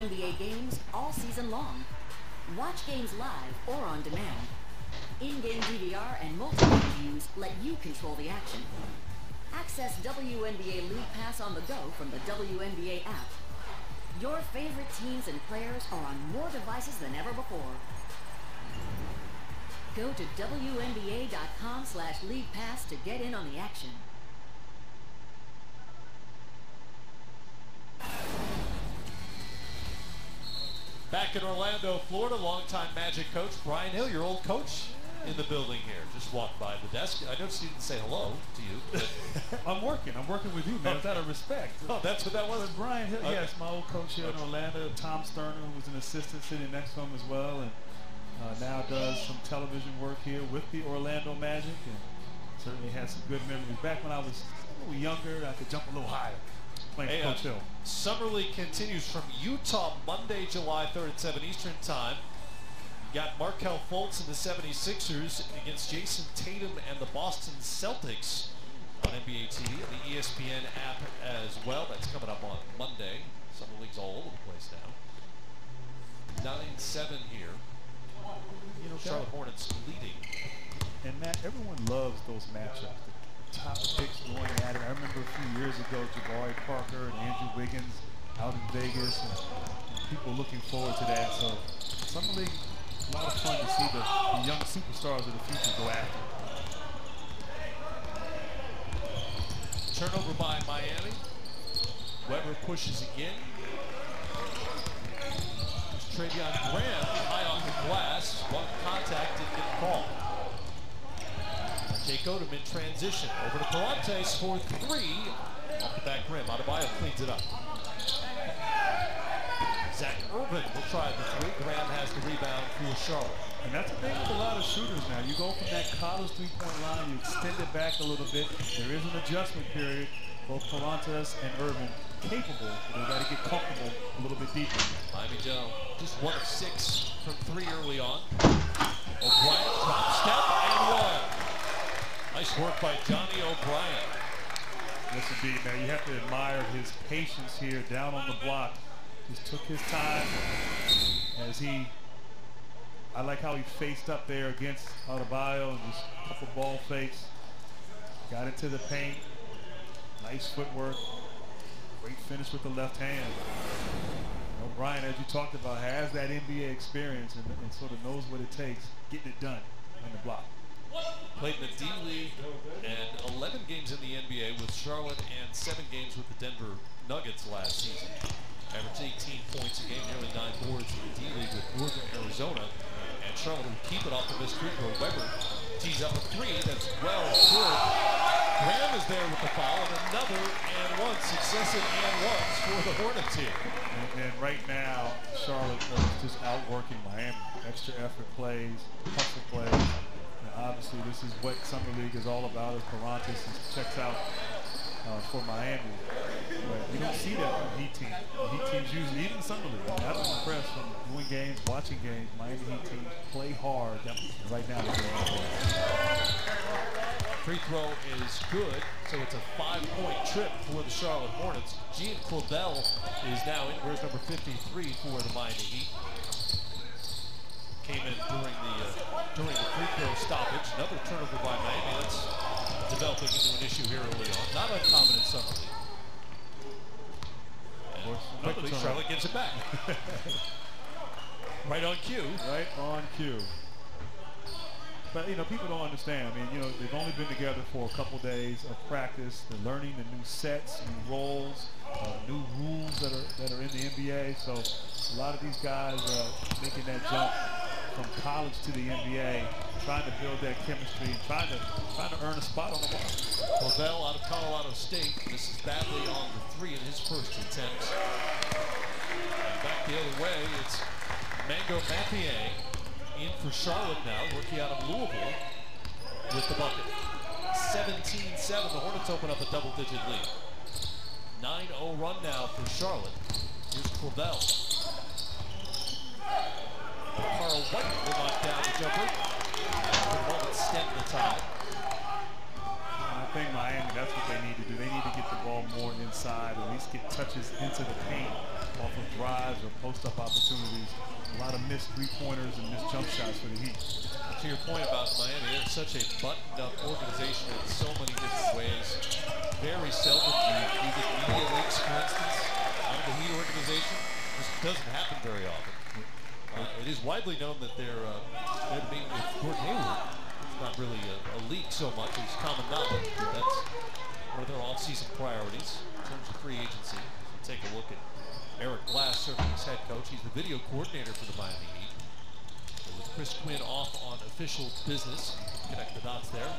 NBA games all season long. Watch games live or on demand. In-game DVR and multiple views let you control the action. Access WNBA League Pass on the go from the WNBA app. Your favorite teams and players are on more devices than ever before. Go to WNBA.com/League Pass to get in on the action. Back in Orlando, Florida, longtime Magic coach Brian Hill, your old coach, in the building here. Just walked by the desk. I noticed you didn't say hello to you. I'm working with you, man. It's out of respect. Oh, that's what that was? Brian Hill, okay. Yes, my old coach here in Orlando. Tom Sterner, who was an assistant sitting next to him as well, and now does some television work here with the Orlando Magic, and certainly has some good memories. Back when I was a little younger, I could jump a little higher. Hey, Coach Hill. Summer League continues from Utah Monday, July 3rd at 7 Eastern Time. You got Markelle Fultz and the 76ers against Jason Tatum and the Boston Celtics on NBA TV and the ESPN app as well. That's coming up on Monday. Summer League's all over the place now. 9-7 here. You know, Charlotte Hornets leading. And Matt, everyone loves those matchups. Top picks going at it. I remember a few years ago, Jabari Parker and Andrew Wiggins out in Vegas, and people looking forward to that. So, Summer League, a lot of fun to see the young superstars of the future go after. Turnover by Miami. Weber pushes again. There's Travion Graham high off the glass. One contact, didn't get called. Jake Odom in transition. Over to Parantes for three. Off the back rim. Adebayo cleans it up. Zach Irvin will try the three. Graham has the rebound for Charlotte. And that's the thing with a lot of shooters now. You go from that college three-point line, you extend it back a little bit. There is an adjustment period. Both Parantes and Irvin capable. They got to get comfortable a little bit deeper. Miami Joe just 1 of 6 from 3 early on. O'Brien drop step and one. Nice work by Johnny O'Brien. Yes, indeed, man. You have to admire his patience here down on the block. Just took his time as I like how he faced up there against Adebayo and just a couple ball fakes. Got into the paint. Nice footwork. Great finish with the left hand. O'Brien, as you talked about, has that NBA experience and sort of knows what it takes getting it done on the block. Played in the D-League and 11 games in the NBA with Charlotte and 7 games with the Denver Nuggets last season. Averaged 18 points a game, nearly 9 boards in the D-League with Northern Arizona. And Charlotte will keep it off the missed free throw. Weber tees up a three that's well good. Graham is there with the foul and another and one, successive and ones for the Hornets here. And right now, Charlotte is just outworking Miami. Extra effort plays, hustle plays. Obviously, this is what Summer League is all about, as Parantes checks out for Miami. But you don't see that from Heat teams. Heat teams usually, even Summer League. I've been impressed from doing games, watching games. Miami Heat teams play hard. And right now, they're doing hard. Free throw is good, so it's a 5-point trip for the Charlotte Hornets. Gian Clavel is now in. Where's number 53 for the Miami Heat? Came in during the free throw stoppage. Another turnover by Miami. That's developing into an issue here early on. Not uncommon in Summer League. And quickly, Charlotte gives it back. Right on cue. Right on cue. But, you know, people don't understand. I mean, you know, they've only been together for a couple days of practice. They're learning the new sets, new roles, new rules that are in the NBA. So a lot of these guys are making that jump from college to the NBA, trying to build that chemistry, trying to earn a spot on the block. Clavel out of Colorado State misses badly on the three in his first attempt. And back the other way, it's Mango Mathieu in for Charlotte now, rookie out of Louisville with the bucket. 17-7, the Hornets open up a double-digit lead. 9-0 run now for Charlotte. Here's Clavel. Carl White will knock down the jumper. For the moment, stem the tide. I think Miami, that's what they need to do. They need to get the ball more inside, at least get touches into the paint. off of drives or post-up opportunities. A lot of missed three-pointers and missed jump shots for the Heat. To your point about Miami, they're such a buttoned-up organization in so many different ways. Very seldom do you get media leaks, for instance, out of the Heat organization. This doesn't happen very often. It is widely known that they're meeting with Gordon Hayward. It's not really a leak so much as common knowledge. That's one of their off-season priorities in terms of free agency. So take a look at Eric Glass serving as head coach. He's the video coordinator for the Miami Heat. So with Chris Quinn off on official business, connect the dots there.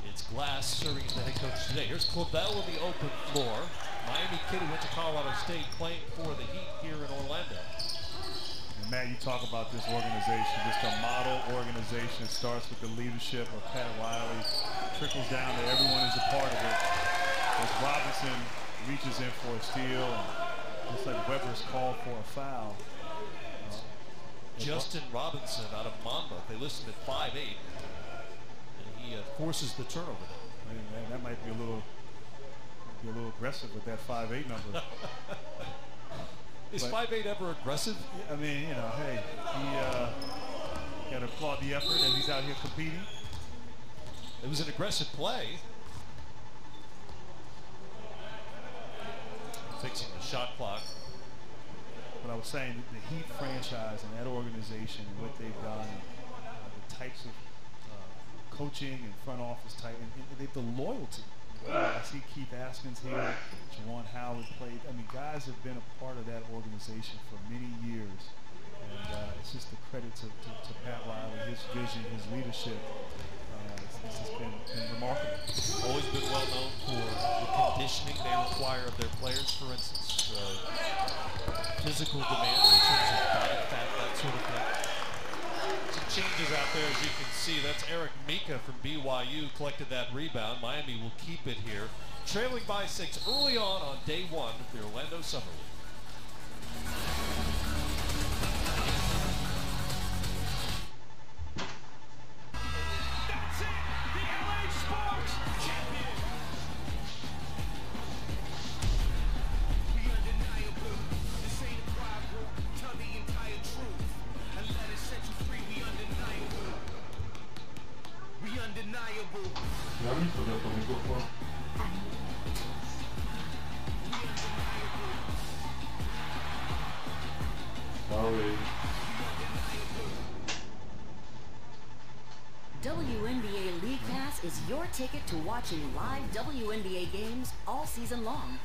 It's Glass serving as the head coach today. Here's Clavel on the open floor. Miami kid who went to Colorado State playing for the Heat here in Orlando. And Matt, you talk about this organization, just a model organization. It starts with the leadership of Pat Riley, trickles down to everyone is a part of it. As Robinson reaches in for a steal, and looks like Weber's called for a foul. Justin Robinson out of Monmouth. They listed at 5'8", and he forces the turnover. Man, that might be a little aggressive with that 5'8" number. Is 5'8" ever aggressive? I mean, you know, hey, he got to applaud the effort and he's out here competing. It was an aggressive play. Fixing the shot clock. But I was saying the Heat franchise and that organization and what they've done, the types of coaching and front office type, and the loyalty. I see Keith Askins here, Juwan Howard played. I mean, guys have been a part of that organization for many years. And it's just a credit to Pat Riley, his vision, his leadership. This has been remarkable. Always been well known for the conditioning they require of their players, for instance. Physical demands in terms of body fat, that sort of thing. Some changes out there, as you can see. That's Eric Mika from BYU collected that rebound. Miami will keep it here. Trailing by 6 early on day 1 of the Orlando Summer League. WNBA League Pass is your ticket to watching live WNBA games all season long.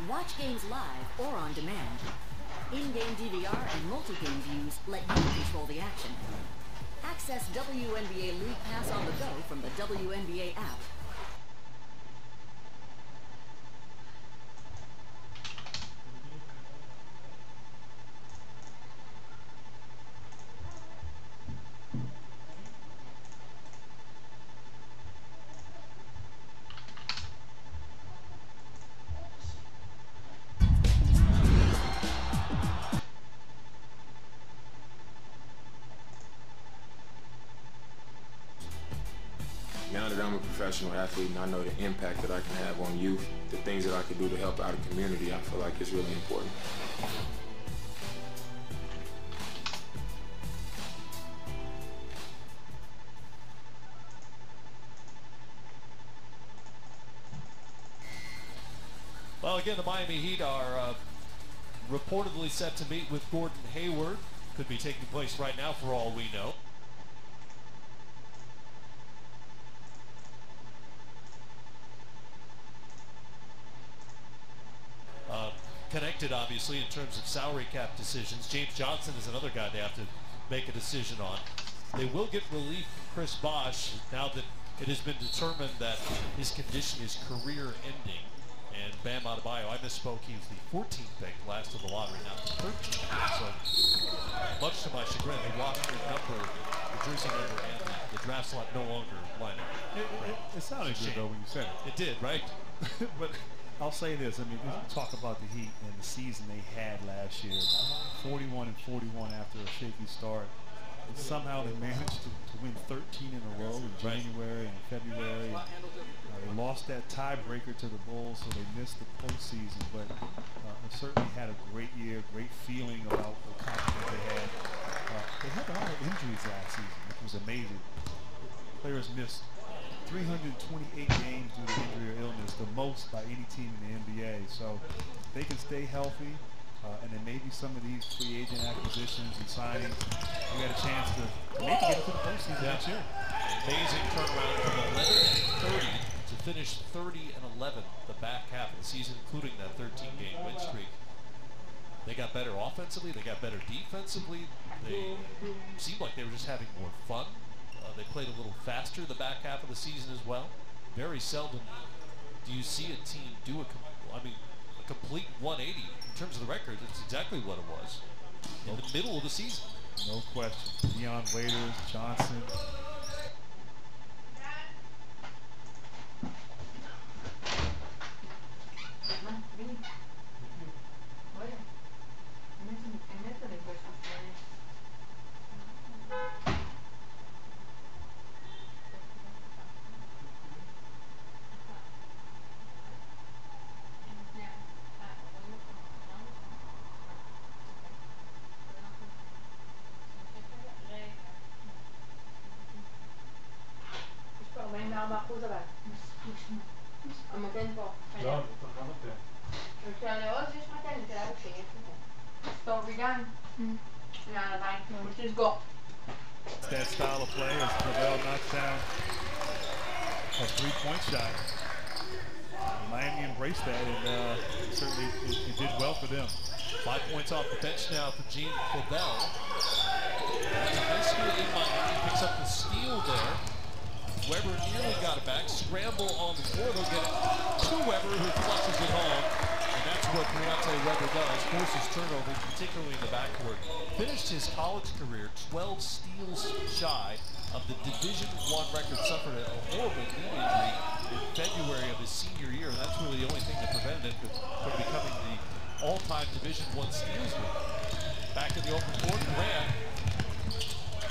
Watch games live or on demand. In-game DVR and multi-game views let you control the action. Access WNBA League Pass on the go from the WNBA app. Now that I'm a professional athlete and I know the impact that I can have on youth, the things that I can do to help out a community, I feel like it's really important. Well, again, the Miami Heat are reportedly set to meet with Gordon Hayward. Could be taking place right now for all we know. Connected, obviously, in terms of salary cap decisions. James Johnson is another guy they have to make a decision on. They will get relief from Chris Bosh now that it has been determined that his condition is career-ending. And Bam Adebayo, I misspoke, he was the 14th pick, last of the lottery, now the 13th pick. So, much to my chagrin, they lost their number, the jersey number, and the draft slot no longer line up. It sounded good, though, when you said it. It did, right? But I'll say this. I mean, talk about the Heat and the season they had last year. 41-41 after a shaky start. And somehow they managed to win 13 in a row in January and February. They lost that tiebreaker to the Bulls, so they missed the postseason. But they certainly had a great year, great feeling about the confidence they had. They had a lot of injuries last season, which was amazing. Players missed 328 games due to injury or illness, the most by any team in the NBA. So they can stay healthy, and then maybe some of these free agent acquisitions and signings, we had a chance to maybe get into the postseason next year. Amazing turnaround from 11-30 to finish 30-11 the back half of the season, including that 13-game win streak. They got better offensively, they got better defensively. They seemed like they were just having more fun. They played a little faster the back half of the season as well. Very seldom do you see a team do a complete 180 in terms of the record. It's exactly what it was in the middle of the season. No question. Dion Waiters, Johnson. It's that style of play as Cavell knocks down a three-point shot. Miami embraced that, and certainly it did well for them. 5 points off the bench now for Gene Cavell. That's a high school in Miami. Picks up the steal there. Weber nearly got it back. Scramble on the floor. They'll get it to Weber, who flushes it home. And that's what Deontay Weber does. Forces turnovers, particularly in the backcourt. Finished his college career 12 steals shy of the Division I record. Suffered a horrible knee injury in February of his senior year. And that's really the only thing that prevented him from becoming the all-time Division I steals leader. Back in the open court, Grant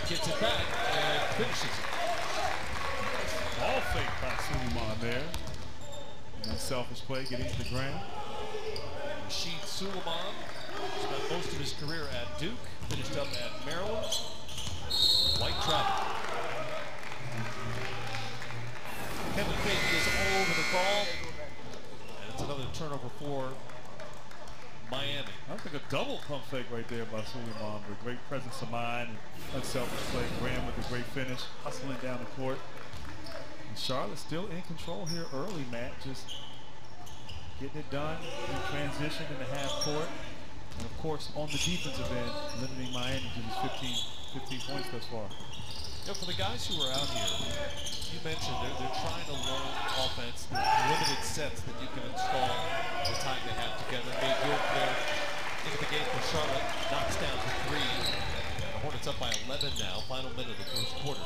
gets it back and finishes it. Ball fake by Suleiman there. And that selfish play getting to the ground. Rashid Suleiman spent most of his career at Duke, finished up at Maryland. White travel. Kevin Payton is all over the call. And it's another turnover for Miami. I think a double pump fake right there by Suleiman, but great presence of mind and unselfish play. Graham with a great finish, hustling down the court. Charlotte still in control here early, Matt. Just getting it done in transition in the half court. And of course, on the defensive end, limiting Miami to just 15 points thus far. You know, for the guys who are out here, you mentioned they're trying to learn offense, the limited sets that you can install the time they have together. Made good there into the game for Charlotte. Knocks down for 3. The Hornets up by 11 now. Final minute of the first quarter.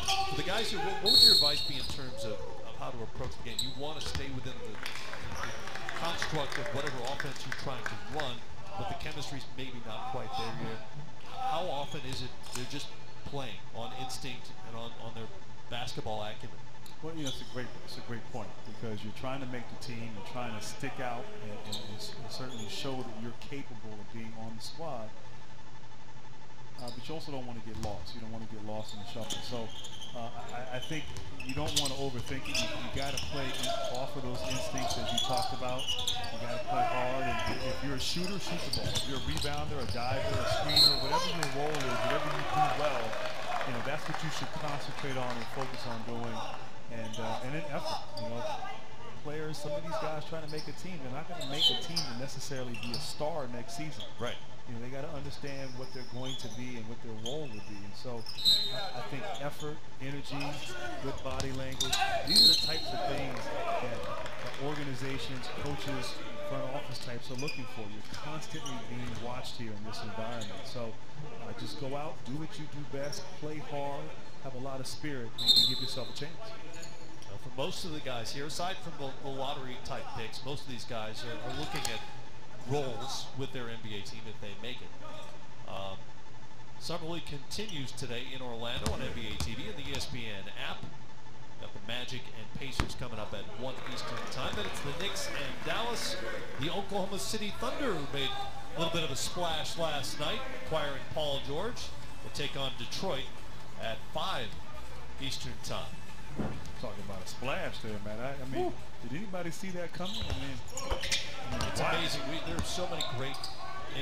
For the guys here, what would your advice be in terms of how to approach the game? You want to stay within the construct of whatever offense you're trying to run, but the chemistry's maybe not quite there yet. How often is it they're just playing on instinct and on their basketball acumen? Well, you know, it's a great point, because you're trying to make the team, you're trying to stick out and certainly show that you're capable of being on the squad. But you also don't want to get lost. You don't want to get lost in the shuffle. So I think you don't want to overthink it. You got to play off of those instincts as you talked about. You got to play hard. And if you're a shooter, shoot the ball. If you're a rebounder, a diver, a screener, whatever your role is, whatever you do well, you know, that's what you should concentrate on and focus on doing. And then effort. You know, players, some of these guys trying to make a team, they're not going to make a team to necessarily be a star next season. Right. You know, they got to understand what they're going to be and what their role would be. And so I think effort, energy, good body language, these are the types of things that organizations, coaches, front office types are looking for. You're constantly being watched here in this environment. So just go out, do what you do best, play hard, have a lot of spirit, and give yourself a chance. For most of the guys here, aside from the lottery type picks, most of these guys are looking at roles with their NBA team if they make it. Summer League continues today in Orlando on NBA TV and the ESPN app. Got the Magic and Pacers coming up at 1 Eastern time. Then it's the Knicks and Dallas. The Oklahoma City Thunder, who made a little bit of a splash last night, acquiring Paul George, will take on Detroit at 5 Eastern time. Talking about a splash there, man. I mean, did anybody see that coming? I mean it's amazing. There's so many great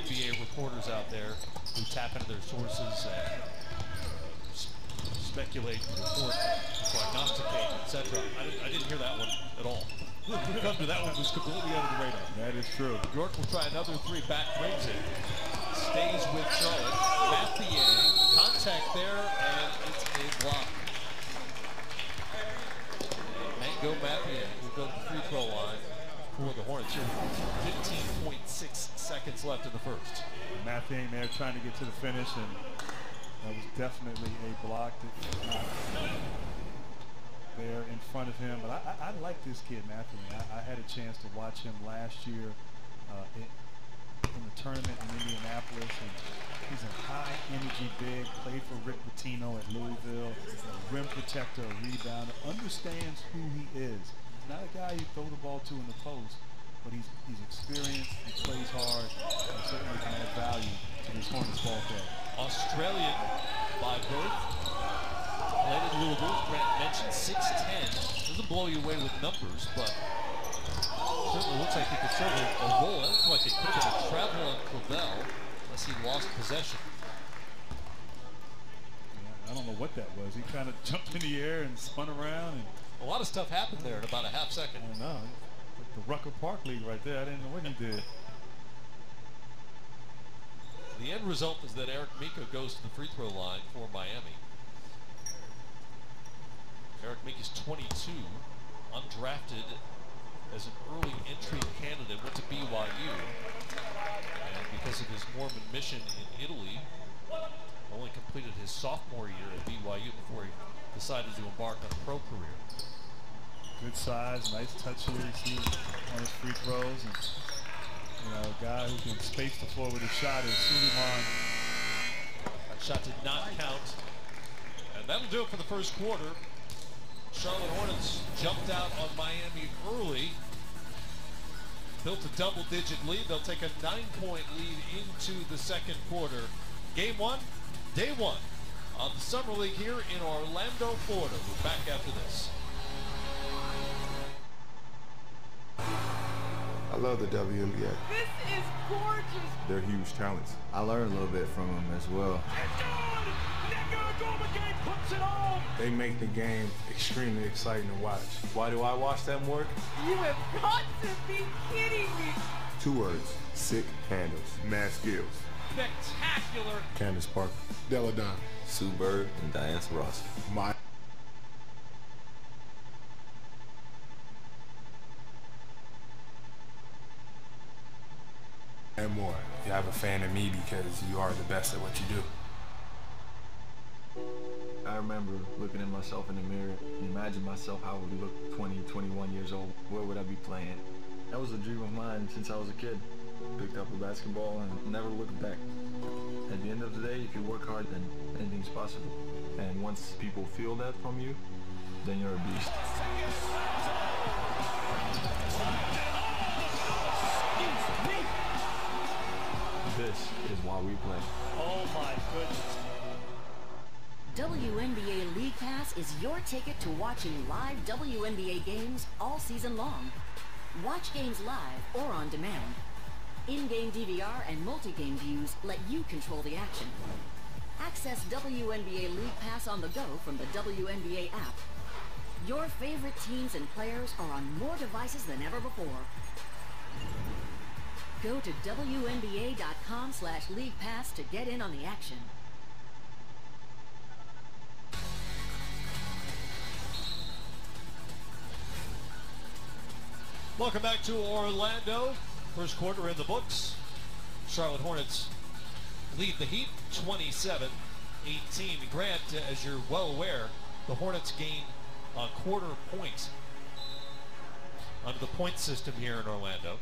NBA reporters out there who tap into their sources and speculate, report, prognosticate, etc. I didn't hear that one at all. That one was completely under the radar. That is true. York will try another three, back brings it. Stays with Charlotte. Mathieu, contact there, and it's a block. Mango Mathieu will go to the free throw line for the Hornets here. 15.6 seconds left in the first. Mathieu there trying to get to the finish, and that was definitely a block there in front of him. But I like this kid, Mathieu. I had a chance to watch him last year in the tournament in Indianapolis, and he's a high-energy big, played for Rick Pitino at Louisville, a rim protector, a rebounder, understands who he is. He's not a guy you throw the ball to in the post, but he's experienced, he plays hard, and certainly can add value to this Hornets ball club. Australian by birth, played in Louisville, Grant mentioned 6'10". Doesn't blow you away with numbers, but certainly looks like he could serve a role. It looks like he could have travel on Clavel unless he lost possession. Yeah, I don't know what that was. He kind of jumped in the air and spun around. And a lot of stuff happened there in about a half second. I don't know. The Rucker Park League right there. I didn't know what he did. The end result is that Eric Mika goes to the free throw line for Miami. Eric Mika is 22, undrafted as an early entry candidate, went to BYU. And because of his Mormon mission in Italy, only completed his sophomore year at BYU before he decided to embark on a pro career. Good size, nice touches on his free throws, and a guy who can space the floor with his shot is Suleiman. That shot did not count, and that'll do it for the first quarter. Charlotte Hornets jumped out on Miami early, built a double-digit lead. They'll take a 9-point lead into the second quarter. Game one, day one of the Summer League here in Orlando, Florida. We're back after this. I love the WNBA. This is gorgeous. They're huge talents. I learned a little bit from them as well. They make the game extremely exciting to watch. Why do I watch them work? You have got to be kidding me. 2 words: sick handles, mad skills. Spectacular. Candace Parker, Della Don, Sue Bird, and Diane Taurasi. My and more. You have a fan of me because you are the best at what you do. I remember looking at myself in the mirror and imagine myself how I would look 20, 21 years old. Where would I be playing? That was a dream of mine since I was a kid. Picked up a basketball and never looked back. At the end of the day, if you work hard, then anything's possible. And once people feel that from you, then you're a beast. This is why we play. Oh my goodness. WNBA League Pass is your ticket to watching live WNBA games all season long. Watch games live or on demand. In-game DVR and multi-game views let you control the action. Access WNBA League Pass on the go from the WNBA app. Your favorite teams and players are on more devices than ever before. Go to WNBA.com/League Pass to get in on the action. Welcome back to Orlando. First quarter in the books. Charlotte Hornets lead the Heat 27-18. Grant, as you're well aware, the Hornets gain a quarter point under the point system here in Orlando.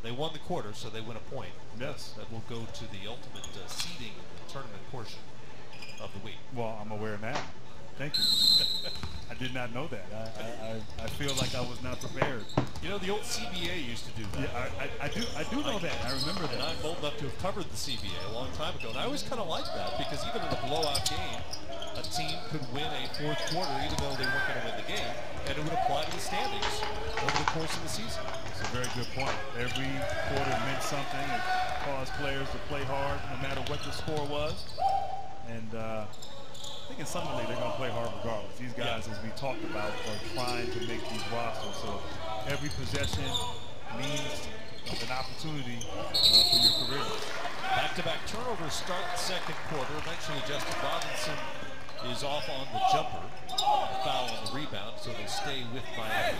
They won the quarter, so they win a point. Yes. That will go to the ultimate seeding tournament portion of the week. Well, I'm aware now. Thank you. I did not know that. I feel like I was not prepared. You know, the old CBA used to do that. Yeah, I do know that. I remember that. And I'm old enough to have covered the CBA a long time ago. And I always kind of liked that because even in a blowout game, a team could win a fourth quarter even though they weren't going to win the game. And it would apply to the standings over the course of the season. It's a very good point. Every quarter meant something. It caused players to play hard no matter what the score was. And I think in Summer League, they're going to play hard regardless. These guys, as we talked about, are trying to make these rosters. So every possession means an opportunity for your career. Back-to-back turnovers start the second quarter. Eventually, Justin Robinson is off on the jumper. Foul on the rebound, so they stay with Miami.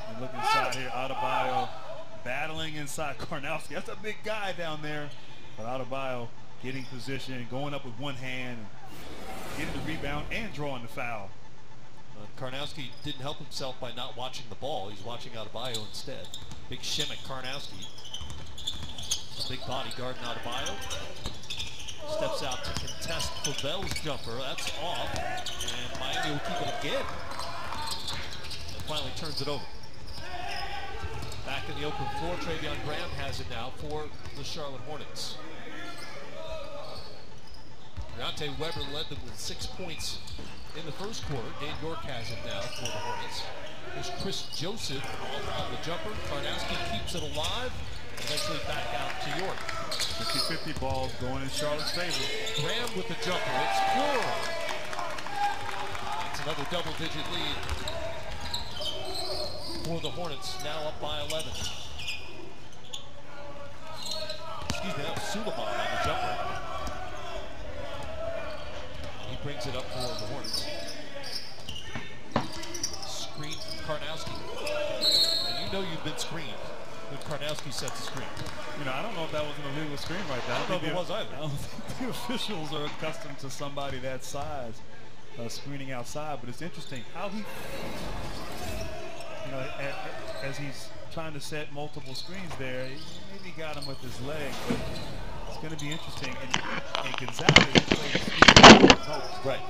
And look inside here, Adebayo battling inside Karnowski. That's a big guy down there. But Adebayo getting position, going up with one hand, getting the rebound and drawing the foul. Karnowski didn't help himself by not watching the ball. He's watching Adebayo instead. Big shim at Karnowski. Big body guard Adebayo. Steps out to contest Fabell's jumper. That's off. And Miami will keep it again. And finally turns it over. Back in the open floor, Travion Graham has it now for the Charlotte Hornets. Deontay Weber led them with 6 points in the first quarter. Dave York has it now for the Hornets. There's Chris Joseph on the jumper. Karnowski keeps it alive. Eventually back out to York. 50-50 balls going in Charlotte's favor. Graham with the jumper. It's Floral. It's another double-digit lead for the Hornets, now up by 11. Excuse me, that was Suleiman on the jumper. He brings it up for the Hornets. Screen from Karnowski. And you know you've been screened when Karnowski sets the screen. You know, I don't know if that was an illegal screen right there. I don't know if it was either. I don't think the officials are accustomed to somebody that size screening outside, but it's interesting how he, you know, as he's trying to set multiple screens there, he maybe got him with his leg, but it's going to be interesting. And Gonzalez played Right.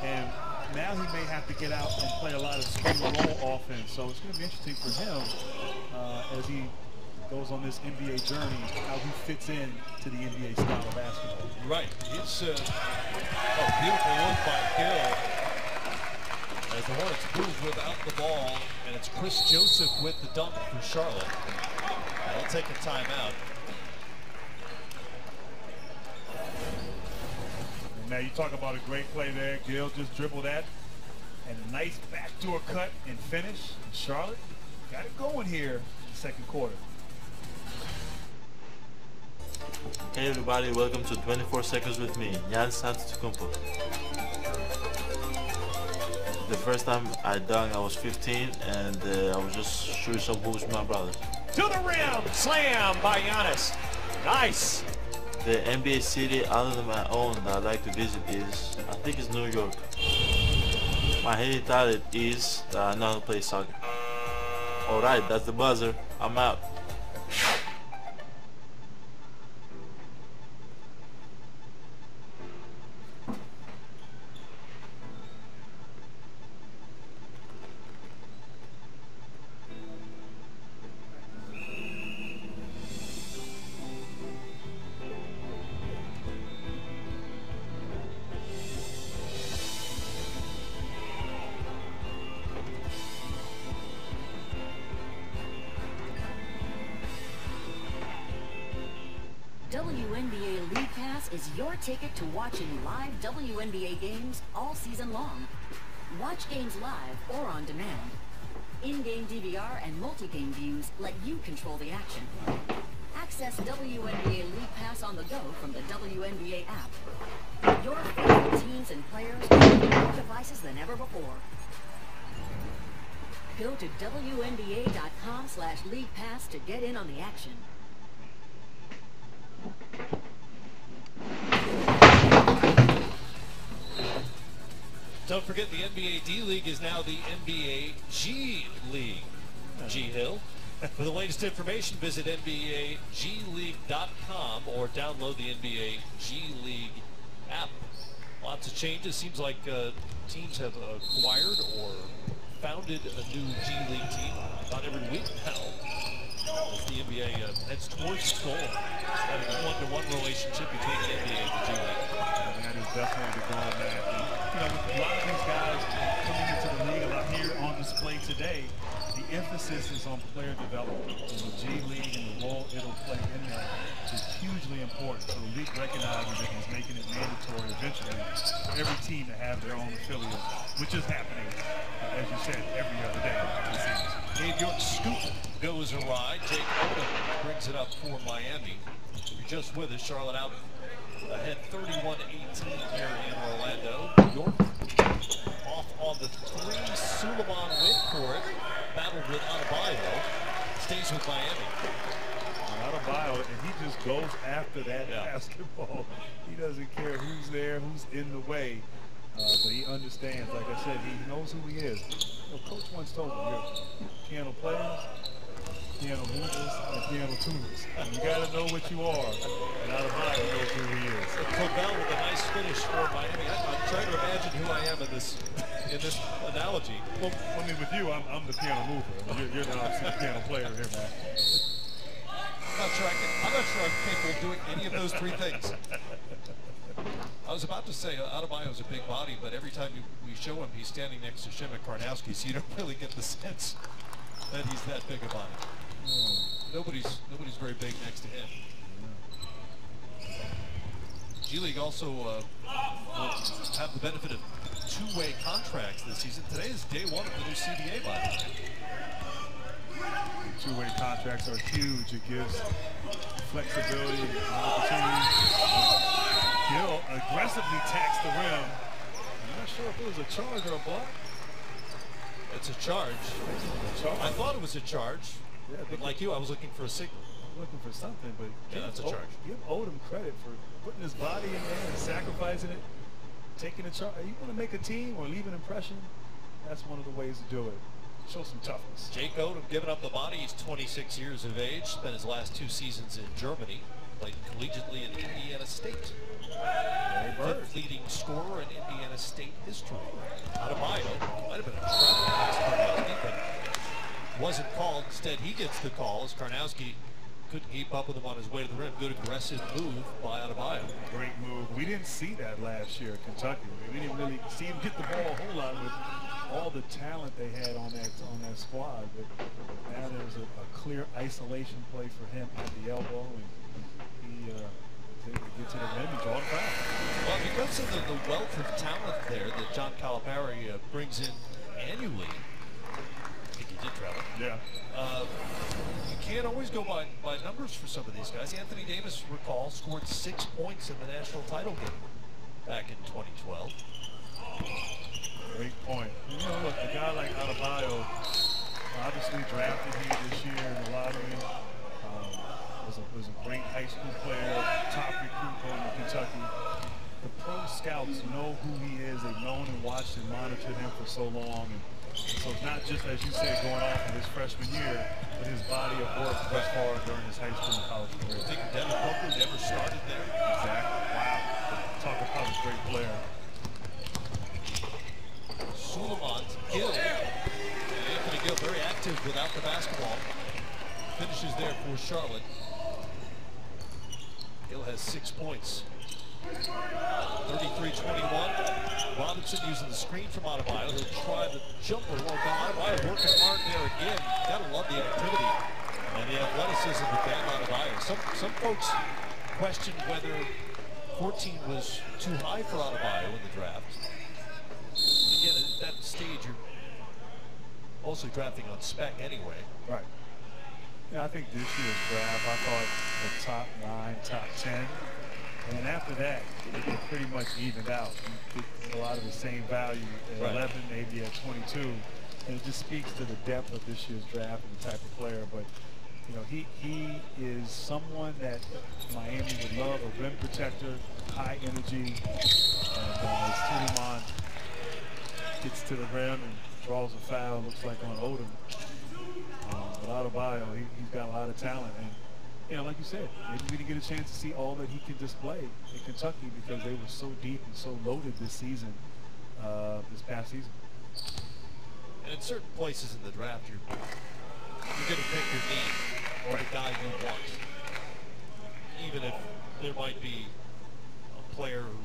And now he may have to get out and play a lot of screen roll offense. So it's going to be interesting for him as he goes on this NBA journey, how he fits in to the NBA style of basketball. Right. It's beautiful work by Hill as the Hornets move without the ball, and it's Chris Joseph with the dunk for Charlotte. They'll take a timeout. Now you talk about a great play there. Gill just dribbled that, and a nice backdoor cut and finish. Charlotte got it going here in the second quarter. Hey everybody, welcome to 24 Seconds with me, Giannis Antetokounmpo. The first time I dunked, I was 15, and I was just shooting some hoops with my brother. To the rim, slam by Giannis. Nice. The NBA city other than my own that I like to visit is, I think it's New York. My hidden talent is that I know how to play soccer. Alright, that's the buzzer. I'm out. WNBA League Pass is your ticket to watching live WNBA games all season long. Watch games live or on demand. In-game DVR and multi-game views let you control the action. Access WNBA League Pass on the go from the WNBA app. Your favorite teams and players on more devices than ever before. Go to WNBA.com/League Pass to get in on the action. Don't forget the NBA D League is now the NBA G League. G Hill. For the latest information, visit NBAGleague.com or download the NBA G League app. Lots of changes. Seems like teams have acquired or founded a new G League team about every week now. As the NBA heads towards its goal, having a one-to-one relationship between the NBA and the G League. And that is definitely the goal, man. And, you know, with a lot of these guys coming into the league, a lot here on display today, the emphasis is on player development. And the G League and the role it'll play in that is hugely important. So the league recognizes it and is making it mandatory eventually for every team to have their own affiliate, which is happening, as you said, every other day. Dave York's scoop goes awry. Jake Cohen brings it up for Miami. You're just with us. Charlotte out ahead 31-18 here in Orlando. York off on the three. Suleiman went for it. Battled with Adebayo. Stays with Miami. Adebayo, and he just goes after that basketball. He doesn't care who's there, who's in the way. But he understands, like I said, he knows who he is. You know, Coach once told me, you're piano players, piano movers, and piano tuners. And you got to know what you are. And Adebayo knows who he is. Cobell with a nice finish for Miami. I'm trying to imagine who I am in this analogy. Well, I mean, with you, I'm the piano mover. I mean, you're the opposite piano player here, man. I'm not sure I'm capable of doing any of those three things. I was about to say Adebayo's a big body, but every time we show him, he's standing next to Szymek Karnowski, so you don't really get the sense that he's that big a body. Nobody's very big next to him. G League also will have the benefit of two-way contracts this season. Today is day one of the new CBA, by the way. Two-way contracts are huge. It gives flexibility and opportunity. Gill aggressively taxed the rim. I'm not sure if it was a charge or a block. It's a charge. I thought it was a charge. Yeah, but like you, I was looking for a signal. I'm looking for something, but that's a charge. Give Odom credit for putting his body in there and sacrificing it, taking a charge. You want to make a team or leave an impression? That's one of the ways to do it. Show some toughness. Jake Odom giving up the body. He's 26 years of age. Spent his last 2 seasons in Germany. Played collegiately at Indiana State. Fifth leading scorer in Indiana State history. Adebayo might have been a travel pass Karnowski, but wasn't called. Instead, he gets the call as Karnowski couldn't keep up with him on his way to the rim. Good aggressive move by Adebayo. Great move. We didn't see that last year at Kentucky. We didn't really see him get the ball a whole lot with all the talent they had on that squad. But now there's a clear isolation play for him at the elbow, and he get to the rim and draw a foul. Well, because of the wealth of talent there that John Calipari brings in annually, I think he did travel. Yeah. You can't always go by numbers for some of these guys. Anthony Davis, recall, scored 6 points in the national title game back in 2012. Great point. You know, look, a guy like Adebayo, obviously drafted here this year in the lottery. Was a great high school player, top recruit going to Kentucky. The pro scouts know who he is. They've known and watched and monitored him for so long. And so it's not just, as you said, going off of his freshman year, but his body of work thus far during his high school and college career. I think Devin Booker never started there. Exactly. Wow. Talk about a great player. Suleiman, Gill. Anthony Gill very active without the basketball. Finishes there for Charlotte. Gill has 6 points. 33-21. Robinson using the screen from Adebayo. He'll try the jumper. Well, Adebayo working hard there again. Gotta love the activity and the athleticism with Bam Adebayo. Some folks question whether 14 was too high for Adebayo in the draft. Again, at that stage, you're mostly drafting on spec anyway. Right. Yeah, I think this year's draft, I thought the top 9, top 10. And after that, it pretty much evened out. You get a lot of the same value at 11, maybe at 22. And it just speaks to the depth of this year's draft and the type of player. But, you know, he is someone that Miami would love, a rim protector, high energy. And as Suleiman gets to the rim and draws a foul, looks like on Odom. But But Adebayo, he's got a lot of talent. And, you know, like you said, maybe we didn't get a chance to see all that he can display in Kentucky because they were so deep and so loaded this season, this past season. And in certain places in the draft, you're going to pick your need or the guy you want. Even if there might be a player who,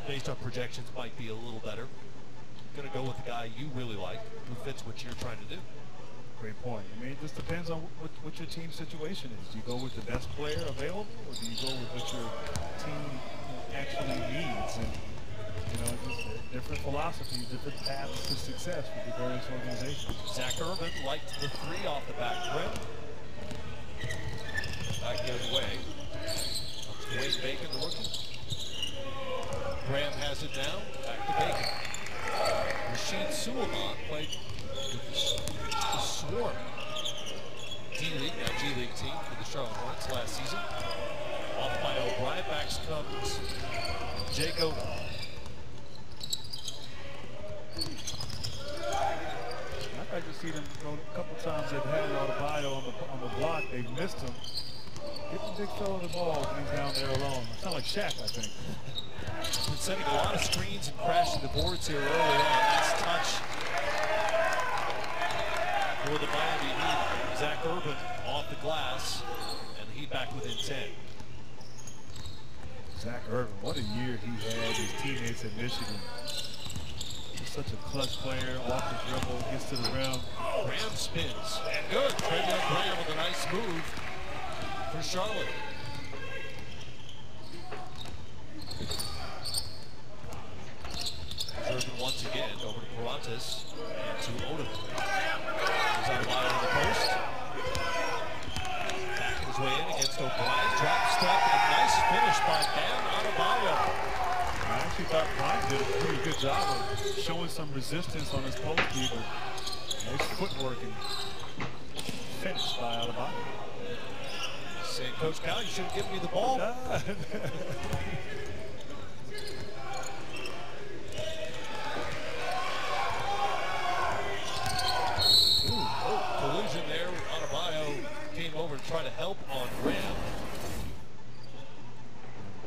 based on projections, might be a little better. You're going to go with the guy you really like, who fits what you're trying to do. Great point. I mean, it just depends on what your team situation is. Do you go with the best player available, or do you go with what your team actually needs? And, you know, just different philosophies, different paths to success with the various organizations. Zach Urban liked the three off the back rim. Back the other way. Wade Bacon, the rookie. Graham has it down. Back to Bacon. Rashid Suleiman played with the Swarm D-League, now G-League team for the Charlotte Hornets last season. Off by O'Brien. Backs comes Jacob. I just see them a couple times they've had Adebayo on the block. They've missed him. Get the big fella the ball when he's down there alone. It's not like Shaq, I think. Been setting a lot of screens and crashing the boards here early on. Nice touch for the Miami Heat. Zach Urban off the glass, and the Heat back within 10. Zach Urban, what a year he had. His teammates at Michigan. He's such a clutch player, off the dribble, gets to the rim. Graham spins, and good. Trevor Graham with a nice move for Charlotte. Urban once again over to Perantes and to Odom. He's on the line on the post. Backing his way in against O'Brien. Drop step and nice finish by Bam Adebayo. I actually thought Brian did a pretty good job of showing some resistance on his post feeder. Nice footwork and finish by Adebayo. Saying, Coach Cal, you should have given me the ball. Collision there. Adebayo came over to try to help on Graham.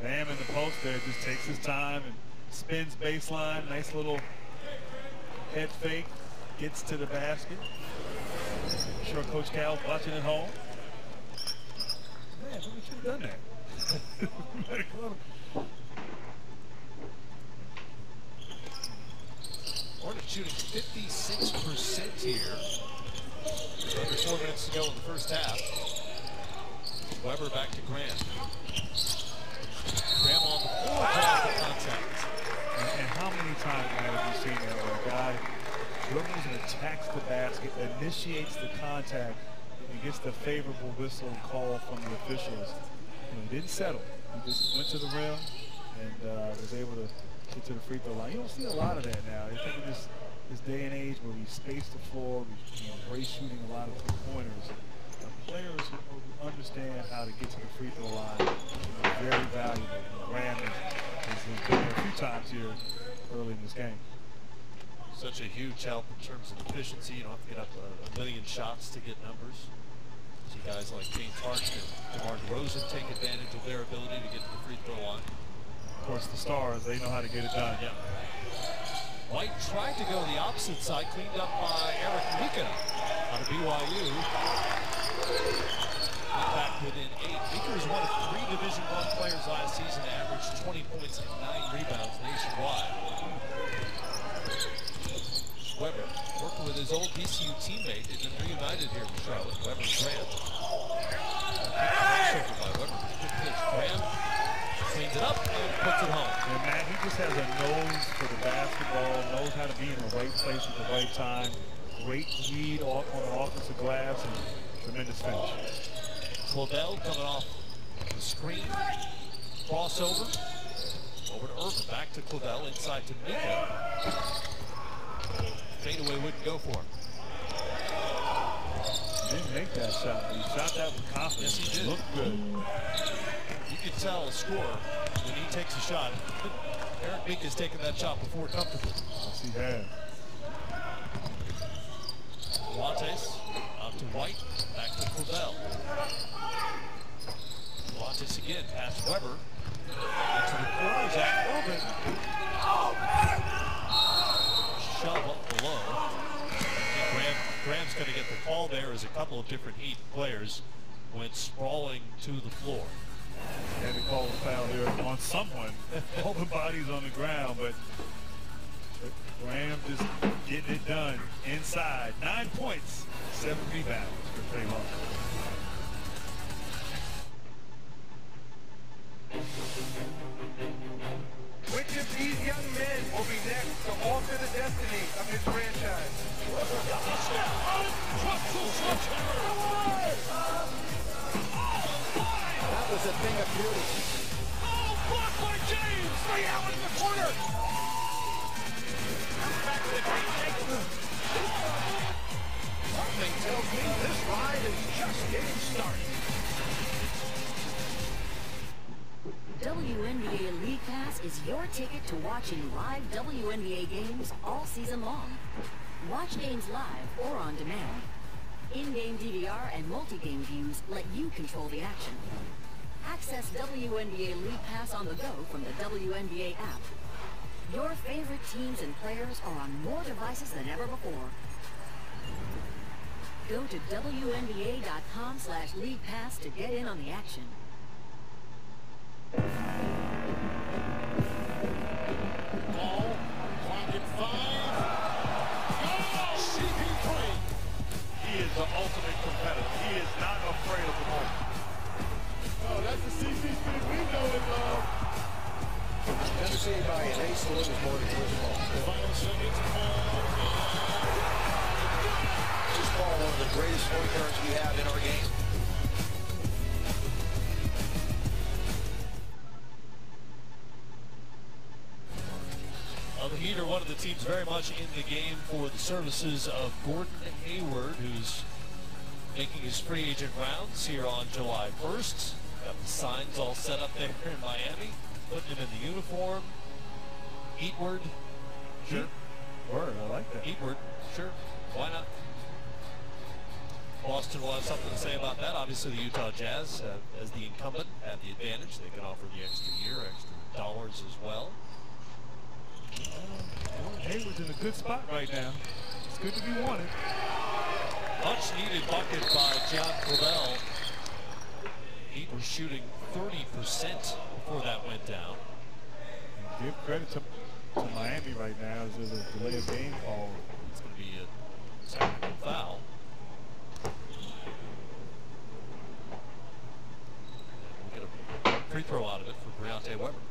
Bam in the post there, just takes his time and spins baseline. Nice little head fake. Gets to the basket. I'm sure Coach Cal's watching at home. Man, we should have done that. Hornets shooting 56% here. Under 4 minutes to go in the first half. Weber back to Graham. Graham on the floor, draws the contact. And how many times have you seen that where a guy dribbles and attacks the basket, initiates the contact, and gets the favorable whistle call from the officials? You know, he didn't settle. He just went to the rim and was able to get to the free throw line. You don't see a lot of that now. I think in this day and age where we space the floor, we embrace shooting a lot of three-pointers. Players who understand how to get to the free throw line are very valuable. Graham has been there a few times here early in this game. Such a huge help in terms of efficiency. You don't have to get up a million shots to get numbers. See guys like James Harden and DeMar DeRozan take advantage of their ability to get to the free throw line. Of course, the stars, they know how to get it done. Yeah. White tried to go the opposite side, cleaned up by Eric Mika out of BYU. Back within 8. Mika was one of 3 Division I players last season to average 20 points and 9 rebounds nationwide. Weber working with his old BCU teammate. They've been reunited here in Charlotte. Weber and Graham. Nice over by Weber. Good pitch. Graham cleans it up and puts it home. And Matt, he just has a nose for the basketball, knows how to be in the right place at the right time. Great read on the offensive glass and tremendous finish. Clavel coming off the screen. Crossover. Over to Urban. Back to Clavel. Inside to Mika. Fadeaway wouldn't go for him. He didn't make that shot. He shot that with confidence. Yes, he did. Looked good. You can tell a scorer when he takes a shot. Eric Mika's taken that shot before comfortably. Yes, he has. Perantes out Off to White, back to Clavell. Montes again, past Weber. Into the corner, Zach Urban. Shove up below. I think Graham's going to get the call there as a couple of different Heat players went sprawling to the floor. Had to call a foul here on someone. All the bodies on the ground, but Graham just getting it done inside. 9 points, 7 rebounds for Trey Long. Which of these young men will be next to alter the destiny of his franchise? That was a thing of beauty. Oh, blocked by James! 3 out in the corner! Back to the Something tells me this ride is just getting started. WNBA League Pass is your ticket to watching live WNBA games all season long. Watch games live or on demand. In-game DVR and multi-game views let you control the action. Access WNBA League Pass on the go from the WNBA app. Your favorite teams and players are on more devices than ever before. Go to WNBA.com/League Pass to get in on the action. Ball, clock at 5. Oh, CP3. He is the ultimate competitor. He is not afraid of the ball. Oh, that's the CP3 we know and love. MC by an ace to win the board to win the ball. The final seconds. This ball, one of the greatest point guards we have in our game. The Heat are one of the teams very much in the game for the services of Gordon Hayward, who's making his free agent rounds here on July 1st. Got the signs all set up there in Miami, putting him in the uniform. Heatward. Sure. Word, I like that. Heatward. Sure. Why not? Boston will have something to say about that. Obviously, the Utah Jazz, as the incumbent, have the advantage. They can offer the extra year, extra dollars as well. Hayward's in a good spot right now. It's good to be wanted. Much needed bucket by John Clavell. Heat were shooting 30% before that went down. And give credit to Miami right now as there's a delay of game call. It's going to be a technical foul. We'll get a free throw out of it for Briante Weber.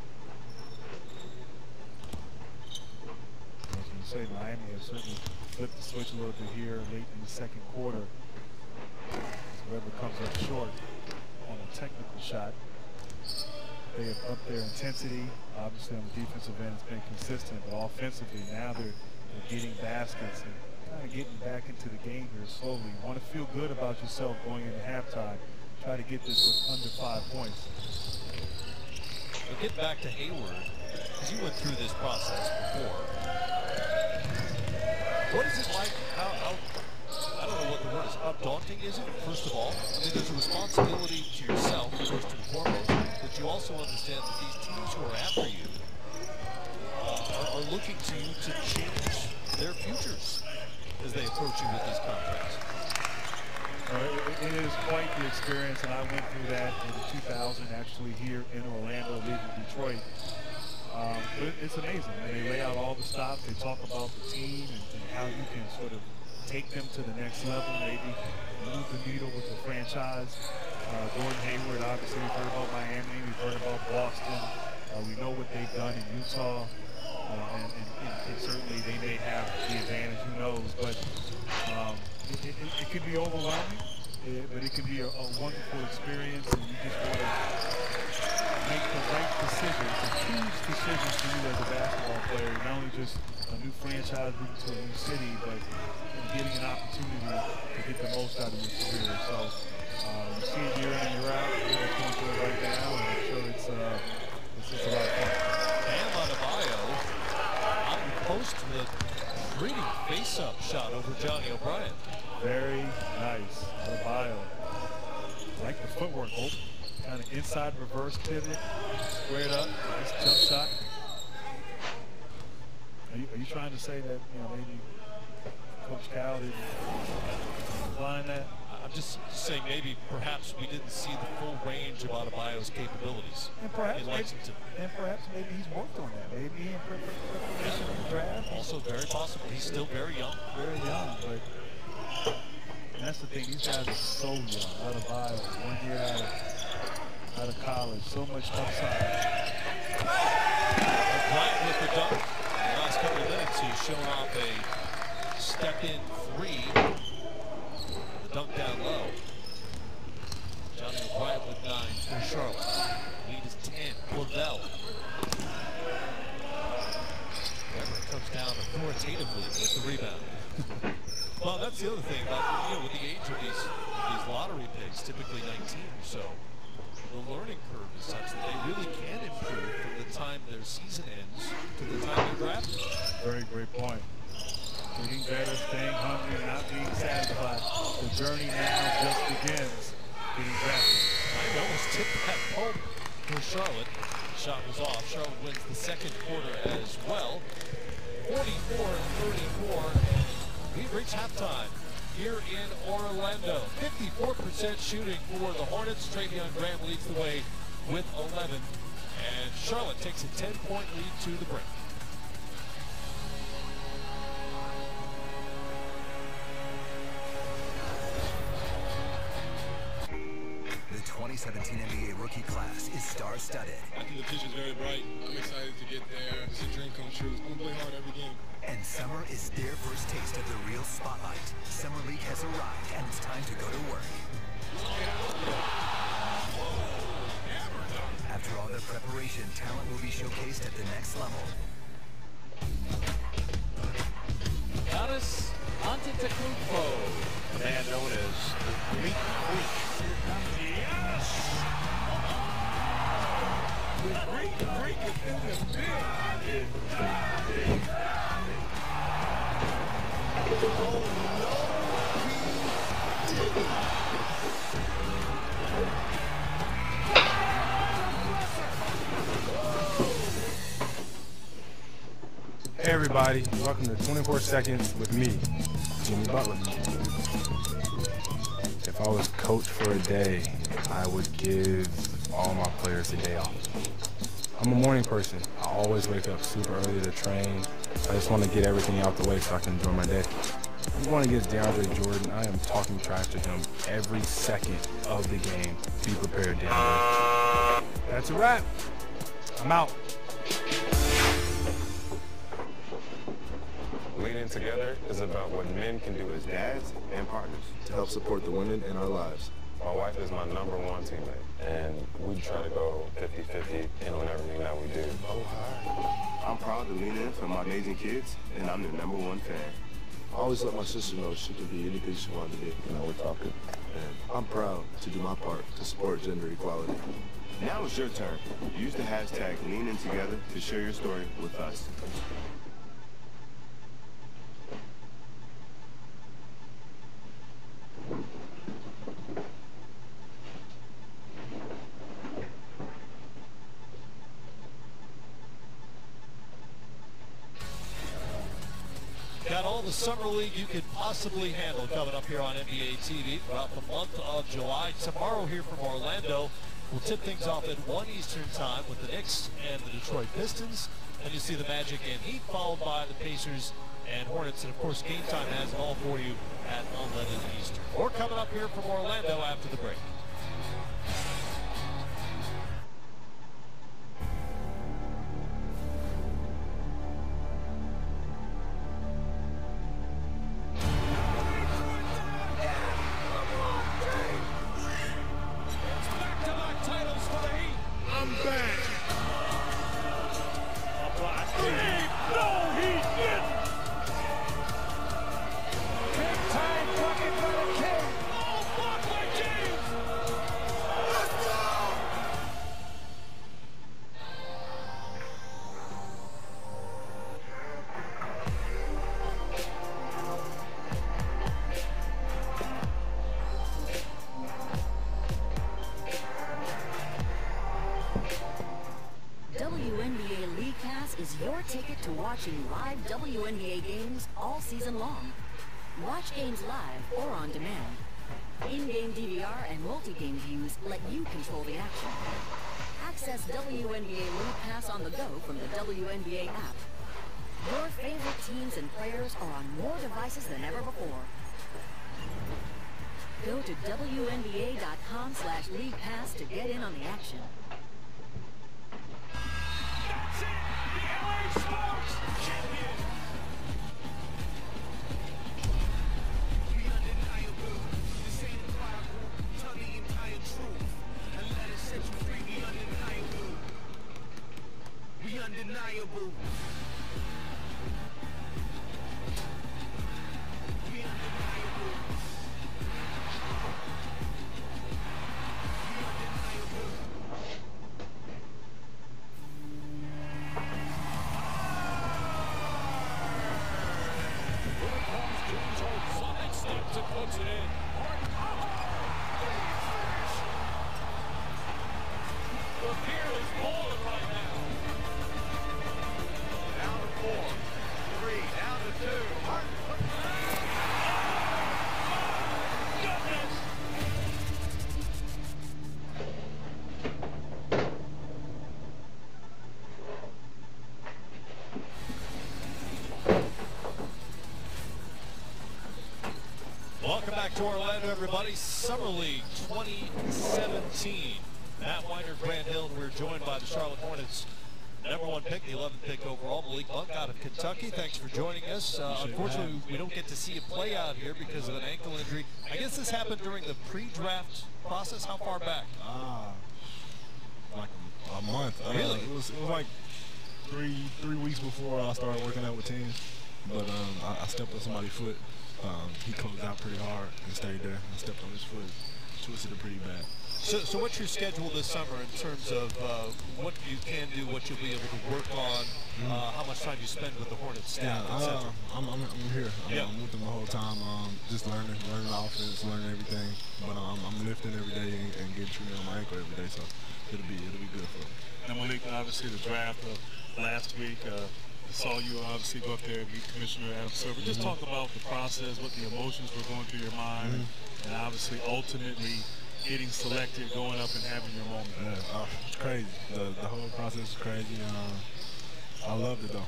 Say Miami has certainly flipped the switch a little bit here late in the second quarter. Weber comes up short on a technical shot. They have upped their intensity. Obviously on the defensive end it's been consistent, but offensively now they're getting baskets and kind of getting back into the game here slowly. You want to feel good about yourself going into halftime. Try to get this with under 5 points. We'll get back to Hayward because you went through this process before. What is it like? How I don't know what the word is. How daunting is it? First of all, I mean, there's a responsibility to yourself first and foremost, but you also understand that these teams who are after you are looking to you to change their futures as they approach you with these contracts. It is quite the experience, and I went through that in 2000 actually here in Orlando, leaving Detroit. But it's amazing. And they lay out all the stops. They talk about the team and how you can sort of take them to the next level, maybe move the needle with the franchise. Gordon Hayward, obviously, we've heard about Miami. We've heard about Boston. We know what they've done in Utah. And certainly they may have the advantage, who knows. But it can be overwhelming, but it can be a wonderful experience, and you just want to make the right decisions, a huge decision for you as a basketball player, not only just a new franchise moving to a new city, but getting an opportunity to get the most out of your career. So you see it year in and year out, it's going through it right now, and I'm sure it's just a lot of fun. Bam Adebayo out in post with a greedy face-up shot over Johnny O'Brien. Very nice. footwork. Oh, kind of inside reverse pivot, squared up, nice jump shot. Are you trying to say that, you know, maybe Coach Cal didn't line that? I'm just saying maybe perhaps we didn't see the full range of Adebayo's capabilities in Lexington. And perhaps maybe he's worked on that. Maybe in preparation of the draft. Also very possible. He's still very young. Very young, but that's the thing. These guys are so young. Adebayo, 1 year out of college. So much upside. Bryant with the dunk. In the last couple of minutes, he's shown off a step-in three. The dunk down low. Johnny Bryant with 9 for Charlotte. Lead is 10. Lavelle. Everett comes down authoritatively with the rebound. Well, that's the other thing about, you know, with the age of these lottery picks, typically 19 or so, the learning curve is such that they really can improve from the time their season ends to the time they're drafted. Very great point. Getting better, staying hungry, not being satisfied. The journey now just begins. Getting drafted. I almost tipped that home for Charlotte. The shot was off. Charlotte wins the second quarter as well. 44-34. We've reached halftime here in Orlando. 54% shooting for the Hornets. Travion Graham leads the way with 11. And Charlotte takes a 10-point lead to the break. The 2017 NBA rookie class is star-studded. I think the future is very bright. I'm excited to get there. It's a dream come true. I'm going to play hard every game. And summer is their first taste of the real spotlight. Summer League has arrived, and it's time to go to work. After all the preparation, talent will be showcased at the next level. Giannis Antetokounmpo, the man known as the Greek Freak. Yes! The Greek Freak is in the building. Hey everybody, welcome to 24 Seconds with me, Jimmy Butler. If I was coach for a day, I would give all my players a day off. I'm a morning person. I always wake up super early to train. I just want to get everything out the way so I can enjoy my day. I'm going against DeAndre Jordan. I am talking trash to him every second of the game. Be prepared, DeAndre. That's a wrap. I'm out. Leaning together is about what men can do as dads and partners to help support the women in our lives. My wife is my #1 teammate, and we try to go 50-50 in everything that we do. Oh, hi. I'm proud to lean in for my amazing kids, and I'm their #1 fan. I always let my sister know she can be anything she wanted to be. You know, we're talking. And I'm proud to do my part to support gender equality. Now it's your turn. Use the hashtag #LeanInTogether to share your story with us. Got all the summer league you could possibly handle coming up here on NBA TV throughout the month of July. Tomorrow here from Orlando, we'll tip things off at 1 Eastern time with the Knicks and the Detroit Pistons. And you see the Magic and Heat followed by the Pacers and Hornets. And of course, Game Time has it all for you at 11 Eastern. More coming up here from Orlando after the break. Pass is your ticket to watching live WNBA games all season long. Watch games live or on demand. In-game DVR and multi-game views let you control the action. Access WNBA League Pass on the go from the WNBA app. Your favorite teams and players are on more devices than ever before. Go to WNBA.com/League Pass to get in on the action. That's it! The LA Sports Champion! We undeniable. This ain't a Bible. Tell the entire truth. And let it set you free. We undeniable. We undeniable. We undeniable. Steps and puts it in. The field is balling right now. Down to 4, 3, down to 2. Goodness! Welcome back to Orlando, everybody. Summer League 2017. Matt Weiner, Grant Hill, and we're joined by the Charlotte Hornets' #1 pick, the 11th pick overall, Malik Monk out of Kentucky. Thanks for joining us. Unfortunately, we don't get to see you play out here because of an ankle injury. I guess this happened during the pre-draft process. How far back? Like a month. Really? It was like three weeks before I started working out with teams. But I stepped on somebody's foot. He closed out pretty hard and stayed there. I stepped on his foot, twisted it pretty bad. So what's your schedule this summer in terms of what you can do, what you'll be able to work on, how much time you spend with the Hornets staff, etc.? I'm here. I'm with them the whole time, just learning the offense, learning everything. But I'm lifting every day and getting treatment on my ankle every day, so it'll be good for me. Now, Malik, obviously the draft last week. Saw you obviously go up there and meet Commissioner Adam Silver. Just talk about the process, what the emotions were going through your mind, and obviously ultimately getting selected, going up and having your moment. Yeah, it's crazy. The whole process is crazy. I loved it though.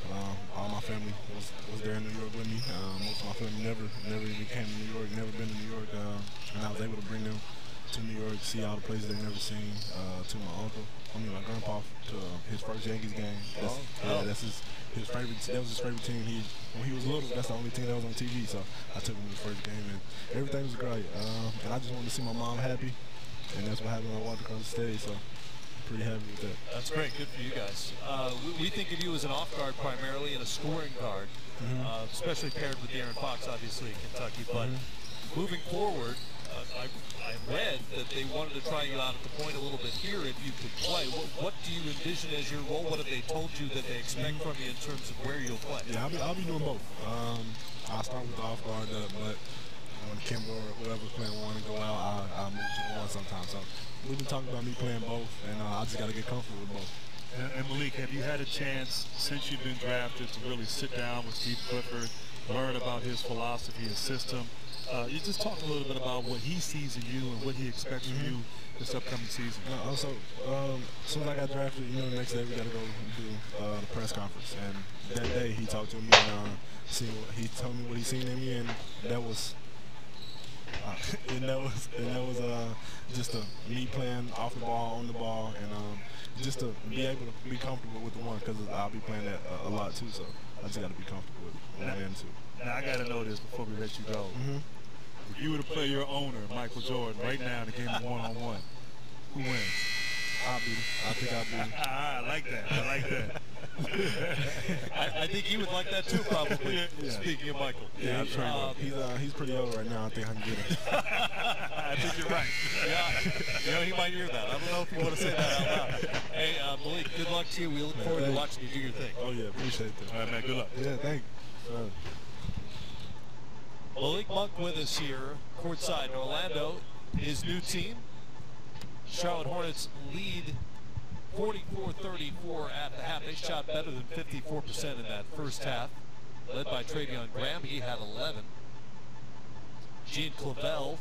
All my family was there in New York with me. Most of my family never even came to New York, never been to New York, and I was able to bring them to New York, see all the places they've never seen. To my grandpa, to his first Yankees game. That's his favorite. That was his favorite team. When he was little, that's the only team that was on TV. So I took him to the first game, and everything was great. And I just wanted to see my mom happy, and that's what happened when I walked across the stage. So pretty happy with that. That's great. Good for you guys. We think of you as an off guard primarily and a scoring guard, especially paired with De'Aaron Fox, obviously in Kentucky. But moving forward, I read that they wanted to try you out at the point a little bit here if you could play. What do you envision as your role? What have they told you that they expect from you in terms of where you'll play? Yeah, I'll be doing both. I'll start with the off guard, but when Kimber or whoever's playing one and go out, I'll move to one sometimes. So we've been talking about me playing both, and I just got to get comfortable with both. And Malik, have you had a chance since you've been drafted to really sit down with Steve Clifford, learn about his philosophy, his system? You just talk a little bit about what he sees in you and what he expects from you this upcoming season. Also, as soon as I got drafted, the next day we got to go do the press conference. And that day he talked to me and he told me what he seen in me, and that was just me playing off the ball, on the ball, and just to be able to be comfortable with the one, because I'll be playing that a lot too. So I just got to be comfortable with one and two. Now I got to know this before we let you go. If you were to play your owner, Michael Jordan, right now in the game of one-on-one, who wins? I'll beat him. I think I'll beat him. I like that. I like that. I think he would like that too, probably. Yeah. Speaking of Michael. Yeah, he's pretty old right now. I think I can get him. I think you're right. Yeah, he might hear that. I don't know if you want to say that out loud. Hey, Malik, good luck to you. We look forward to watching you do your thing. Oh, yeah, appreciate that. All right, man, good luck. Yeah, thank you. Malik Monk with us here, courtside in Orlando. His new team, Charlotte Hornets, lead 44-34 at the half. They shot better than 54% in that first half, led by Travion Graham. He had 11. Gene Clavel,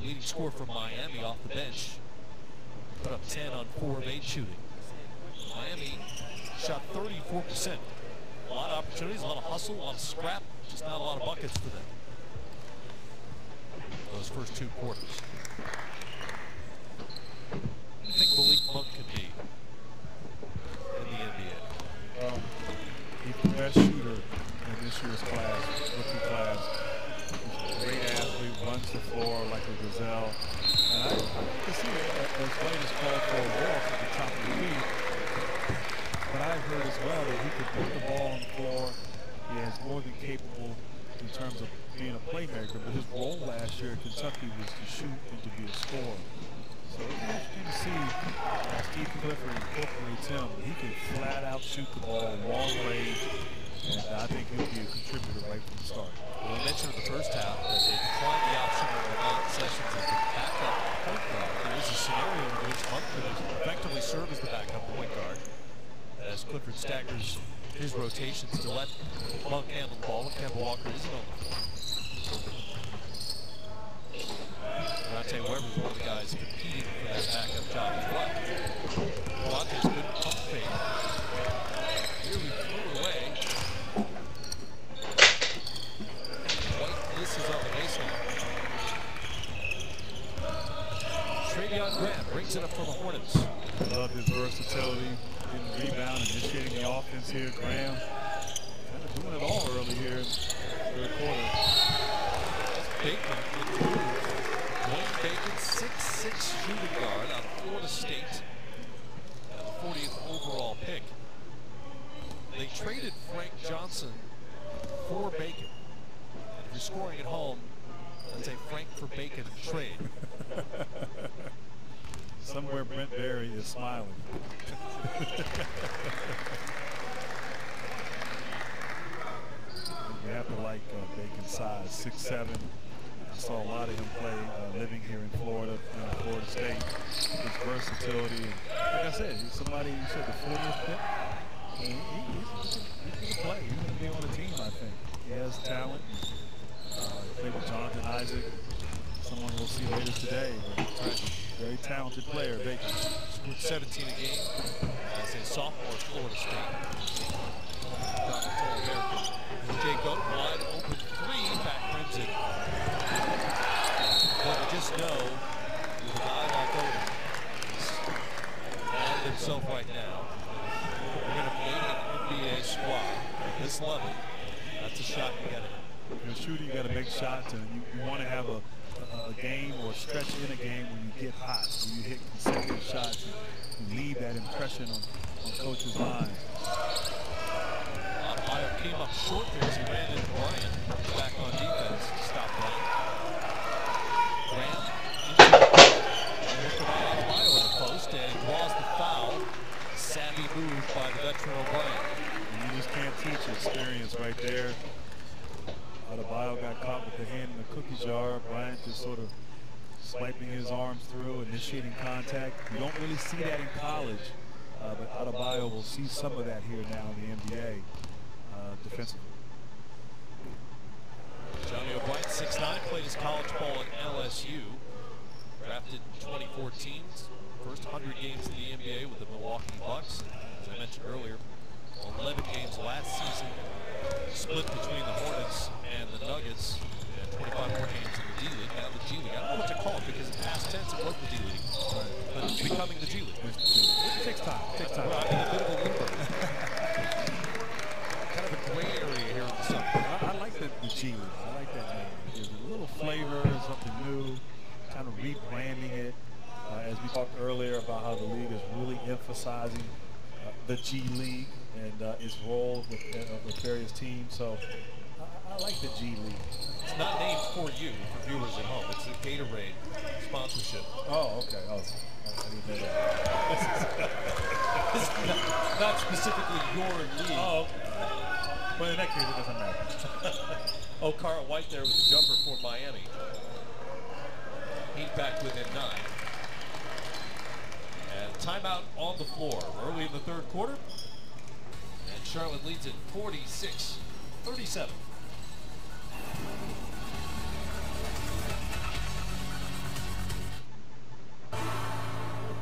leading scorer from Miami off the bench, put up 10 on 4 of 8 shooting. Miami shot 34%. A lot of opportunities, a lot of hustle, a lot of scrap, just not a lot of buckets for them. Those first 2 quarters. What do you think Malik Monk could be in the NBA? He's the best shooter in this year's class, rookie class. He's a great athlete, runs the floor like a gazelle. And I can see as late as called for a walk at the top of the league. But I've heard as well that he can put the ball on the floor. He is more than capable in terms of being a playmaker, but his role last year at Kentucky was to shoot and to be a scorer. So it's interesting to see Steve Clifford incorporates him. He can flat out shoot the ball, long range, and I think he'll be a contributor right from the start. Well, we mentioned in the first half that they declined the option of Ramon Sessions as the backup point guard. There is a scenario in which Monk could effectively serve as the backup point guard as Clifford staggers his rotations to let Monk handle the ball when Kemba Walker isn't on the floor. And I'll tell you, Weber's one of the guys competing for that backup job as well. Walker's good pump fake. Nearly threw it away. White misses on the baseline. Travion Graham brings it up for the Hornets. I love his versatility. Rebound, initiating the offense here. Graham kind of doing it all early here in the third quarter. Bacon with the move. Wayne Bacon, 6'6" shooting guard out of Florida State. And the 40th overall pick. They traded Frank Johnson for Bacon. And if you're scoring at home, that's a Frank for Bacon trade. Somewhere Brent Berry is smiling. You have to like Bacon's size, 6'7". I saw a lot of him play living here in Florida, Florida State. His versatility. Like I said, he's somebody, you said the 40th pick. He's going to play. He's going to be on the team, I think. He has talent. Played with Jonathan Isaac. Someone we'll see later today. But very talented player, Bacon. Scored 17 a game as a sophomore at Florida State. Jay Goat, wide open 3, back rims it. But you just know, with a guy like Odom, and himself right now, we're going to make an NBA squad at this level. That's a shot you got to hit. You're shooting, you got to make shots, and you want to have a game or a stretch in a game when you get hot, when you hit consecutive shots and leave that impression on coach's mind. Bio came up short there as he ran into Bryant. Back on defense to stop Bryant. Graham into the Bio in the post and draws the foul. Savvy move by the veteran O'Brien. You just can't teach experience right there. Adebayo got caught with the hand in the cookie jar. Bryant just sort of swiping his arms through, initiating contact. You don't really see that in college, but Adebayo will see some of that here now in the NBA defensively. Johnny O'Brien, 6'9", played his college ball at LSU. Drafted in 2014, first 100 games in the NBA with the Milwaukee Bucks. As I mentioned earlier, 11 games last season, split between the Hornets and the Nuggets, and 25 more games in the D League. Now the G League. I don't know what to call it because in past tense it was the D League, but it's becoming the G League. It takes time. It takes time. Well, I mean, a bit of a limbo. Kind of a gray area here in the summer. I like the G League. I like that name. There's a little flavor, something new, kind of rebranding it. As we talked earlier about how the league is really emphasizing the G League and its role with various teams. So I like the G League. It's not named for you, for viewers at home. It's a Gatorade sponsorship. Oh, okay. Oh, I didn't know that. This is not specifically your league. Oh, okay. But in that case, it doesn't matter. Oh, Carl White there with the jumper for Miami. Heat back within 9. And timeout on the floor early in the third quarter. And Charlotte leads it 46-37.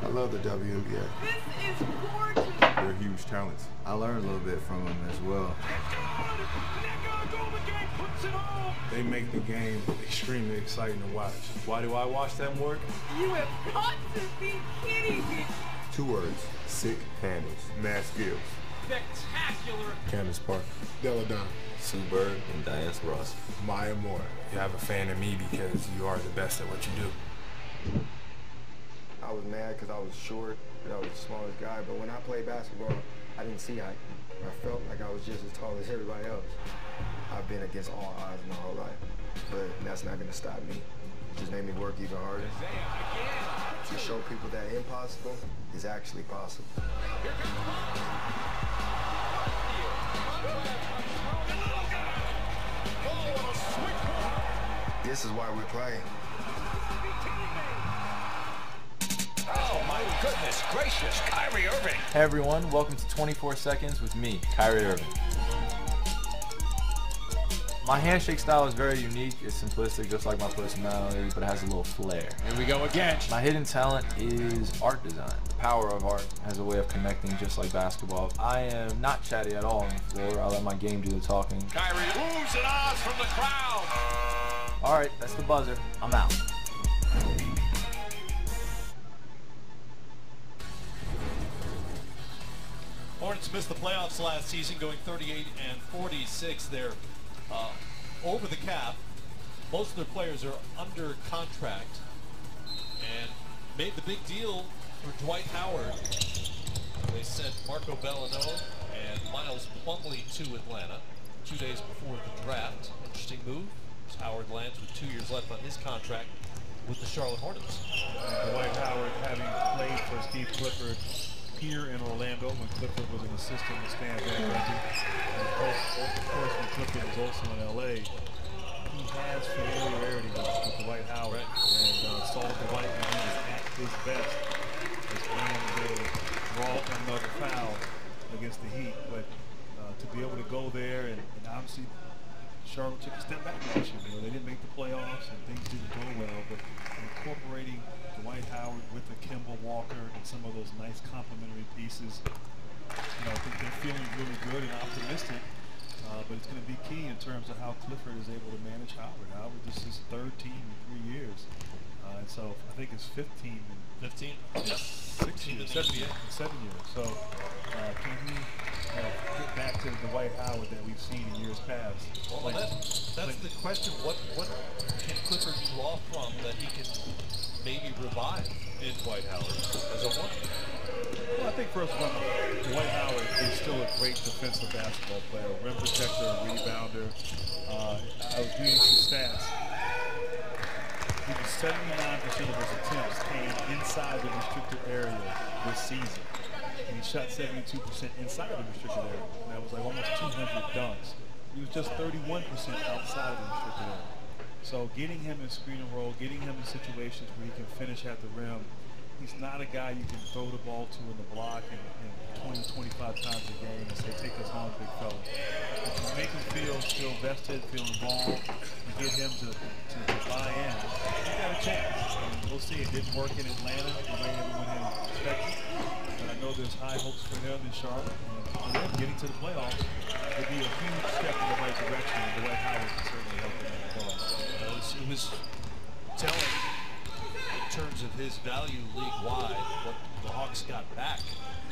I love the WNBA. This is gorgeous. They're huge talents. I learned a little bit from them as well. They make the game extremely exciting to watch. Why do I watch them work? You have got to be kidding me. 2 words: sick handles, mad skills. Spectacular. Candace Parker, Della Don, Sue Bird and Diane Ross. Maya Moore. You have a fan in me because you are the best at what you do. I was mad because I was short, but I was the smallest guy. But when I played basketball, I didn't see height. I felt like I was just as tall as everybody else. I've been against all odds my whole life, but that's not going to stop me. It just made me work even harder to show people that impossible is actually possible. This is why we're playing. Oh my goodness gracious, Kyrie Irving. Hey everyone, welcome to 24 Seconds with me, Kyrie Irving. My handshake style is very unique. It's simplistic, just like my personality, but it has a little flair. Here we go again. My hidden talent is art design. The power of art has a way of connecting, just like basketball. I am not chatty at all on the floor. I let my game do the talking. Kyrie oohs and ahs from the crowd. All right, that's the buzzer. I'm out. Hornets missed the playoffs last season, going 38-46. They're over the cap. Most of their players are under contract, and made the big deal for Dwight Howard. They sent Marco Bellinello and Miles Plumlee to Atlanta 2 days before the draft. Interesting move. Howard lands with 2 years left on his contract with the Charlotte Hornets. Dwight Howard, having played for Steve Clifford here in Orlando when Clifford was an assistant with Stan Van Gundy, and of course when Clifford was also in LA, he has familiarity with Dwight Howard, and saw Dwight when he was at his best as when they draw another foul against the Heat. But to be able to go there, and obviously Charlotte took a step back last year. They didn't make the playoffs and things didn't go well, but incorporating Dwight Howard with the Kemba Walker and some of those nice complementary pieces, I think they're feeling really good and optimistic. But it's going to be key in terms of how Clifford is able to manage Howard. Howard, this is his 3rd team in 3 years, and so I think it's 15 in 15, 6 years, 7 years. So can he get back to the Dwight Howard that we've seen in years past? Well, that's the question. What can Clifford draw from that he can maybe revive in Dwight Howard as a one? Well, I think first of all, Dwight Howard is still a great defensive basketball player, rim protector, rebounder. I was reading some stats. He was 79% of his attempts came inside the restricted area this season. And he shot 72% inside the restricted area. And that was like almost 200 dunks. He was just 31% outside the restricted area. So getting him in screen and roll, getting him in situations where he can finish at the rim. He's not a guy you can throw the ball to in the block and 20, 25 times a game and say, take us home, big fella. If you make him feel vested, feel involved, and get him to buy in, you got a chance. And we'll see. It didn't work in Atlanta the way everyone had expected. But I know there's high hopes for him in Charlotte. And for them, getting to the playoffs would be a huge step in the right direction. And Dwight Howard can certainly help them in the ball. It was telling in terms of his value league-wide what the Hawks got back.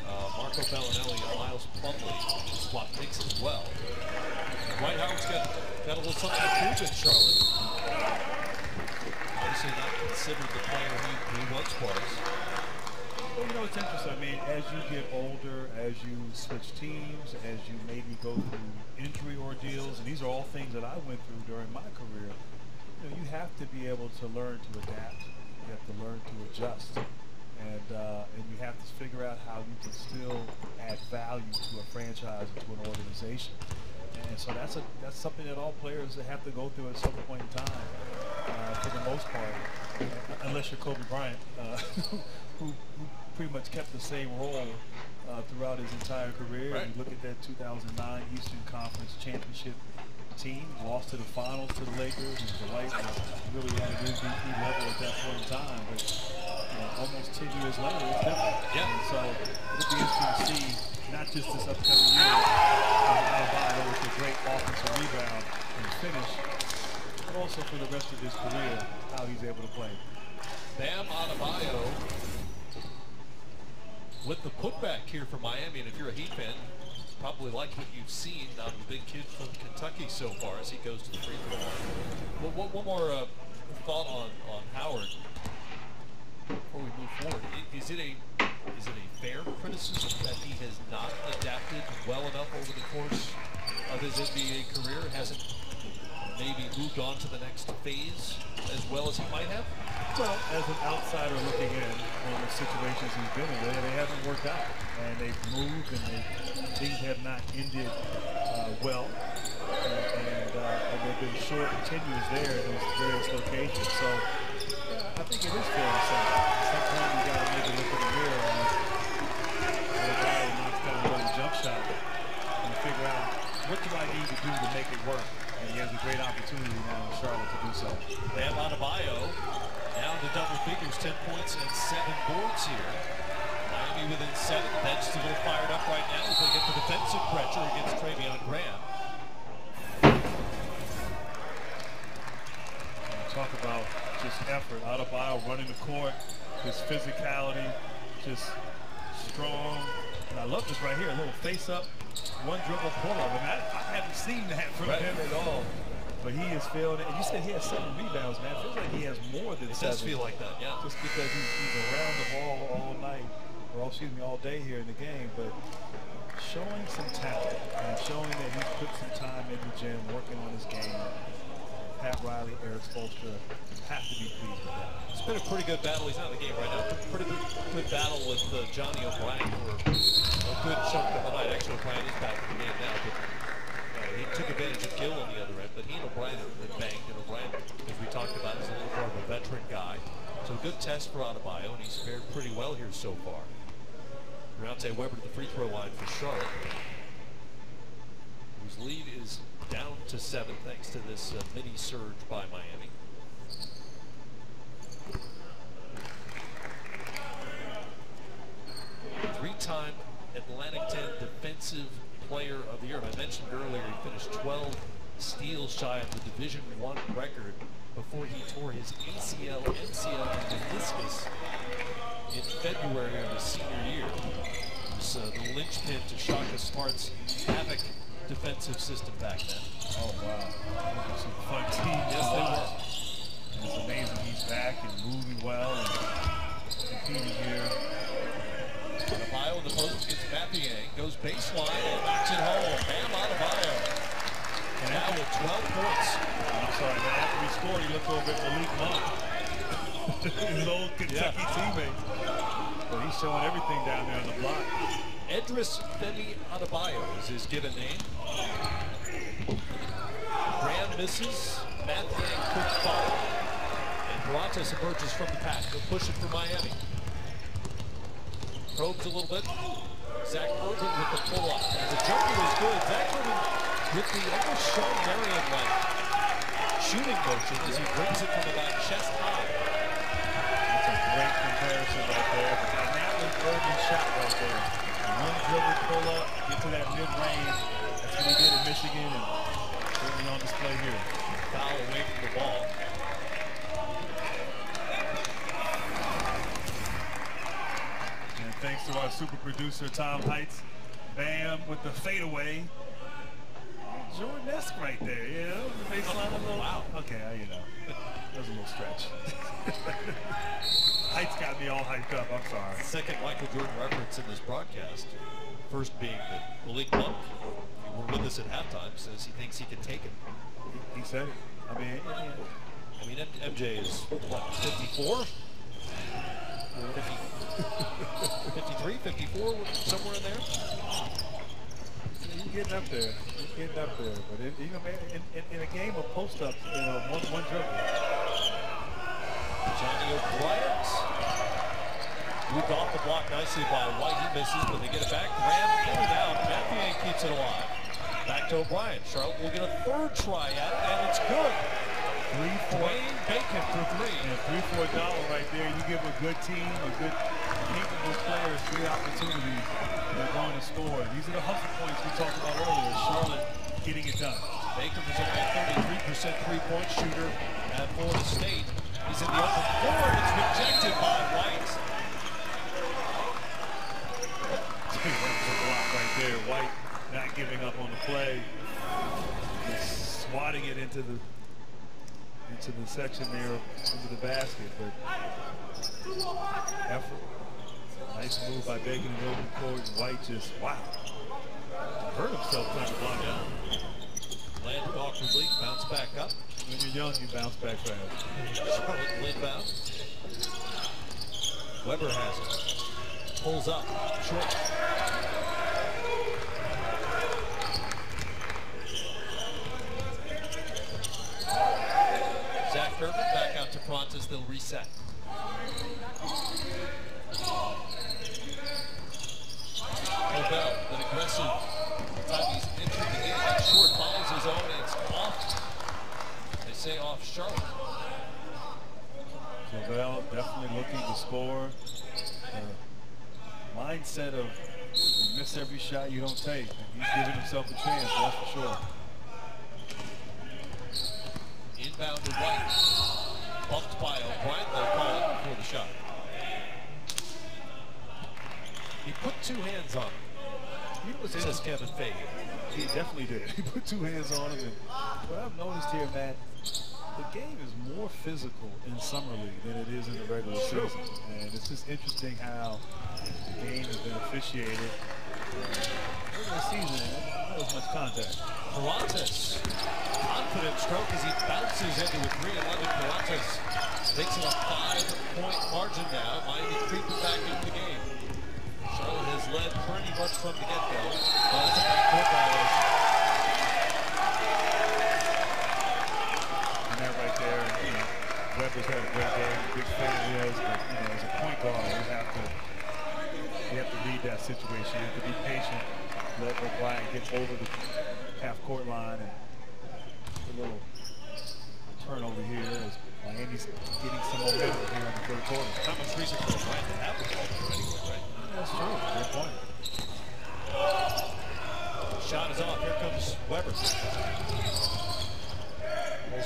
Marco Bellinelli and Miles Plumlee spot picks as well. Dwight Howard's got a little something to prove in Charlotte. Obviously not considered the player he once was. Well, it's interesting. I mean, as you get older, as you switch teams, as you maybe go through injury ordeals, and these are all things that I went through during my career, you have to be able to learn to adapt. You have to learn to adjust. And you have to figure out how you can still add value to a franchise and to an organization. And so that's something that all players have to go through at some point in time, for the most part, unless you're Kobe Bryant, who pretty much kept the same role throughout his entire career. Right. You look at that 2009 Eastern Conference Championship team, lost to the finals to the Lakers, and Dwight was really at an MVP level at that point in time. But almost 10 years later, it's different. Yeah. And so it'll be interesting to see not just this upcoming year of Adebayo with a great offensive rebound and finish, but also for the rest of his career, how he's able to play. Bam Adebayo with the putback here for Miami, and if you're a Heat fan, probably like what you've seen out of the big kid from Kentucky so far as he goes to the free throw line. Well, one more thought on Howard before we move forward. Is it a fair criticism that he has not adapted well enough over the course of his NBA career? Hasn't maybe moved on to the next phase as well as he might have? Well, as an outsider looking in on the situations he's been in, they haven't worked out. And they've moved and things have not ended well. And they've been short tenures there in those various locations. So I think it is fair to say sometimes you got to maybe look in the mirror and a guy who knocks down another jump shot and figure out what do I need to do to make it work. And he has a great opportunity now in Charlotte to do so. Bam Adebayo down to double figures, 10 points and 7 boards here. Miami within 7. Bench a little fired up right now as they get the defensive pressure against Travion Graham. Talk about just effort. Adebayo running the court, his physicality, just strong. And I love this right here, a little face-up, one dribble pull-up. I mean, I haven't seen that from him at all. But he is feeling it. And you said he has 7 rebounds, man. It feels like he has more than 7. It does feel like that, yeah. Just because he's around the ball all night, or excuse me, all day here in the game. But showing some talent and showing that he's put some time in the gym, working on his game. Pat Riley, Eric Spoelstra have to be pleased with that. It's been a pretty good battle. He's not in the game right now. Pretty good battle with Johnny O'Brien for a good chunk of the night. Actually, O'Brien is back in the game now, but he took advantage of Gill on the other end. But he and O'Brien have banged, and O'Brien, as we talked about, is a little more of a veteran guy. So a good test for Adebayo, and he's fared pretty well here so far. Deontay Weber to the free throw line for Charlotte, whose lead is down to 7 thanks to this mini surge by Miami. Three-time Atlantic 10 Defensive Player of the Year. And I mentioned earlier he finished 12 steals shy of the Division I record before he tore his ACL, MCL, and meniscus in February of his senior year. It was the linchpin to Shaka Smart's havoc defensive system back then. Oh, wow. Some fun teams. Yes, they were. And it's amazing he's back and moving well and competing here. Adebayo in the post against Mathiang. Goes baseline and knocks it home. Bam Adebayo. And now with 12 points. I'm sorry, man. After he scored, he looked over at Malik Monk. His old Kentucky teammate. But he's showing everything down there on the block. Edris Femi Adebayo is his given name. Graham misses. Mathiang could follow. And Durantes emerges from the pack. They'll push it for Miami. Probes a little bit. Zach Urban with the pull-up. And the jumper is good. Zach Urban with the almost Sean Marion-like shooting motion as he brings it from about chest high. That's a great comparison right there. And that was Urban's shot right there. One dribble pull-up, get to that mid-range. That's what he did in Michigan, and certainly on display here. Foul away from the ball. And thanks to our super producer, Tom Heights. Bam with the fadeaway. Jordan-esque right there, you know? The baseline a little. Wow. Okay, you know. That was a little stretch. Heights got me all hyped up, I'm sorry. Second Michael Jordan reference in this broadcast. First being that Malik Monk, who were with us at halftime, says he thinks he can take it. He said it. I mean, MJ is, what, 54? 53, 54, somewhere in there? He's getting up there. He's getting up there. But, you know, man, in a game of post-ups, you know, one dribble. Johnny O'Brien Moved off the block nicely by White. He misses, but they get it back. Graham in and out. Mathieu keeps it alive. Back to O'Brien. Charlotte will get a third try at it, and it's good. Dwayne Bacon for three. And $3 for $1 right there. You give a good team, a good capable players 3 opportunities, they're going to score. These are the hustle points we talked about earlier. Charlotte getting it done. Bacon was only a 33% three-point shooter at Florida State. He's in the open floor, and it's rejected by White. That's a block right there. White not giving up on the play. Just swatting it into the section there, into the basket. But effort. Nice move by Bacon in the open court. White just, wow. Hurt himself trying to block down. Landed awkwardly, bounce back up. When you're young, you bounce back fast. Charlotte lid bounce. Weber has it. Pulls up, short. Zach Herman back out to Prontas. They'll reset. Obel, an aggressive time he's entered the game. That short follows his own, and it's off. They say off Charlotte. Obel definitely looking to score. Mindset of you miss every shot you don't take. And he's giving himself a chance, that's for sure. Inbound to White. Bumped by O'Brien. They'll call it before the shot. He put 2 hands on him. He was says Kevin Feige. He definitely did. He put 2 hands on him. And what I've noticed here, Matt, the game is more physical in Summer League than it is in the regular season. And it's just interesting how the game has been officiated. Regular season, not as much contact. Prontas, confident stroke as he bounces into a 3 in London. Prontas takes it a 5-point margin now. Miami creeping back into the game. Charlotte has led pretty much from the get-go. That's a backcourt violation. And that right there, you know, Weber's had a great game. Big fan he is, but you know, as a point guard, you have to read that situation. You have to be patient. Let O'Brien get over the half-court line and a little turnover here as Miami's getting some momentum here in the third quarter. How much reason for O'Brien to have the ball anyway, right? That's true. Good point. Shot is off. Here comes Weber. Pulls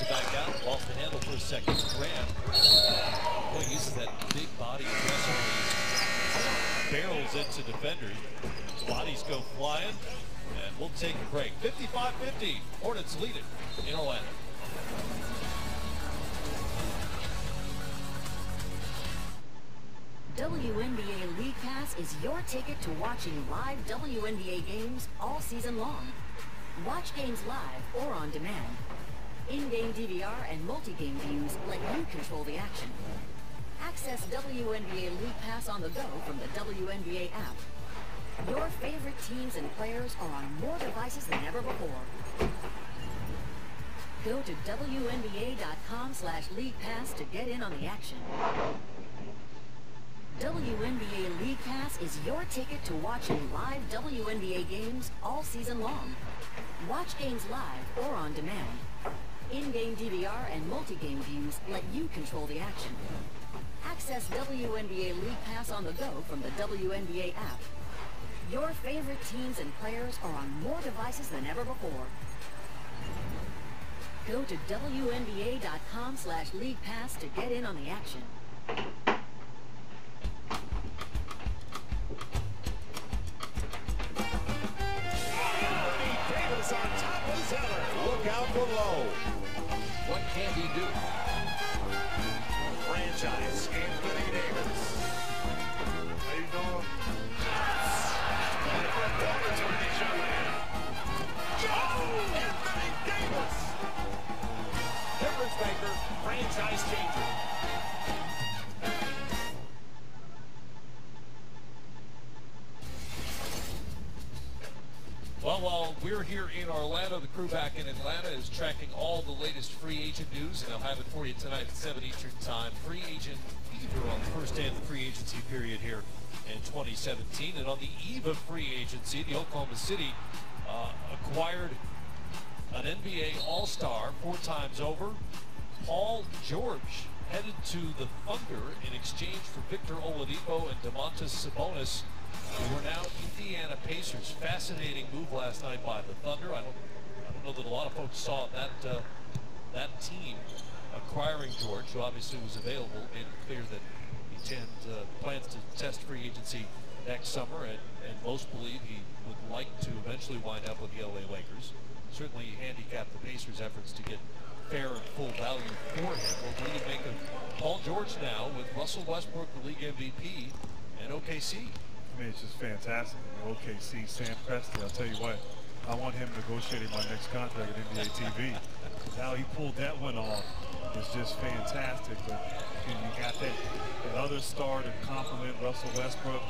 it back out. Lost the handle for a second. Graham. Boy, uses that big body aggressively. Barrels into defenders. Bodies go flying. And we'll take a break. 55-50. Hornets lead it in Orlando. WNBA League Pass is your ticket to watching live WNBA games all season long. Watch games live or on demand. In-game DVR and multi-game views let you control the action. Access WNBA League Pass on the go from the WNBA app. Your favorite teams and players are on more devices than ever before. Go to WNBA.com/League Pass to get in on the action. WNBA League Pass is your ticket to watching live WNBA games all season long. Watch games live or on demand. In-game DVR and multi-game views let you control the action. Access WNBA League Pass on the go from the WNBA app. Your favorite teams and players are on more devices than ever before. Go to WNBA.com/League Pass to get in on the action. Davis on top of Zeller. Look out for Lowe. What can he do? Franchise Anthony Davis. How you doing? Anthony Davis. Difference maker, franchise changer. Well, while we're here in Orlando, the crew back in Atlanta is tracking all the latest free agent news, and they'll have it for you tonight at 7 Eastern Time. Free agent fever on the first day of the free agency period here in 2017. And on the eve of free agency, the Oklahoma City acquired an NBA All-Star 4 times over. Paul George headed to the Thunder in exchange for Victor Oladipo and Domantas Sabonis, who are now Indiana Pacers. Fascinating move last night by the Thunder. I don't know that a lot of folks saw that team acquiring George, who obviously was available, made it clear that he plans to test free agency next summer, and most believe he would like to eventually wind up with the LA Lakers. Certainly he handicapped the Pacers' efforts to get fair and full value for him. Well, what do you make of Paul George now with Russell Westbrook, the league MVP, and OKC? I mean, it's just fantastic. I mean, OKC, Sam Presti, I'll tell you what, I want him negotiating my next contract at NBA TV. How he pulled that one off is just fantastic. But you got that other star to complement Russell Westbrook,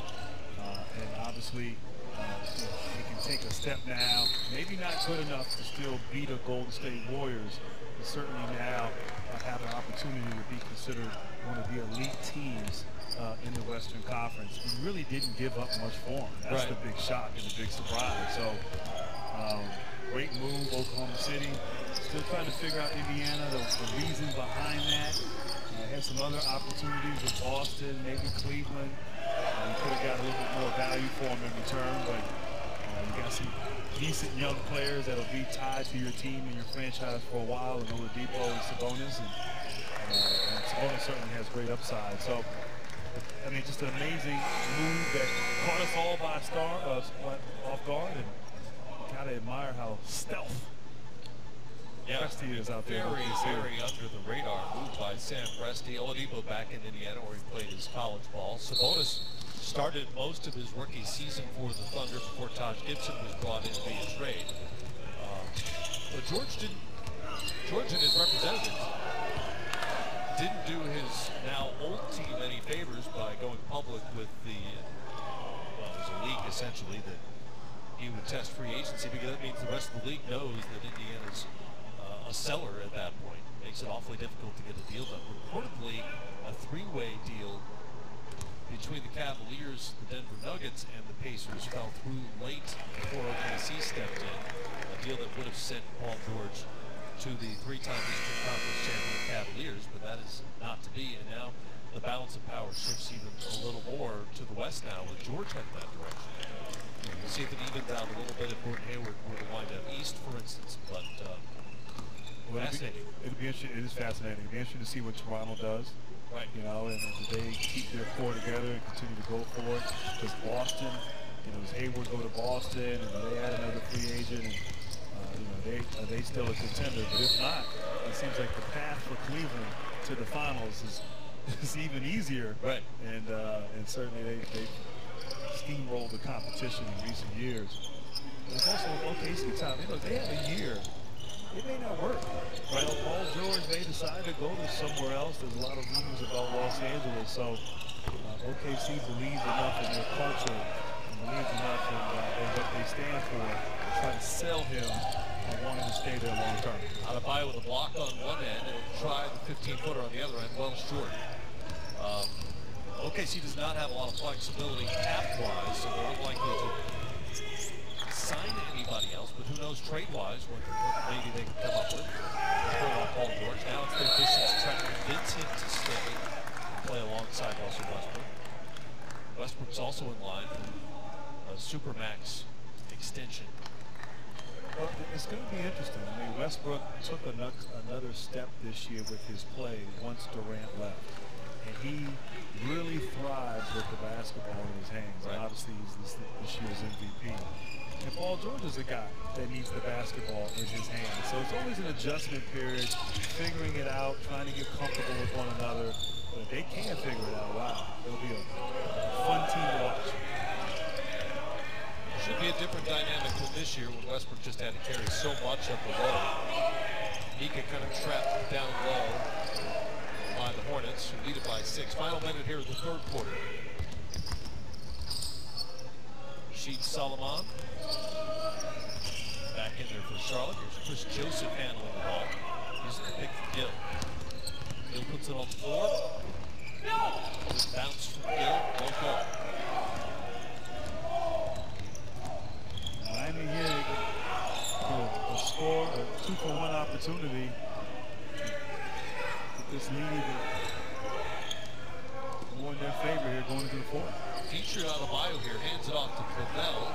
and obviously he can take a step now. Maybe not good enough to still beat a Golden State Warriors, but certainly now have an opportunity to be considered one of the elite teams in the Western Conference. He really didn't give up much for him. That's the big shock and the big surprise. So great move, Oklahoma City. Still trying to figure out Indiana, the reason behind that. Had some other opportunities with Boston, maybe Cleveland. You could have got a little bit more value for him in return, but you got some decent young players that'll be tied to your team and your franchise for a while, and Oladipo and Sabonis, and Sabonis certainly has great upside. So, I mean, just an amazing move that caught us all off guard, and you gotta admire how stealth Presti is out there. Very under the radar move by Sam Presti. Oladipo back in Indiana where he played his college ball. Sabonis started most of his rookie season for the Thunder before Taj Gibson was brought in via trade. But George and his representatives didn't do his now old team any favors by going public with the, well, it was a league essentially that he would test free agency, because that means the rest of the league knows that Indiana's a seller at that point. Makes it awfully difficult to get a deal done. Reportedly, a 3-way deal between the Cavaliers, the Denver Nuggets, and the Pacers fell through late before OKC stepped in. A deal that would have sent Paul George to the 3-time Eastern Conference champion Cavaliers, but that is not to be. And now the balance of power shifts even a little more to the West now, with George heading that direction. We'll see if it evens out a little bit if Gordon Hayward were to wind up east, for instance. But fascinating. It'll be interesting. It is fascinating. It'll be interesting to see what Toronto does. Right. You know, and if they keep their core together and continue to go for it. Does Boston, does Hayward go to Boston, and they add another free agent, and are they still a contender? But if not, it seems like the path for Cleveland to the finals is even easier. Right. And certainly they steamrolled the competition in recent years. There's also OKC time. They have a year. It may not work. Right. Paul George may decide to go to somewhere else. There's a lot of rumors about Los Angeles. So OKC believes enough in their culture and believes enough in what they stand for to try to sell him and wanting to stay there long term. Adebayo with a block on one end and try the 15-footer on the other end, well short. OKC does not have a lot of flexibility cap-wise, so they're unlikely to sign anybody else, but who knows trade-wise what maybe they can come up with. Paul George. Now it's their Pistons trying to convince him to stay and play alongside Russell Westbrook. Westbrook's also in line for a Supermax extension. Well, it's going to be interesting. I mean, Westbrook took another step this year with his play once Durant left. And he really thrives with the basketball in his hands. Right. And obviously, he's this year's MVP. And Paul George is a guy that needs the basketball in his hands. So it's always an adjustment period, figuring it out, trying to get comfortable with one another. But if they can figure it out, wow, it'll be a fun team to watch. Should be a different dynamic than this year when Westbrook just had to carry so much up the low. He can kind of trap down low by the Hornets, who lead it by 6. Final minute here in the third quarter. Rashid Solomon back in there for Charlotte. Here's Chris Joseph handling the ball. Using the pick from Gill. Gill puts it on the floor. Bounce from Gill. No goal. Miami here a score, a 2-for-1 opportunity. Get this lead more in their favor here going into the fourth. Featured out of Bio here, hands it off to Clavell.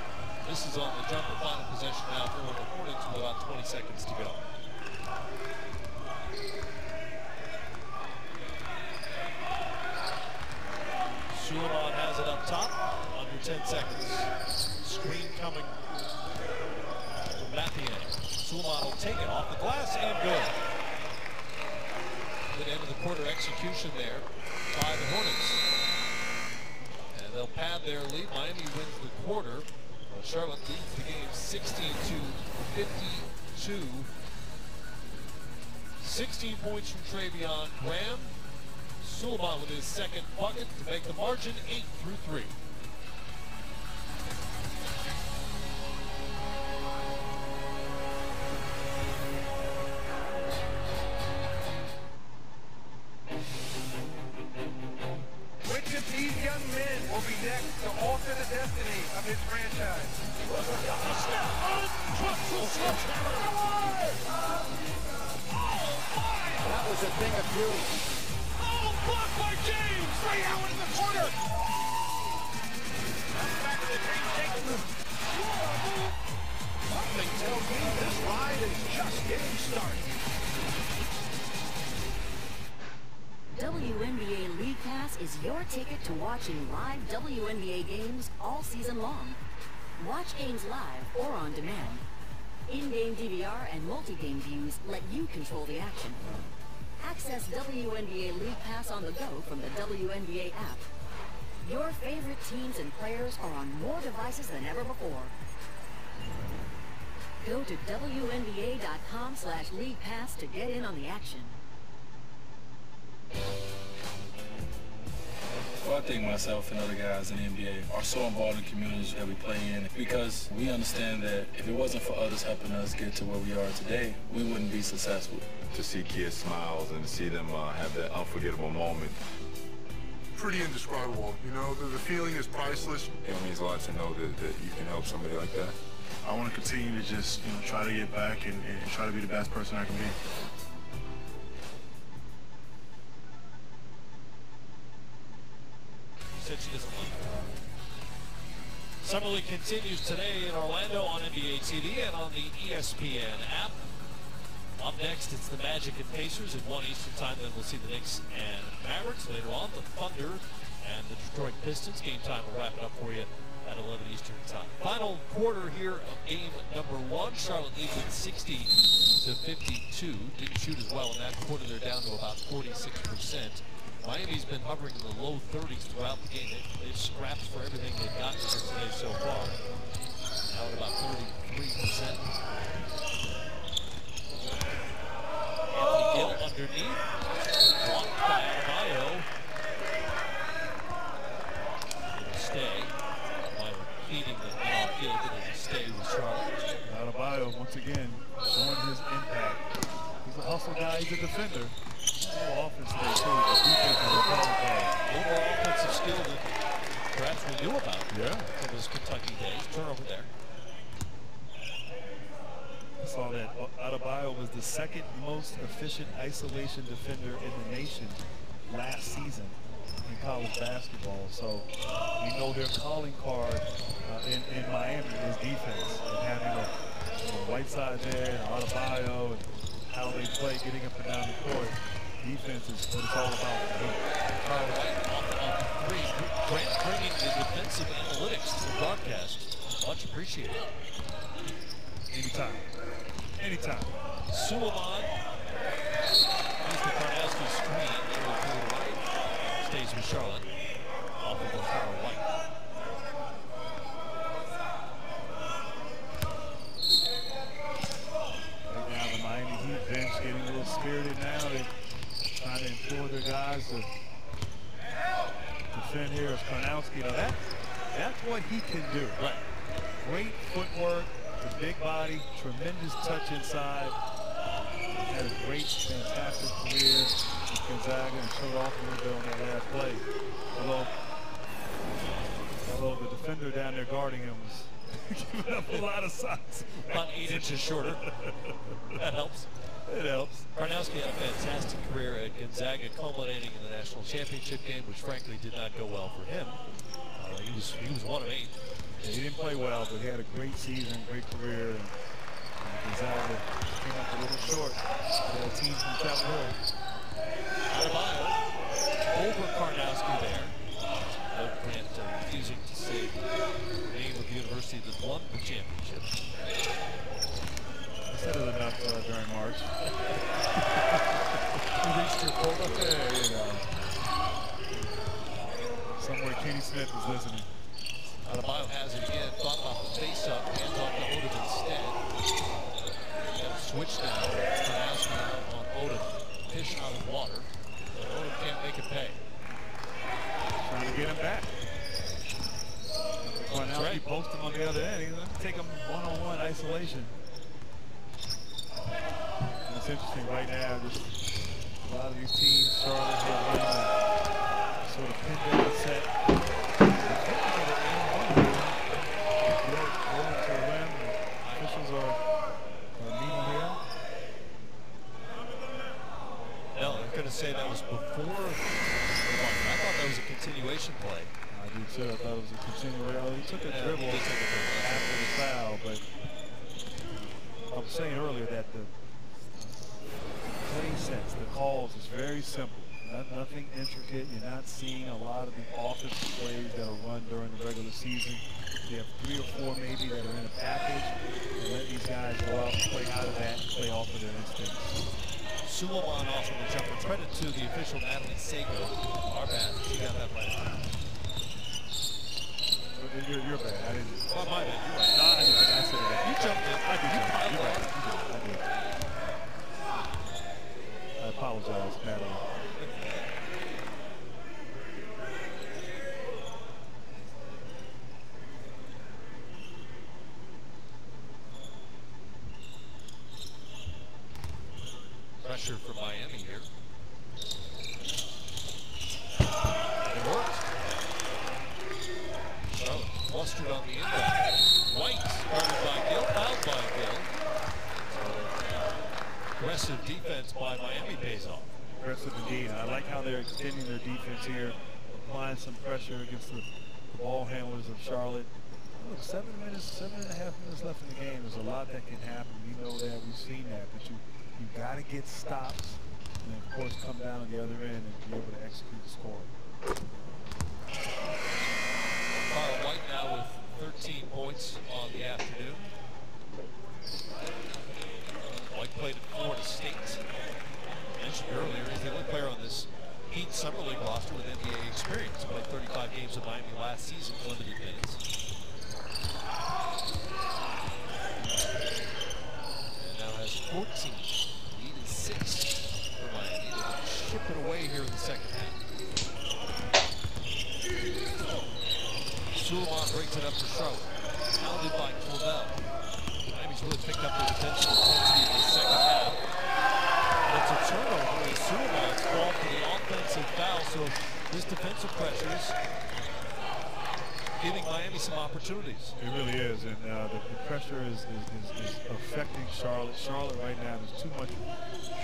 This is on the jumper, final possession now for the Hornets with about 20 seconds to go. Suleiman has it up top, under 10 seconds. Screen coming from Mathieu. Suleiman will take it off the glass and good. Good end of the quarter execution there by the Hornets. And they'll pad their lead. Miami wins the quarter. Charlotte leads the game 16-52. 16 points from Travion Graham. Suleiman with his second bucket to make the margin 8-3. Which of these young men will be next to alter the destiny of his franchise? That was a thing of beauty. Oh, blocked by James! Straight out in the corner! Back to the green. Something tells me this ride is just getting started. WNBA League Pass is your ticket to watching live WNBA games all season long. Watch games live or on demand. In-game DVR and multi-game views let you control the action. Access WNBA League Pass on the go from the WNBA app. Your favorite teams and players are on more devices than ever before. Go to WNBA.com/League Pass to get in on the action. Well, I think myself and other guys in the NBA are so involved in communities that we play in because we understand that if it wasn't for others helping us get to where we are today, we wouldn't be successful. To see kids' smiles and to see them have that unforgettable moment. Pretty indescribable. You know, the feeling is priceless. It means a lot to know that you can help somebody like that. I want to continue to just try to get back and try to be the best person I can be. Said she doesn't like it. Summer League continues today in Orlando on NBA TV and on the ESPN app. Up next, it's the Magic and Pacers at 1 Eastern time. Then we'll see the Knicks and Mavericks. Later on, the Thunder and the Detroit Pistons. Game time will wrap it up for you at 11 Eastern time. Final quarter here of game number 1. Charlotte leads at 60-52. Didn't shoot as well in that quarter. They're down to about 46%. Miami's been hovering in the low 30s throughout the game. They've scrapped for everything they've gotten here today so far. Now at about 33%. Anthony Gill underneath. Blocked by Adebayo. It'll stay. Adebayo feeding the off field, but it'll stay with Charlotte. Adebayo, once again, showing his impact. He's a hustle guy, he's a defender. More offense today, too. The defense is a little more offensive skill than perhaps we knew about from his Kentucky days. Turnover there. I saw that Adebayo was the second most efficient isolation defender in the nation last season in college basketball. So you know their calling card in Miami is defense. And having a Whiteside there, and Adebayo, and how they play getting up and down the court. Defense is what it's all about. Carl White off the three. Grant bringing the defensive analytics to the broadcast. Much appreciated. Anytime. Anytime. Suleiman. Here's the Karnowski screen. There to the right. Stays with Charlotte. Off of the Carl White. Right now the Miami Heat bench getting a little spirited now. They're trying to implore their guys to defend here as Karnowski. Now that's what he can do. Right. Great footwork to big body, tremendous touch inside. Had a great, fantastic career with Gonzaga and showed off a little bit on that last play. Although the defender down there guarding him was giving up a lot of size. About 8 inches shorter. That helps. It helps. Karnowski had a fantastic career at Gonzaga, culminating in the national championship game, which frankly did not go well for him. He was 1 of 8. Yeah, he didn't play well, but he had a great season, great career. And Gonzaga came up a little short for that team from Chapel Hill. Adebayo over Karnowski there. No Grant refusing to say the name of the university that won the championship. I said it enough during March. You reached your quota? There you go. Somewhere Kenny Smith is listening. Adebayo has it again. Thought about the face-up. Hands off to Odom instead. Got a switch now. Karnowski on Odom. Fish out of water. Odom can't make it pay. Trying to get him back. Karnowski right. posts him on the other end. He's going to take him one-on-one isolation. And it's interesting right now, just a lot of these teams, Charlotte, they're running a sort of pin down set. Officials are meeting here. No, I'm going to say that was before. I thought that was a continuation play. I do too. I thought it was a continuation. He took a dribble after the foul, but I was saying earlier that the play sets, the calls is very simple. Nothing intricate. You're not seeing a lot of the offensive plays that are run during the regular season. You have 3 or 4 maybe that are in a package, and let these guys go out and play out of that and play off of their instincts. Suleiman off of the jumper. Credit to the official Natalie Sago. Our bad. She got that right. You're bad. I didn't. Oh, my bad. You're right. No, I said it. You jumped in. I did. You're right. I did. I apologize, Natalie. Pressure from Miami here. It worked. Charlotte flustered on the inbound. White started by Gill, fouled by Gill. Aggressive defense by Miami pays off. Aggressive indeed. I like how they're extending their defense here, applying some pressure against the ball handlers of Charlotte. Look, 7.5 minutes left in the game. There's a lot that can happen. We know that. We've seen that. But you've got to get stops and, of course, come down on the other end and be able to execute the score. Carl White now with 13 points on the afternoon. White played at Florida State. Mentioned earlier, he's the only player on this Heat Summer League roster with NBA experience. He played 35 games with Miami last season, limited minutes. And now has 14. Lead is 6 for Miami. They'll chip it away here in the second half. Suleiman breaks it up for Charlotte. Pounded by Clavell. Miami's really picked up their defensive intensity in the second half. And it's a turnover as Suleiman's called for the offensive foul. So this defensive pressure is giving Miami some opportunities. It really is, and the pressure is affecting Charlotte. Charlotte right now, there's too much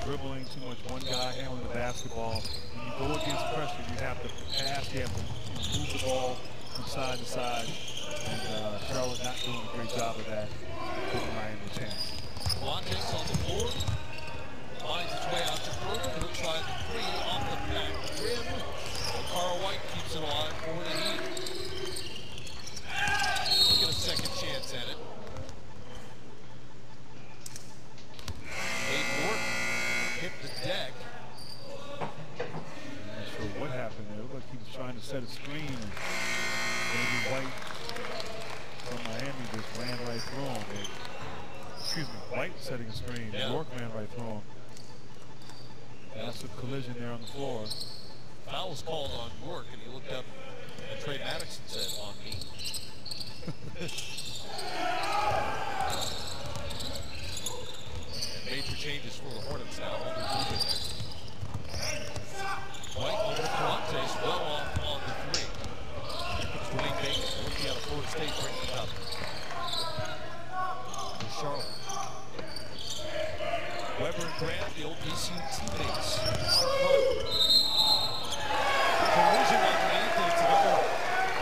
dribbling, too much one guy handling the basketball. When you go against pressure, you have to pass, you have to move the ball from side to side, and Charlotte not doing a great job of that, giving Miami a chance. Lontek's on the floor, finds its way out to Cohen. He'll try the 3 off the back rim. Carl White keeps it alive for the Heat. We'll get a second chance at it. Dave Morton hit the deck. I'm not sure what happened there. It looked like he was trying to set a screen, and maybe White from Miami just ran right through him. Excuse me, White setting a screen. Yeah. York ran right through him. Massive collision there on the floor. Foul was called on York, and he looked up, and Trey Maddox said, on me. Charlotte. Weber and Grant, the old ECU teammates. Collision underneath, and it's another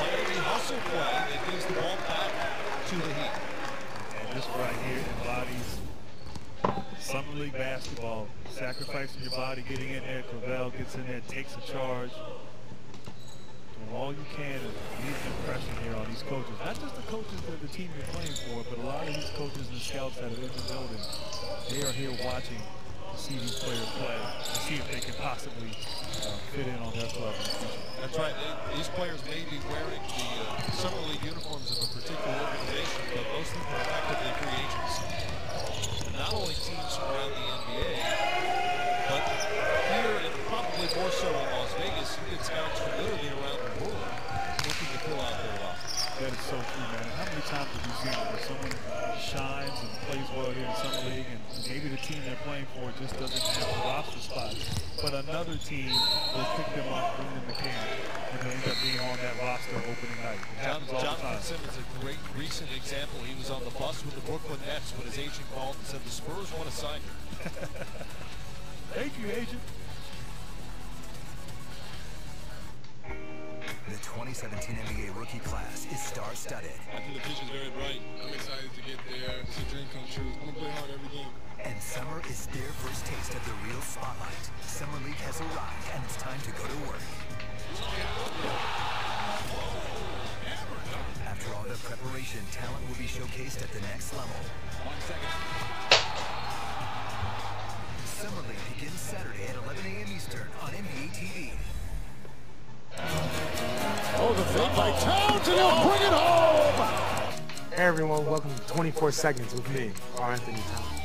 Miami hustle play that gives the ball back to the Heat. And this right here embodies Summer League basketball. Sacrificing your body, getting in there. Cravell gets in there, takes a charge. Doing all you can to leave an impression here on these coaches. Not just the coaches that the team you're playing for, but a lot of these coaches and scouts that are in the building. They are here watching to see these players play, to see if they can possibly fit in on their club in the future. That's right. These players may be wearing the Summer League uniforms of a particular organization, but most of them are actively free agents. And not only teams around the NBA, but here and probably more so in Las Vegas, you get scouts from literally around the world looking to fill out their roster. That is so true, man. How many times have you seen it where someone shines and plays well here in Summer League, and maybe the team they're playing for just doesn't have the roster spot, but another team will pick them up, bring them to camp, and they'll end up being on that roster opening night. It happens all the time. Jonathan Simmons, a great recent example. He was on the bus with the Brooklyn Nets when his agent called and said the Spurs want to sign you. Thank you, agent. The 2017 NBA rookie class is star-studded. I think the future's very bright. I'm excited to get there. It's a dream come true. I'm going to play hard every game. And summer is their first taste of the real spotlight. Summer League has arrived, and it's time to go to work. After all the preparation, talent will be showcased at the next level. 1 second. Summer League begins Saturday at 11 a.m. Eastern on NBA TV. Oh, the fake by Towns, and he'll bring it home! Hey everyone, welcome to 24 Seconds with me, R. Anthony Towns.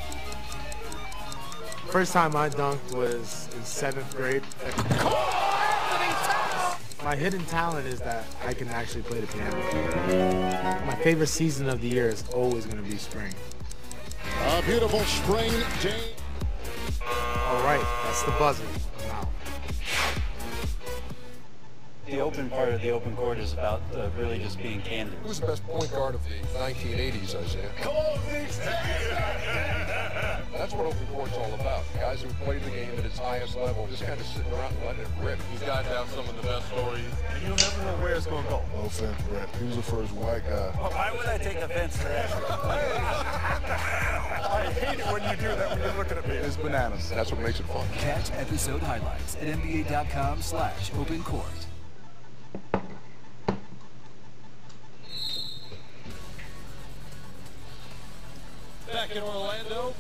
First time I dunked was in 7th grade. My hidden talent is that I can actually play the piano. My favorite season of the year is always going to be spring. A beautiful spring day. All right, that's the buzzer. I'm out. The open part of the open court is about really just being candid. Who's the best point guard of the 1980s, Isaiah? That's what open court's all about. Guys who play the game at its highest level, just kind of sitting around and letting it rip. These guys have some of the best stories, and you'll never know where it's going to go. No offense, Brett. He was the first white guy. Well, why would I take offense to that? I hate it when you do that when you're looking at me. It's bananas. That's what makes it fun. Catch episode highlights at NBA.com/opencourt. Back in Orlando,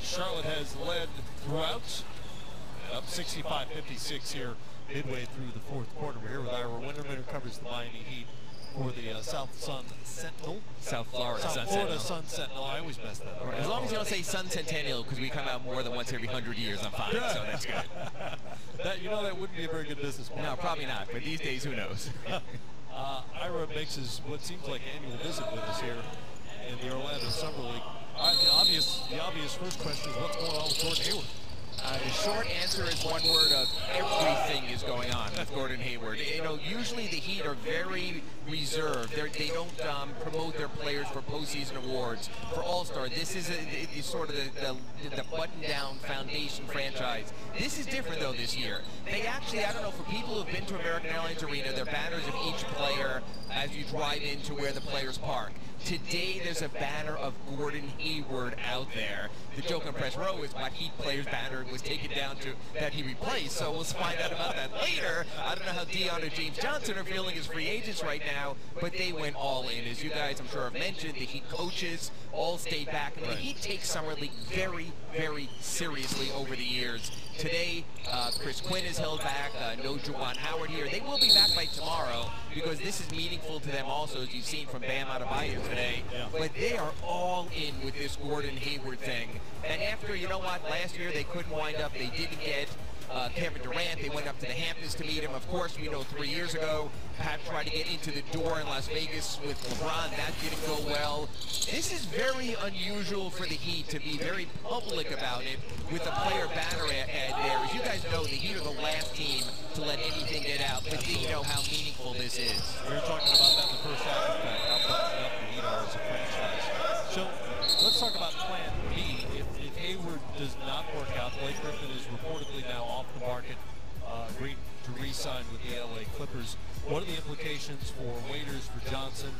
Charlotte has led throughout, up 65-56 here midway through the fourth quarter. We're here with Ira Winderman, who covers the Miami Heat for the South Sun Sentinel. South Florida Sun Florida Sentinel. Sun Sentinel. I always mess that up. As long as you don't say Sun Centennial, because we come out more than once every 100 years, I'm fine, so that's good. That wouldn't be a very good business model. No, probably not, but these days, who knows? Ira makes his, what seems like, annual visit with us here in the Orlando Summer League. The obvious first question is what's going on with Gordon Hayward? The short answer is one word of everything is going on with Gordon Hayward. You know, usually the Heat are very reserved. They don't promote their players for postseason awards, for All-Star. This is sort of the button-down foundation franchise. This is different, though, this year. They actually, I don't know, for people who have been to American Airlines Arena, there are banners of each player as you drive into where the players park. Today, there's a banner of Gordon Hayward out there. The joke on Press Row is what Heat player's banner was taken down to that he replaced, so we'll find out about that later. I don't know how Dion or James Johnson are feeling as free agents right now, but they went all in. As you guys, I'm sure, have mentioned, the Heat coaches all stayed back. And the Heat take Summer League very, very seriously over the years. Today, Chris Quinn is held back. No Juwan Howard here. They will be back by tomorrow because this is meaningful to them also, as you've seen from Bam Adebayo today. Yeah. But they are all in with this Gordon Hayward thing. And after, you know what, last year they couldn't wind up. They didn't get Kevin Durant. They went up to the Hamptons to meet him. Of course, we know 3 years ago, Pat tried to get into the door in Las Vegas with LeBron. That didn't go well. This is very unusual for the Heat to be very public about it with a player banner ad there. As you guys know, the Heat are the last team to let anything get out, but they know how meaningful this is. We were talking about that in the first half, in fact, how buttoned up the Heat are as a franchise. So, workers. What are the implications for Waiters, for Johnson,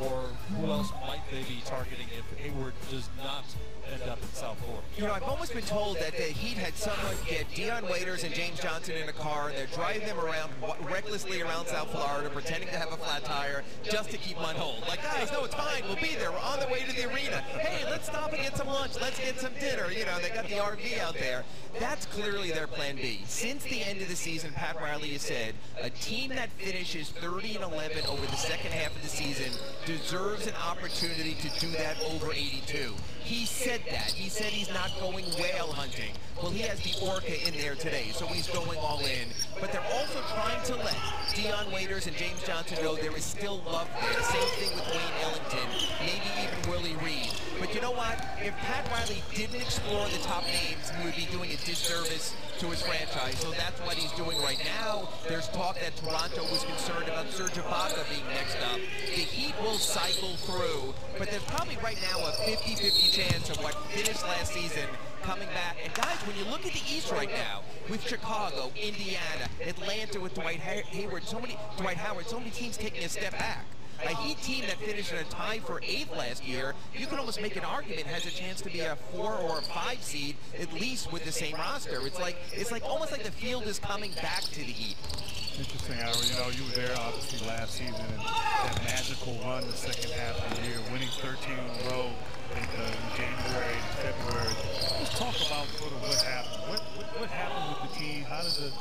or who else might they be targeting if Hayward does not end up in South Florida? You know, I've almost been told that the Heat had someone get Dion Waiters and James Johnson in a car, and they're driving them around recklessly around South Florida, pretending to have a flat tire just to keep them on hold. Like, guys, no, it's fine. We'll be there. We're on the way to the arena. Hey, let's stop and get some lunch. Let's get some dinner. You know, they got the RV out there. That's clearly their plan B. Since the end of the season, Pat Riley has said a team that finishes 30-11 over the second half of the season deserves an opportunity to do that over 82. He said that. He said he's not going whale hunting. Well, he has the Orca in there today, so he's going all in. But they're also trying to let Dion Waiters and James Johnson know there is still love there. Same thing with Wayne Ellington, maybe even Willie Reed. But you know what? If Pat Riley didn't explore the top names, he would be doing a disservice to his franchise. So that's what he's doing right now. There's talk that Toronto was concerned about Serge Ibaka being next up. The Heat will cycle through, but there's probably right now a 50-50 chance of what finished last season coming back. And guys, when you look at the East right now, with Chicago, Indiana, Atlanta with Dwight Howard, so many teams taking a step back. A Heat team that finished in a tie for 8th last year, you can almost make an argument has a chance to be a 4 or a 5 seed, at least with the same roster. It's like almost like the field is coming back to the Heat. Interesting, Ira. You know, you were there obviously last season, and that magical run the second half of the year, winning 13 in a row in January and February. Let's talk about sort of what happened. What happened with the team? How did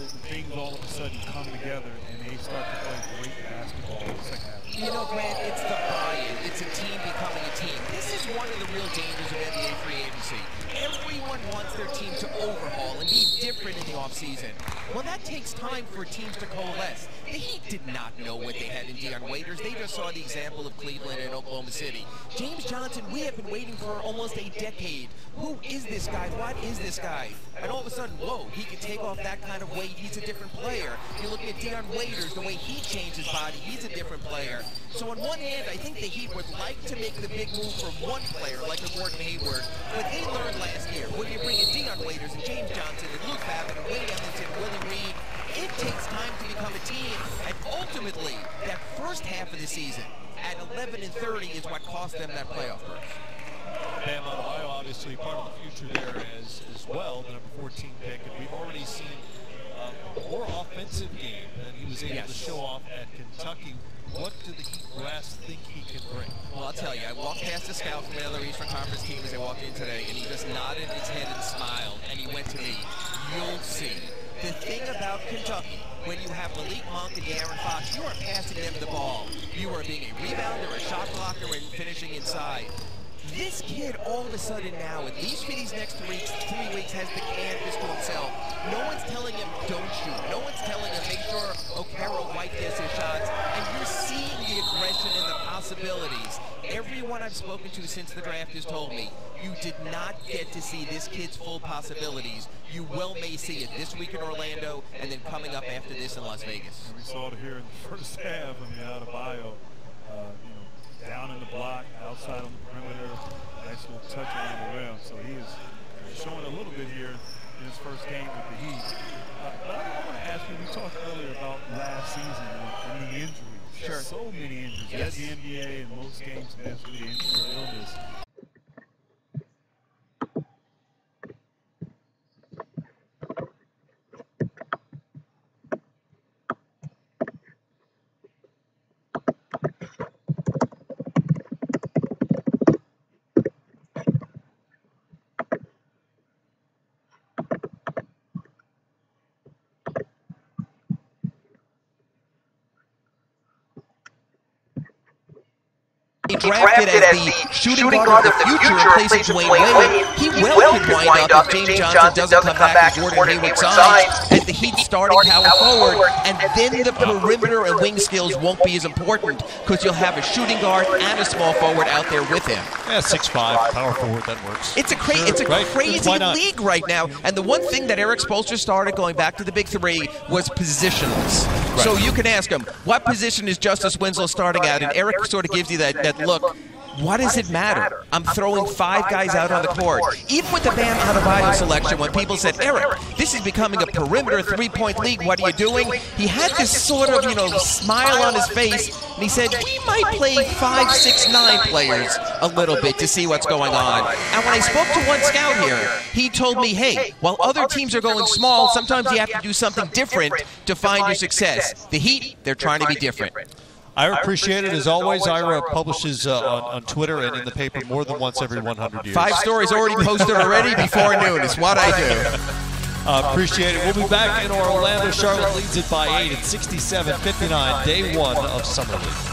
the things all of a sudden come together and they start to play great basketball in the second half? You know, Grant, it's the buy-in. It's a team becoming a team. This is one of the real dangers of NBA free agency. Everyone wants their team to overhaul and be different in the offseason. Well, that takes time for teams to coalesce. The Heat did not know what they had in Dion Waiters. They just saw the example of Cleveland and Oklahoma City. James Johnson, we have been waiting for almost a decade. Who is this guy? What is this guy? And all of a sudden, whoa, he can take off that kind of weight. He's a different player. You're looking at Dion Waiters, the way he changed his body, he's a different player. So on one hand, I think the Heat would like to make the big move from one player, like a Gordon Hayward, but they learned last year, when you bring in Dion Waiters and James Johnson and Luke Babbitt and Wayne Ellington, Willie Reed, it takes time to become a team, and ultimately, that first half of the season, at 11-30, is what cost them that playoff berth. Bam Adebayo, obviously part of the future there as well, the number 14 pick, and we've already seen a more offensive game than he was able to show off at Kentucky. What do the Heat brass think he can bring? Well, I'll tell you, I walked past a scout from another Eastern Conference team as I walked in today, and he just nodded his head and smiled, and he went to me, "You'll see." The thing about Kentucky, when you have Malik Monk and De'Aaron Fox, you are passing them the ball. You are being a rebounder, a shot blocker, and finishing inside. This kid, all of a sudden now, at least for these next 3 weeks, has the canvas to himself. No one's telling him, don't shoot. No one's telling him, make sure Okaro White gets his shots. And you're seeing the aggression and the possibilities. Everyone I've spoken to since the draft has told me, you did not get to see this kid's full possibilities. You may see it this week in Orlando, and then coming up after this in Las Vegas. And we saw it here in the first half. I mean, Adebayo, down in the block, outside on the perimeter, nice little touch around the rim. So he is showing a little bit here in his first game with the Heat. But I want to ask you, we talked earlier about last season and the injuries. Sure. So many injuries. Yes. The NBA in most games ends with the injury or illness. Drafted as the shooting guard of the future in place of Dwayne Wade. He well could wind up if James Johnson doesn't come back and Gordon Hayward signs as the Heat starting power forward, and then the perimeter and wing skills won't be as important because you'll have a shooting guard and a small forward out there with him. Yeah, 6'5", power forward, that works. It's a crazy league right now, and the one thing that Eric Spoelstra started going back to the Big Three was positionless. So you can ask him, what position is Justice Winslow starting at? And Eric sort of gives you that look. what does it matter? I'm throwing 5 guys out on the court. Even with the Bam Adebayo selection, when people said, Eric, this is becoming a perimeter three-point league, what are you doing? He had this sort of, smile on his face, and he said, we might play 5, 6, 9 players a little bit to see what's going on. And when I spoke to one scout here, he told me, hey, while other teams are going small, sometimes you have to do something different to find your success. The Heat, they're trying to be different. Ira, appreciate it. As always, Ira publishes on Twitter and in the paper more than once every 100 years. 5 stories already posted already before noon. It's what I do. Appreciate it. We'll be back in Orlando. Charlotte leads it by 8 at 67-59, day 1 of Summer League.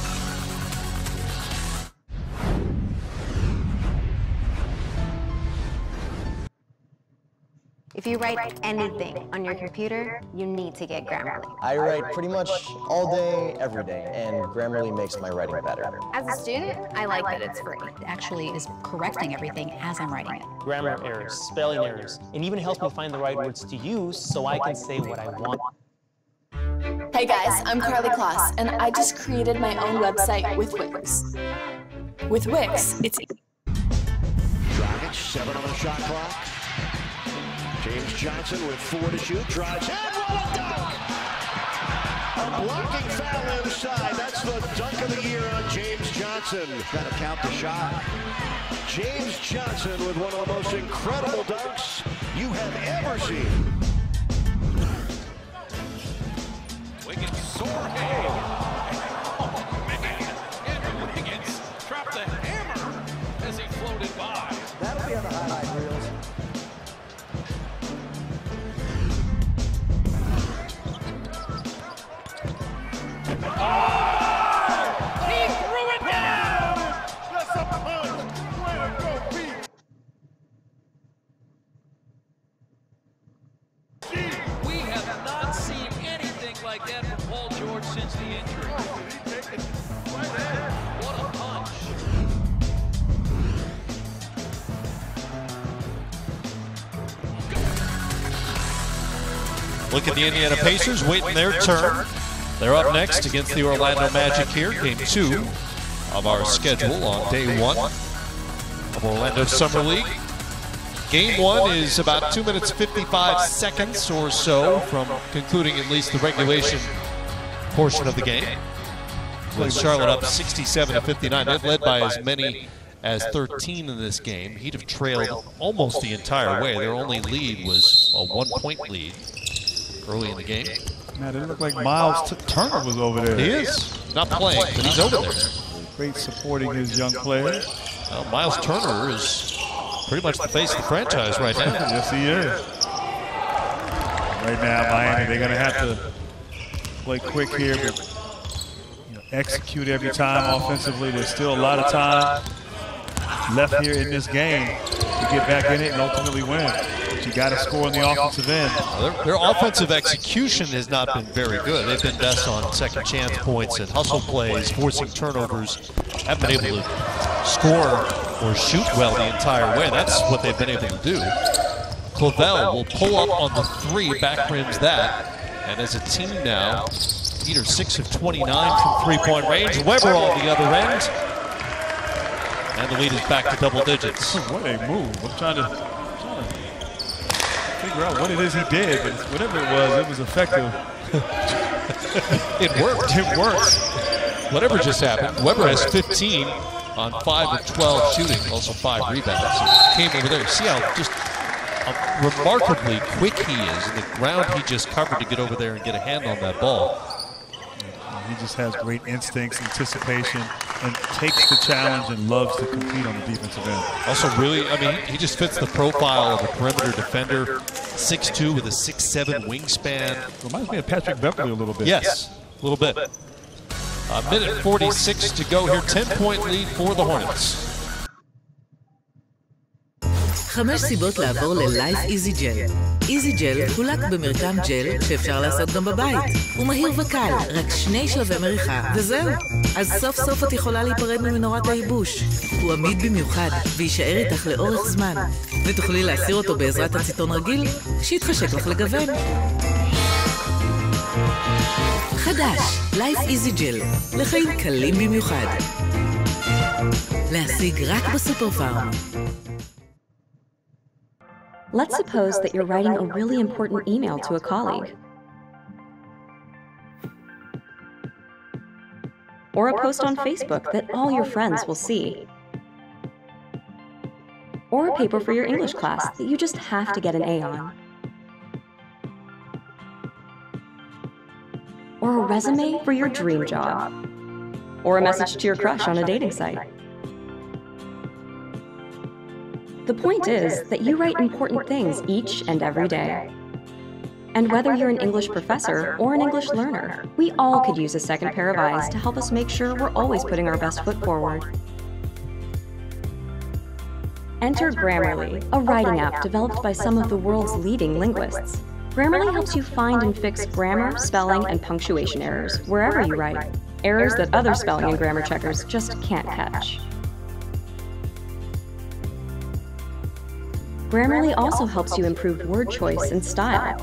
If you write anything on your computer, you need to get Grammarly. I write pretty much all day, every day, and Grammarly makes my writing better. As a student, I like that it's free. It actually is correcting everything as I'm writing it. Grammar errors, spelling errors, and even helps me find the right words to use so I can say what I want. Hey guys, I'm Carly Kloss, and I just created my own website with Wix. With Wix, it's... Dragic, 7 on the shot clock. James Johnson with 4 to shoot, drives in, roll dunk! A blocking foul inside. That's the dunk of the year on James Johnson. Got to count the shot. James Johnson with one of the most incredible dunks you have ever seen. Wiggins soar ahead. Oh, man. Andrew Wiggins dropped the hammer as he floated by. That'll be on the highlight reels. He threw it down! That's a punch! Way to go, Pete! We have not seen anything like that from Paul George since the injury. What a punch! Look at the Indiana Pacers waiting their turn. They're up next against the Orlando Magic here, game 2 of our schedule on day 1 of Orlando Summer League. Game 1 is about 2 minutes 55 seconds or so from concluding at least the regulation portion of the game. With Charlotte up 67-59, they've led by as many as 13 in this game. He'd have trailed almost the entire way. Their only lead was a 1-point lead early in the game. Man, it looked like Miles Turner was over there. He is. Not playing, but he's over there. Great supporting his young players. Well, Miles Turner is pretty much the face of the franchise right now. Yes, he is. Right now, Miami, they're going to have to play quick here, but execute every time offensively. There's still a lot of time left here in this game to get back in it and ultimately win. You got to score on the offensive end. Their offensive execution has not been very good. They've been best on second chance points and hustle plays, forcing turnovers. Haven't been able to score or shoot well the entire way. That's what they've been able to do. Clavel will pull up on the 3, back rims that. And as a team now, Heat are 6 of 29 from three-point range. Weber on the other end. And the lead is back to double digits. What a move. I'm trying to figure out what it is he did, but whatever it was effective. It worked. It worked. Whatever just happened. Weber has 15 on 5 of 12 shooting, also 5 rebounds. He came over there. See how just remarkably quick he is, and the ground he just covered to get over there and get a hand on that ball. He just has great instincts, anticipation, and takes the challenge and loves to compete on the defensive end. Also really, I mean, he just fits the profile of a perimeter defender. 6'2" with a 6'7" wingspan. Reminds me of Patrick Beverly a little bit. Yes, a little bit. A minute 46 to go here. 10-point lead for the Hornets. 5 סיבות לעבור ל-Life Easy Gel. Easy Gel חולק במרקם ג'ל שאפשר לעשות גם בבית. הוא מהיר וקל, רק 2 שלבי מריחה, וזהו. אז סוף סוף את יכולה להיפרד ממנורת הייבוש. הוא עמיד במיוחד, ויישאר איתך לאורך זמן. ותוכלי להסיר אותו בעזרת הציטון רגיל, שיתחשק לך לגוון. חדש, Life Easy Gel, לחיים קלים במיוחד. להשיג רק בסופר פארם. Let's suppose that you're writing a really important email to a colleague. Or a post on Facebook that all your friends will see. Or a paper for your English class that you just have to get an A on. Or a resume for your dream job. Or a message to your crush on a dating site. The point is that you write important things each and every day. And whether you're an English professor or an English learner, we all could use a second pair of eyes to help us make sure we're always putting our best foot forward. Enter Grammarly, a writing app developed by some of the world's leading linguists. Grammarly helps you find and fix grammar, spelling, and punctuation errors wherever you write. Errors that other spelling and grammar checkers just can't catch. Grammarly also helps you improve word choice and style,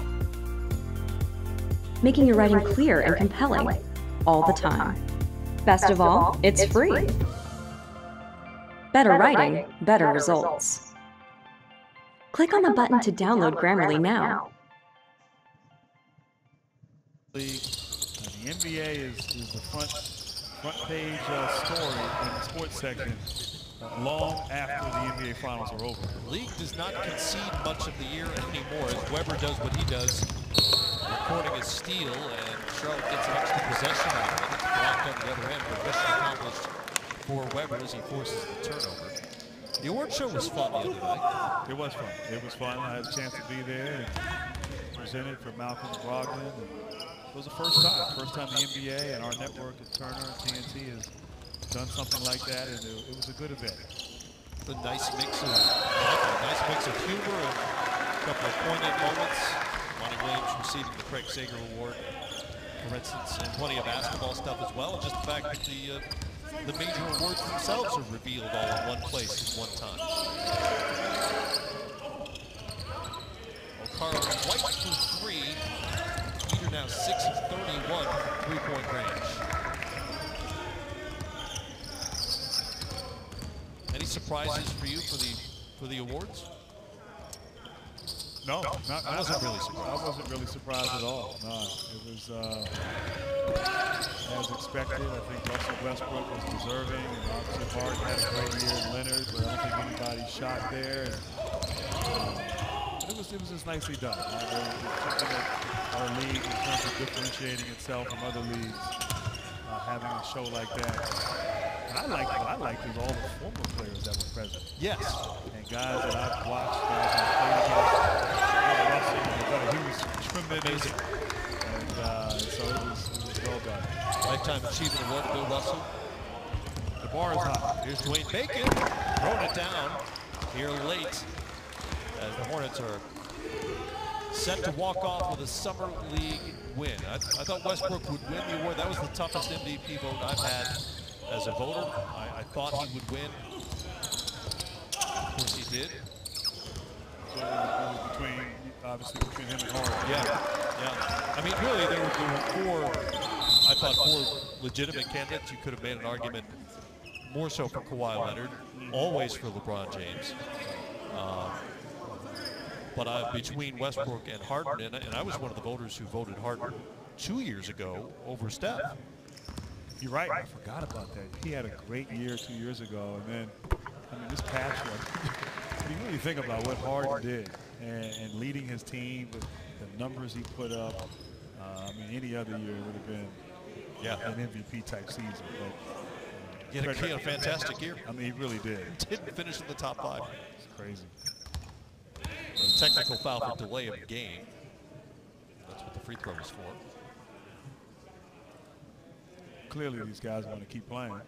making your writing clear and compelling all the time. Best of all, it's free. Better writing, better results. Click on the button to download Grammarly now. The NBA is the front page story in the sports section long after the NBA Finals are over. The league does not concede much of the year anymore as Weber does what he does, recording his steal, and Charlotte gets an extra possession out of it. It's blocked on the other end, but mission accomplished for Weber as he forces the turnover. The award show was fun the other night. It was fun. It was fun. I had a chance to be there and present it for Malcolm Brogdon. It was the first time the NBA and our network at Turner and TNT has done something like that, and it was a good event. A nice mix of humor and a couple of poignant moments. Monty Williams receiving the Craig Sager Award, for instance, and plenty of basketball stuff as well. And just the fact that the major awards themselves are revealed all in one place at one time. Carl White for three. Peter now 6 of 31 three-point range. Any surprises for you for the awards? No, I wasn't really surprised. I wasn't really surprised at all. No, it was as expected. I think Russell Westbrook was deserving, and obviously Harden had a great year, and Leonard, but I don't think anybody shot there. But it was just nicely done. Something that our league, in terms of differentiating itself from other leagues, having a show like that. And what I liked was all the former players that were present. Yes. And guys that I've watched, guys that played against. Russell, I thought he was tremendous. And so it was well done. Lifetime Achievement Award, Bill Russell. The bar is high. Here's Dwayne Bacon, throwing it down here late as the Hornets are set to walk off with a Summer League win. I thought Westbrook would win the award. That was the toughest MVP vote I've had as a voter. I thought he would win. Of course he did. So it was obviously between him and Harden. Yeah. I mean, really, there were four legitimate candidates. You could have made an argument more so for Kawhi Leonard, always for LeBron James. But between Westbrook and Harden, and I was one of the voters who voted Harden 2 years ago over Steph. You're right. I forgot about that. He had a great year 2 years ago, and then, I mean, this past year, when you really think about what Harden did and leading his team with the numbers he put up, I mean, any other year would have been an MVP type season. But he had a fantastic year. I mean, he really did. Didn't finish in the top 5. It's crazy. A technical foul for delay of game. That's what the free throw is for. Clearly, these guys want to keep playing.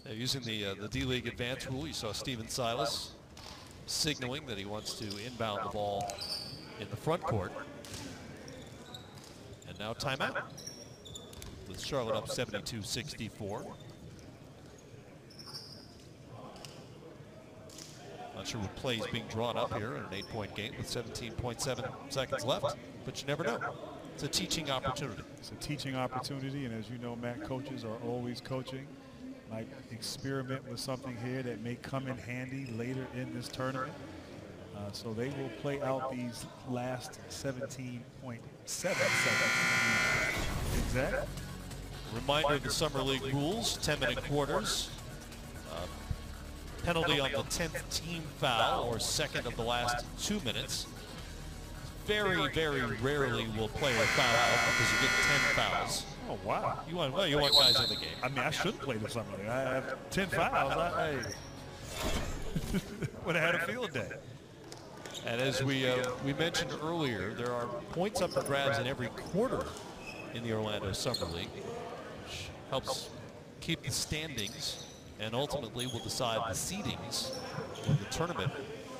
They're using the D-League advance rule. You saw Steven Silas signaling that he wants to inbound the ball in the front court. And now timeout with Charlotte up 72-64. Not sure what play is being drawn up here in an 8-point game with 17.7 seconds left, but you never know. It's a teaching opportunity. It's a teaching opportunity, and as you know, Matt, coaches are always coaching. might experiment with something here that may come in handy later in this tournament. So they will play out these last 17.7 seconds. Exact. Reminder of the Summer League rules, 10-minute quarters. Penalty on the 10th team foul or second of the last 2 minutes. Very, very rarely will player foul out because you get 10 fouls. Oh, wow. You want guys in the game. I mean, I should play this Summer League. I have 10 fouls. I would have had a field day. And as we mentioned earlier, there are points up for grabs in every quarter in the Orlando Summer League, which helps keep the standings and ultimately will decide the seedings when the tournament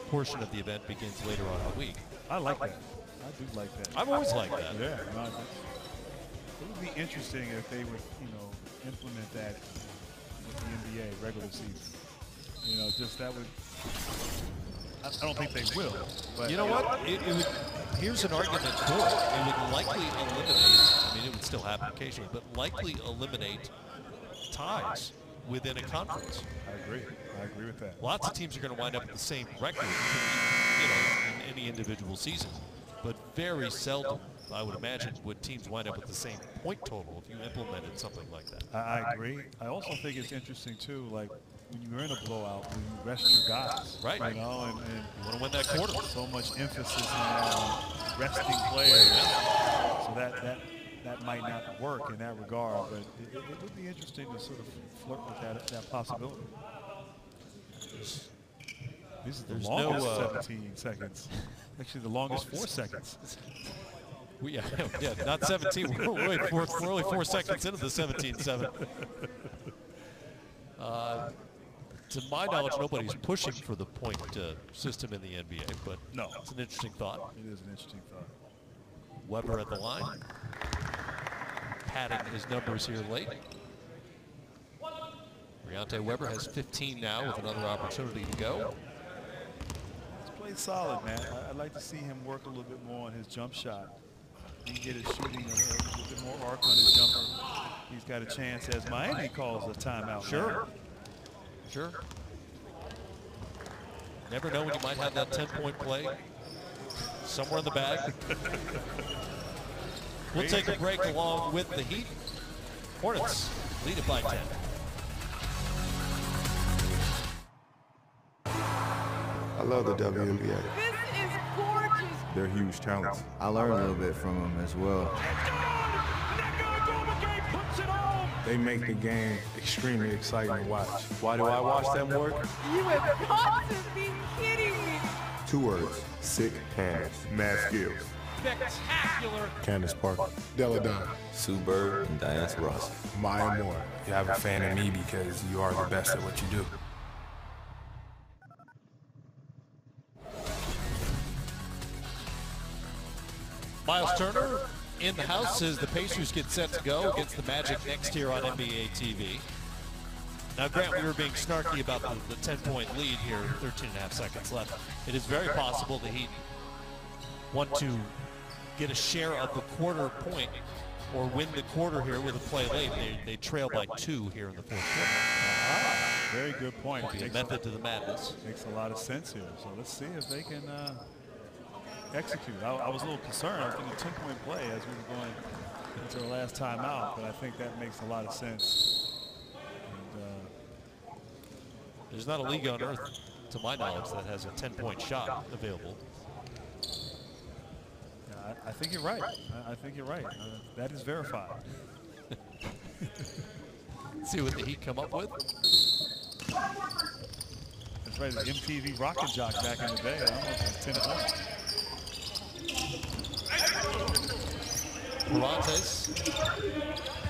portion of the event begins later on in the week. I like that. I do like that. I've always liked that. Yeah. No, it would be interesting if they would, implement that with the NBA regular season. Just that would. I don't think they will. But you know what? It would, here's an argument for it. It would likely eliminate, I mean, it would still happen occasionally, but likely eliminate ties within a conference. I agree with that. Lots of teams are going to wind up with the same record, in any individual season. But very seldom, I would imagine, would teams wind up with the same point total if you implemented something like that. I agree. I also think it's interesting, too, like, when you're in a blowout, when you rest your guys, right? And you want to win that quarter. So much emphasis on resting players, so that might not work in that regard. But it would be interesting to sort of flirt with that possibility. This is the longest 17 seconds. Actually, the longest 4 seconds. Yeah, not 17. We're only 4 seconds into the 17-7. To my knowledge, nobody's pushing for the point system in the NBA, but no, it's an interesting thought. It is an interesting thought. Weber at the line, padding his numbers here late. Briante Weber has 15 now with another opportunity to go. He's played solid, man. I'd like to see him work a little bit more on his jump shot. He can get his shooting a little bit more arc on his jumper. He's got a chance as Miami calls a timeout. Sure. Never know when you might have that 10-point play somewhere in the bag. We'll take a break along with the Heat. Hornets lead it by 10. I love the WNBA. This is gorgeous. They're huge talents. I learned a little bit from them as well. They make the game extremely exciting to watch. Why do I watch them work? You have got to be kidding me. 2 words: sick hands, mad skills. Spectacular. Candace Parker, Della Don, Sue Bird, and Diane Ross. Maya Moore. You have a fan in me because you are the best at what you do. Miles Turner in the house as the Pacers get set to go against the Magic next year on NBA TV. Now, Grant, we were being snarky about the 10-point lead here, 13.5 seconds left. It is very possible the Heat want to get a share of the quarter point or win the quarter here with a play late. They trail by 2 here in the fourth quarter. Very good point. Be a method to the madness. Makes a lot of sense here. So let's see if they can execute. I was a little concerned. I was thinking 10-point play as we were going into our last time out, but I think that makes a lot of sense. And, there's not a league on earth, to my knowledge, that has a 10-point shot available. Yeah, I think you're right. I think you're right. That is verified. See what the Heat come up with. That's right, the MTV Rocket Jock back in the day. I don't know if it was 10 points. Morantes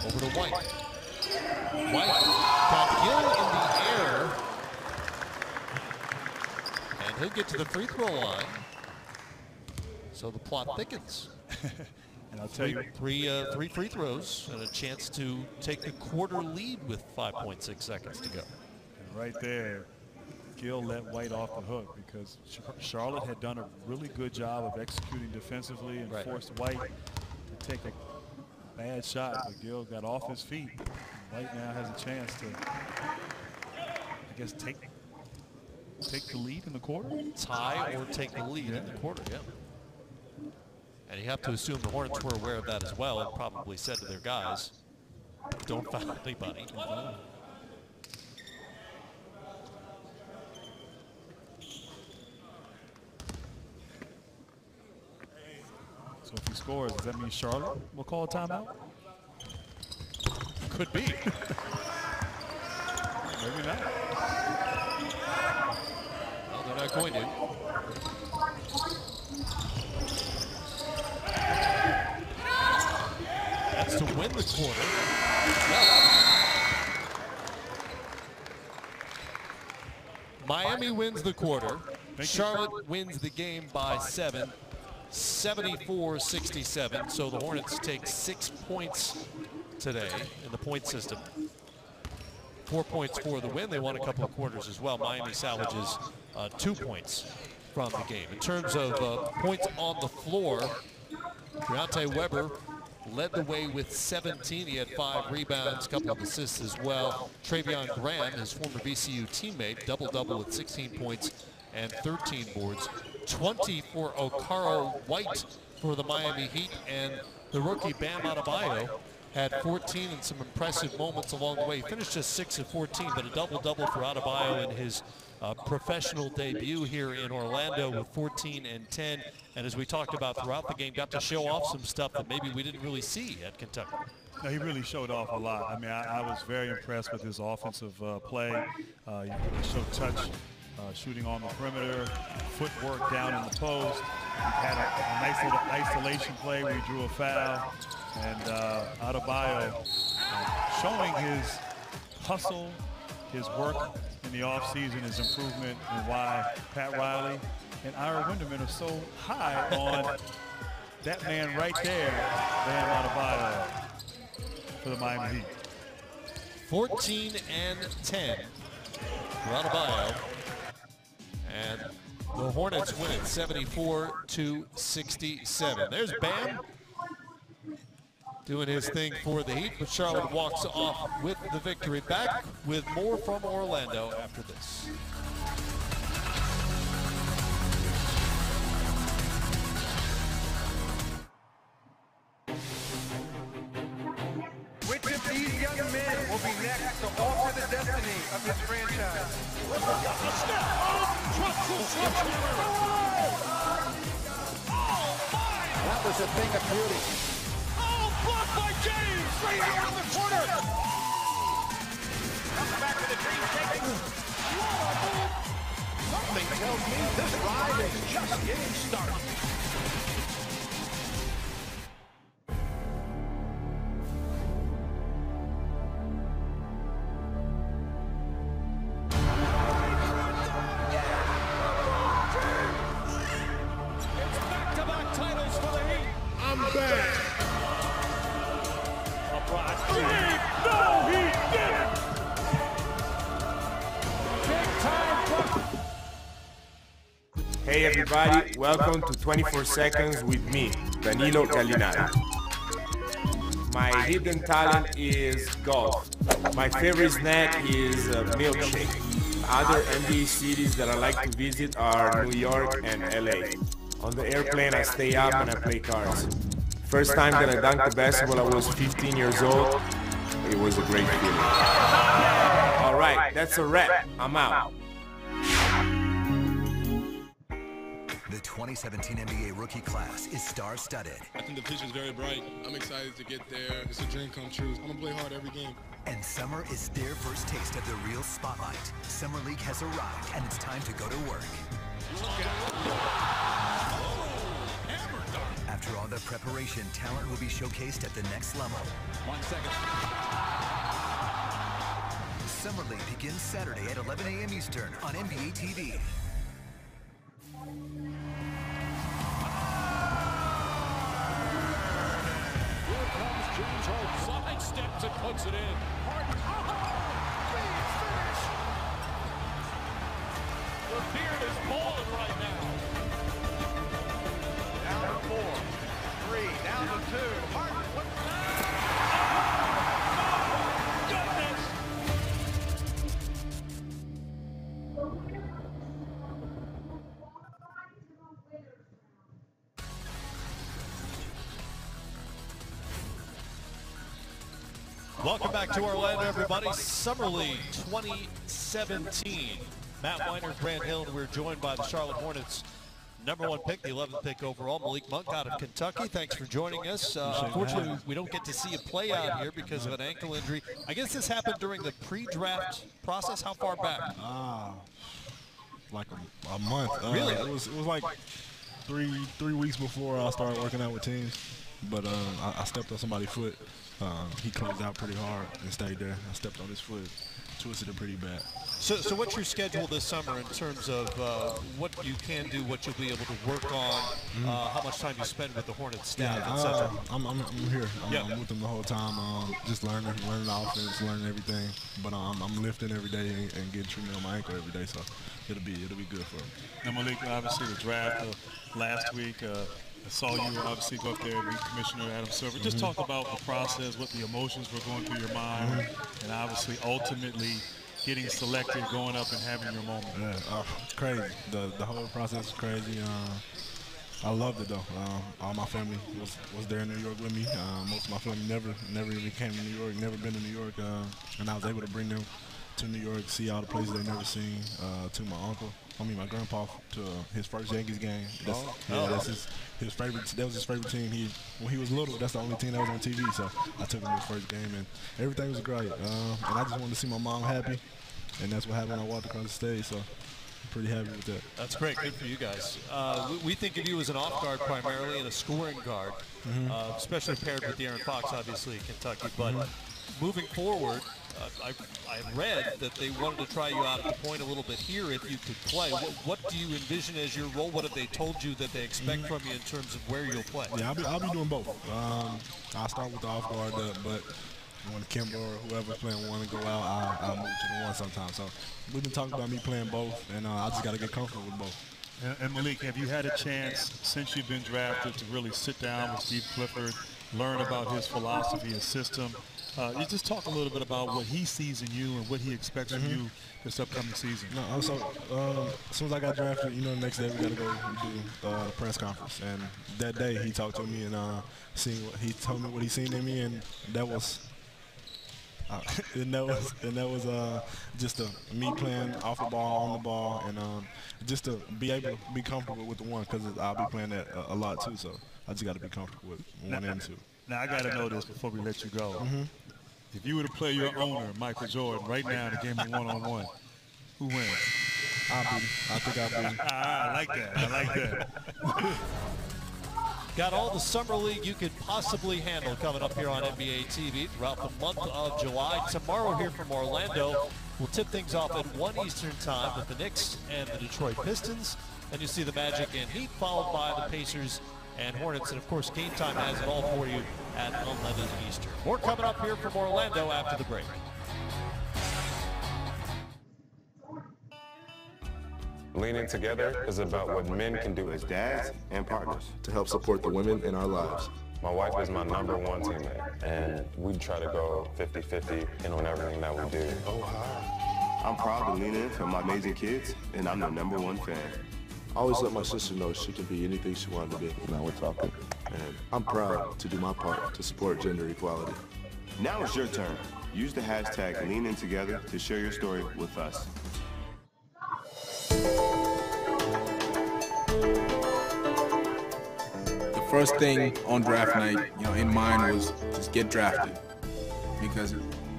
over to White. White got Gill in the air. And he'll get to the free throw line. So the plot thickens. And I'll tell you, three free throws and a chance to take the quarter lead with 5.6 seconds to go. And right there, Gill let White off the hook because Charlotte had done a really good job of executing defensively and forced White to take a bad shot, but Gill got off his feet. White now has a chance to guess, take the lead in the quarter? Tie or take the lead in the quarter, yeah. And you have to assume the Hornets were aware of that as well and probably said to their guys, don't foul anybody. So if he scores, does that mean Charlotte will call a timeout? Could be. Maybe not. Well, they're not going to. That's to win the quarter. Miami wins the quarter. Charlotte wins the game by 7, 74-67. So the Hornets take 6 points today in the point system. 4 points for the win. They won a couple of quarters as well. Miami salvages 2 points from the game. In terms of points on the floor, Deontay Weber led the way with 17. He had 5 rebounds, a couple of assists as well. Travion Graham, his former VCU teammate, double-double with 16 points and 13 boards. 20 for Okaro White for the Miami Heat, and the rookie Bam Adebayo had 14 and some impressive moments along the way. He finished just 6 of 14, but a double-double for Adebayo in his professional debut here in Orlando with 14 and 10. And as we talked about throughout the game, got to show off some stuff that maybe we didn't really see at Kentucky. No, he really showed off a lot. I mean, I was very impressed with his offensive play. He showed touch, shooting on the perimeter, footwork down in the post. He had a nice little isolation play where he drew a foul. And Adebayo showing his hustle, his work in the offseason, his improvement, and why Pat Riley and Ira Winderman are so high on that man right there, Bam Adebayo, for the Miami Heat. 14 and 10 for Adebayo. And the Hornets win it 74-67. There's Bam doing his thing for the Heat, but Charlotte walks off with the victory. Back with more from Orlando after this. Which of these young men will be next to alter the destiny of this franchise? That was a thing of beauty. Blocked by James! Right here in the corner! Comes back to the dream taking. Something tells me this ride is just getting started. It's back-to-back titles for the Heat. I'm back. No, he didn't! Big time. Hey everybody, welcome to 24 Seconds with me, Danilo Gallinari. My hidden talent is golf. My favorite snack is a milkshake. Other NBA cities that I like to visit are New York and LA. On the airplane I stay up and I play cards. First time that I dunked the basketball, I was 15 years old. It was a great feeling. All right, that's a wrap. I'm out. The 2017 NBA rookie class is star-studded. I think the future is very bright. I'm excited to get there. It's a dream come true. I'm gonna play hard every game. And summer is their first taste of the real spotlight. Summer League has arrived, and it's time to go to work. After all the preparation, talent will be showcased at the next level. 1 second. Summer League begins Saturday at 11 a.m. Eastern on NBA TV. Here comes James Harden. Side steps and puts it in. Harden. Big finish. The beard is balling right now. Down to 4. 3. Down to 2. Harden. Welcome back to Orlando, everybody. Summer League 2017. Matt Weiner, Grant Hill, and we're joined by the Charlotte Hornets' #1 pick, the 11th pick overall, Malik Monk out of Kentucky. Thanks for joining us. Unfortunately, we don't get to see you play out here because of an ankle injury. I guess this happened during the pre-draft process. How far back? Like a month. Really? It was like three weeks before I started working out with teams. But I stepped on somebody's foot. He closed out pretty hard and stayed there. I stepped on his foot, twisted it pretty bad. So what's your schedule this summer in terms of what you can do, what you'll be able to work on, how much time you spend with the Hornets staff, etc.? I'm here. I'm with them the whole time, just learning the offense, learning everything. But I'm lifting every day and getting treatment on my ankle every day, so it'll be good for me. Now, Malik, obviously the draft last week. I saw you obviously go up there and meet Commissioner Adam Silver. Just talk about the process, what the emotions were going through your mind, and obviously ultimately getting selected, going up and having your moment. Yeah, it's crazy. The whole process is crazy. I loved it though. All my family was there in New York with me. Most of my family never even came to New York, never been to New York, and I was able to bring them to New York, see all the places they never seen. To my grandpa, to his first Yankees game. That's his favorite. That was his favorite team. When he was little, that's the only team that was on TV. So I took him to his first game, and everything was great. And I just wanted to see my mom happy, and that's what happened when I walked across the stage. So I'm pretty happy with that. That's great. Good for you guys. We think of you as an off guard primarily and a scoring guard, especially paired with De'Aaron Fox, obviously, in Kentucky. But moving forward, I read that they wanted to try you out at the point a little bit here if you could play. What do you envision as your role? What have they told you that they expect from you in terms of where you'll play? Yeah, I'll be doing both. I'll start with the off guard, but when Kimber or whoever's playing one to go out, I'll move to the one sometimes. So we've been talking about me playing both, and I just got to get comfortable with both. And Malik, have you had a chance since you've been drafted to really sit down with Steve Clifford, learn about his philosophy, his system? You just talk a little bit about what he sees in you and what he expects from you this upcoming season. No, so as soon as I got drafted, the next day we got to go do the press conference. And that day he talked to me and he told me what he seen in me, and that was just me playing off the ball, on the ball, and just to be able to be comfortable with the one, because I'll be playing that a lot too. So I just got to be comfortable with one and two. Now I got to know this before we let you go. If you were to play your owner, Michael Jordan, right now in a game of one-on-one, who wins? I think I'll beat him. I like that. I like that. Got all the summer league you could possibly handle coming up here on NBA TV throughout the month of July. Tomorrow here from Orlando, we'll tip things off at 1 Eastern time with the Knicks and the Detroit Pistons. And you'll see the Magic and Heat, followed by the Pacers and Hornets. And of course, Game Time has it all for you at 11 Eastern. More coming up here from Orlando after the break. Leaning together is about what men can do as dads and partners to help support the women in our lives. My wife is my #1 teammate, and we try to go 50-50 on everything that we do. I'm proud to lean in for my amazing kids, and I'm the #1 fan. I always let my sister know she can be anything she wanted to be. Now we're talking. And I'm proud to do my part to support gender equality. Now it's your turn. Use the hashtag #LeanInTogether to share your story with us. The first thing on draft night, in mind was just get drafted, because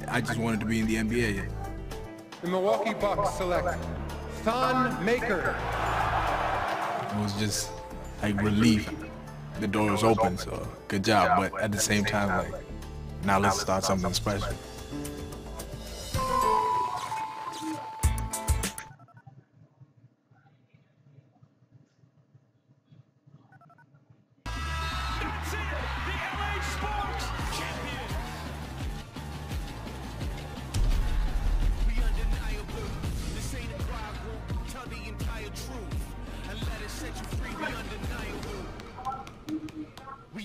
I just wanted to be in the NBA. The Milwaukee Bucks select Thon Maker. It was just like relief. The door was open, so good job. But at the same time, now let's start something special.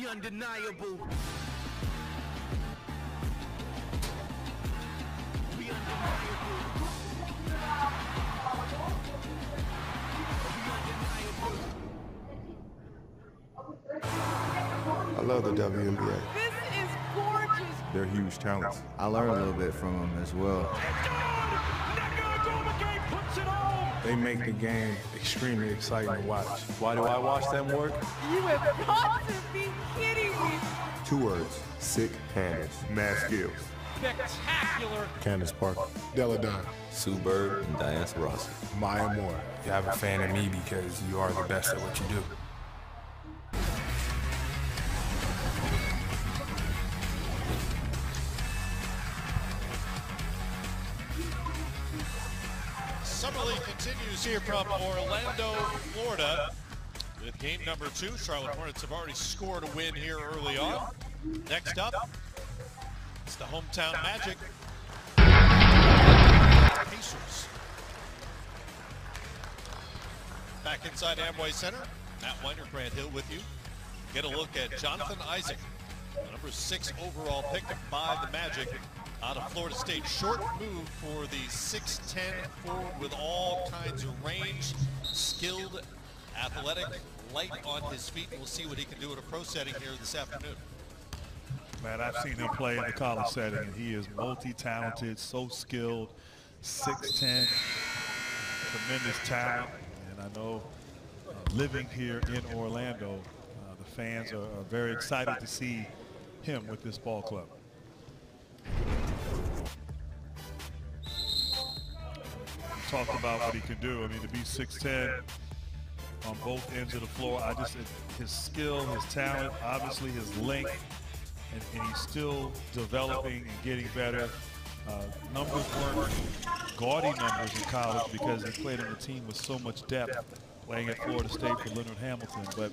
Undeniable. I love the WNBA. This is gorgeous they're huge talents. I learned a little bit from them as well. They make the game extremely exciting to watch. Why do I watch them work? You have got to be kidding me. 2 words, sick-handed, mad skills. Spectacular. Candace Parker, Della Dunn, Sue Bird and Diana Rossi. Maya Moore. You have a fan in me because you are the best at what you do. Summer League continues here from Orlando, Florida, with game number 2. Charlotte Hornets have already scored a win here early on. Next up, it's the hometown Magic. Pacers. Back inside Amway Center, Matt Weiner, Grant Hill with you. Get a look at Jonathan Isaac, the number 6 overall pick by the Magic out of Florida State. Short move for the 6'10" forward with all kinds of range, skilled, athletic, light on his feet. We'll see what he can do in a pro setting here this afternoon. Man, I've seen him play in the college setting, and he is multi-talented, so skilled, 6'10", tremendous talent. And I know living here in Orlando, the fans are very excited to see him with this ball club. Talked about what he can do. I mean, to be 6'10" on both ends of the floor, his skill, his talent, obviously his length, and he's still developing and getting better. Numbers weren't gaudy numbers in college because he played on a team with so much depth, playing at Florida State for Leonard Hamilton, but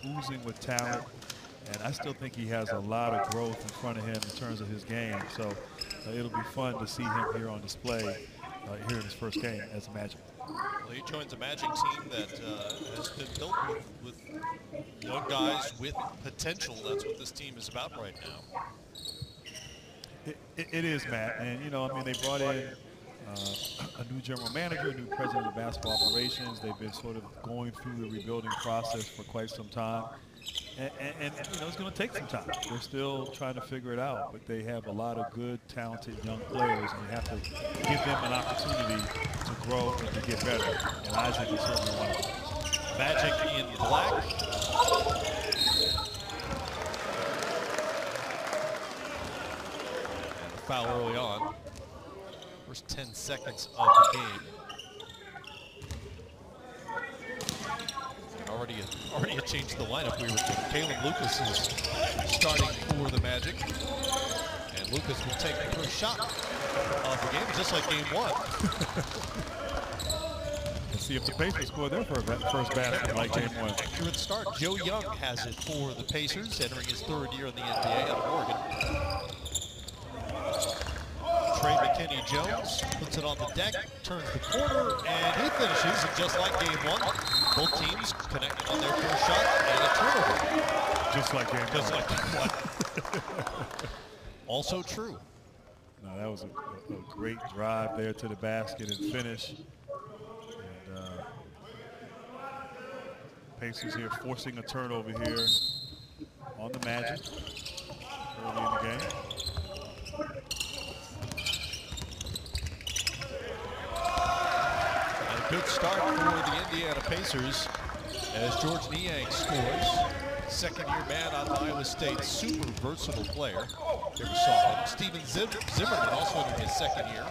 oozing with talent. And I still think he has a lot of growth in front of him in terms of his game. So it'll be fun to see him here on display here in his first game as a Magic. Well, he joins a Magic team that has been built with young guys with potential. That's what this team is about right now. It is, Matt. And, you know, I mean, they brought in a new general manager, a new president of basketball operations. They've been sort of going through the rebuilding process for quite some time. And you know, it's going to take some time. They're still trying to figure it out, but they have a lot of good, talented young players, and you have to give them an opportunity to grow and to get better. And Isaac is certainly one of them. Magic in black. And a foul early on. First 10 seconds of the game. Already a change to the lineup. Caleb Lucas is starting for the Magic. And Lucas will take the first shot of the game, just like game 1. Let's see if the Pacers score their first basket like game 1. Accurate start. Joe Young has it for the Pacers, entering his 3rd year in the NBA out of Oregon. Trey McKinney-Jones puts it on the deck, turns the corner, and he finishes. And just like game 1, both teams connected on their first shot and a turnover. Just like game 1. Just like game 1. Also true. No, that was a great drive there to the basket and finish. And Pacers here forcing a turnover here on the Magic early in the game. Good start for the Indiana Pacers as George Niang scores. Second-year man out of Iowa State, super versatile player. Never saw him. Steven Zimmerman also in his 2nd year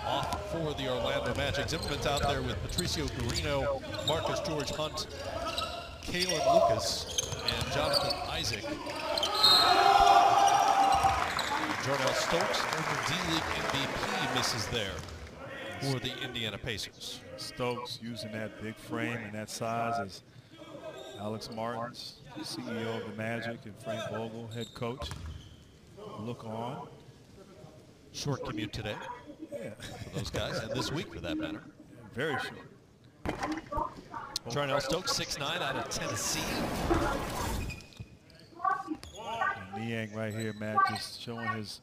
off for the Orlando Magic. Zimmerman's out there with Patricio Guarino, Marcus George Hunt, Caleb Lucas, and Jonathan Isaac. Jordan Stokes, former D-League MVP, misses there for the Indiana Pacers. Stokes using that big frame and that size as Alex Martins, CEO of the Magic, and Frank Vogel, head coach, look on. Short commute today for those guys, and this week for that matter. Very short. Jordan Stokes, 6'9", out of Tennessee. And Niang right here, Matt, just showing his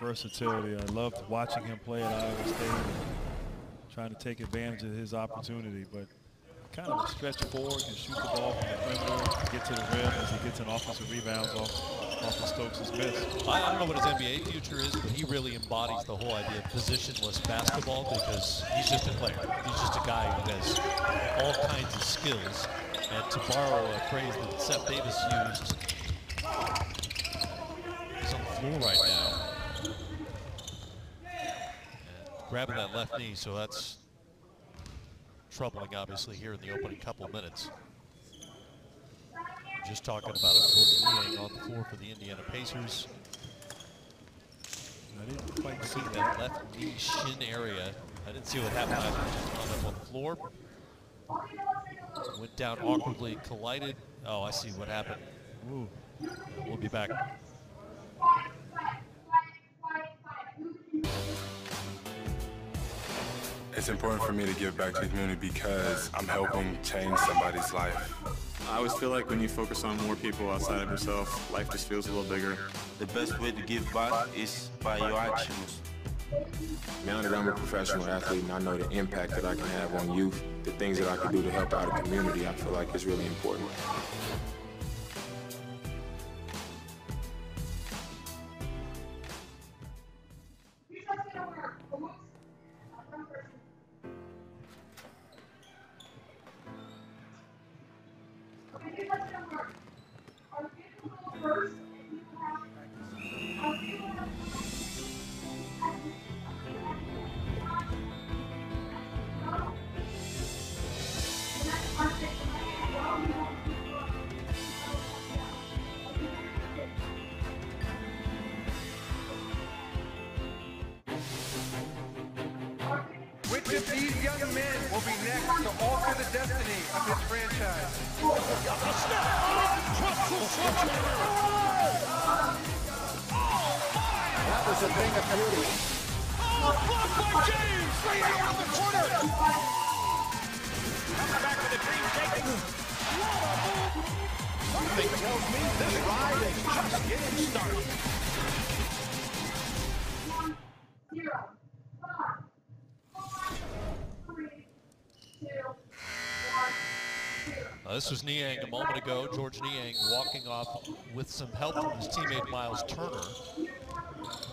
versatility. I loved watching him play at Iowa State, trying to take advantage of his opportunity, but kind of a stretch forward, can shoot the ball from the perimeter, get to the rim as he gets an offensive rebounds off of Stokes' miss. I don't know what his NBA future is, but he really embodies the whole idea of positionless basketball because he's just a player. He's just a guy who has all kinds of skills. And to borrow a phrase that Seth Davis used, he's on the floor right now. And grabbing that left knee, so that's troubling, obviously, here in the opening couple of minutes. Just talking about it, Coach Niang on the floor for the Indiana Pacers. I didn't quite see that left knee shin area. I didn't see what happened. I just wound up on the floor. Went down awkwardly, collided. Oh, I see what happened. Ooh. We'll be back. It's important for me to give back to the community because I'm helping change somebody's life. I always feel like when you focus on more people outside of yourself, life just feels a little bigger. The best way to give back is by your actions. Now that I'm a professional athlete and I know the impact that I can have on youth, the things that I can do to help out the community, I feel like it's really important. Which of these young men will be next to alter the destiny of his franchise? That was a thing of beauty. Oh, blocked by James! Straight around the corner! Coming back with a dream shaking. What a move! Something tells me this ride is just getting started. 1, 0, 5, 4, 3, 2, 1, 0. This was Niang a moment ago. George Niang walking off with some help from his teammate Miles Turner.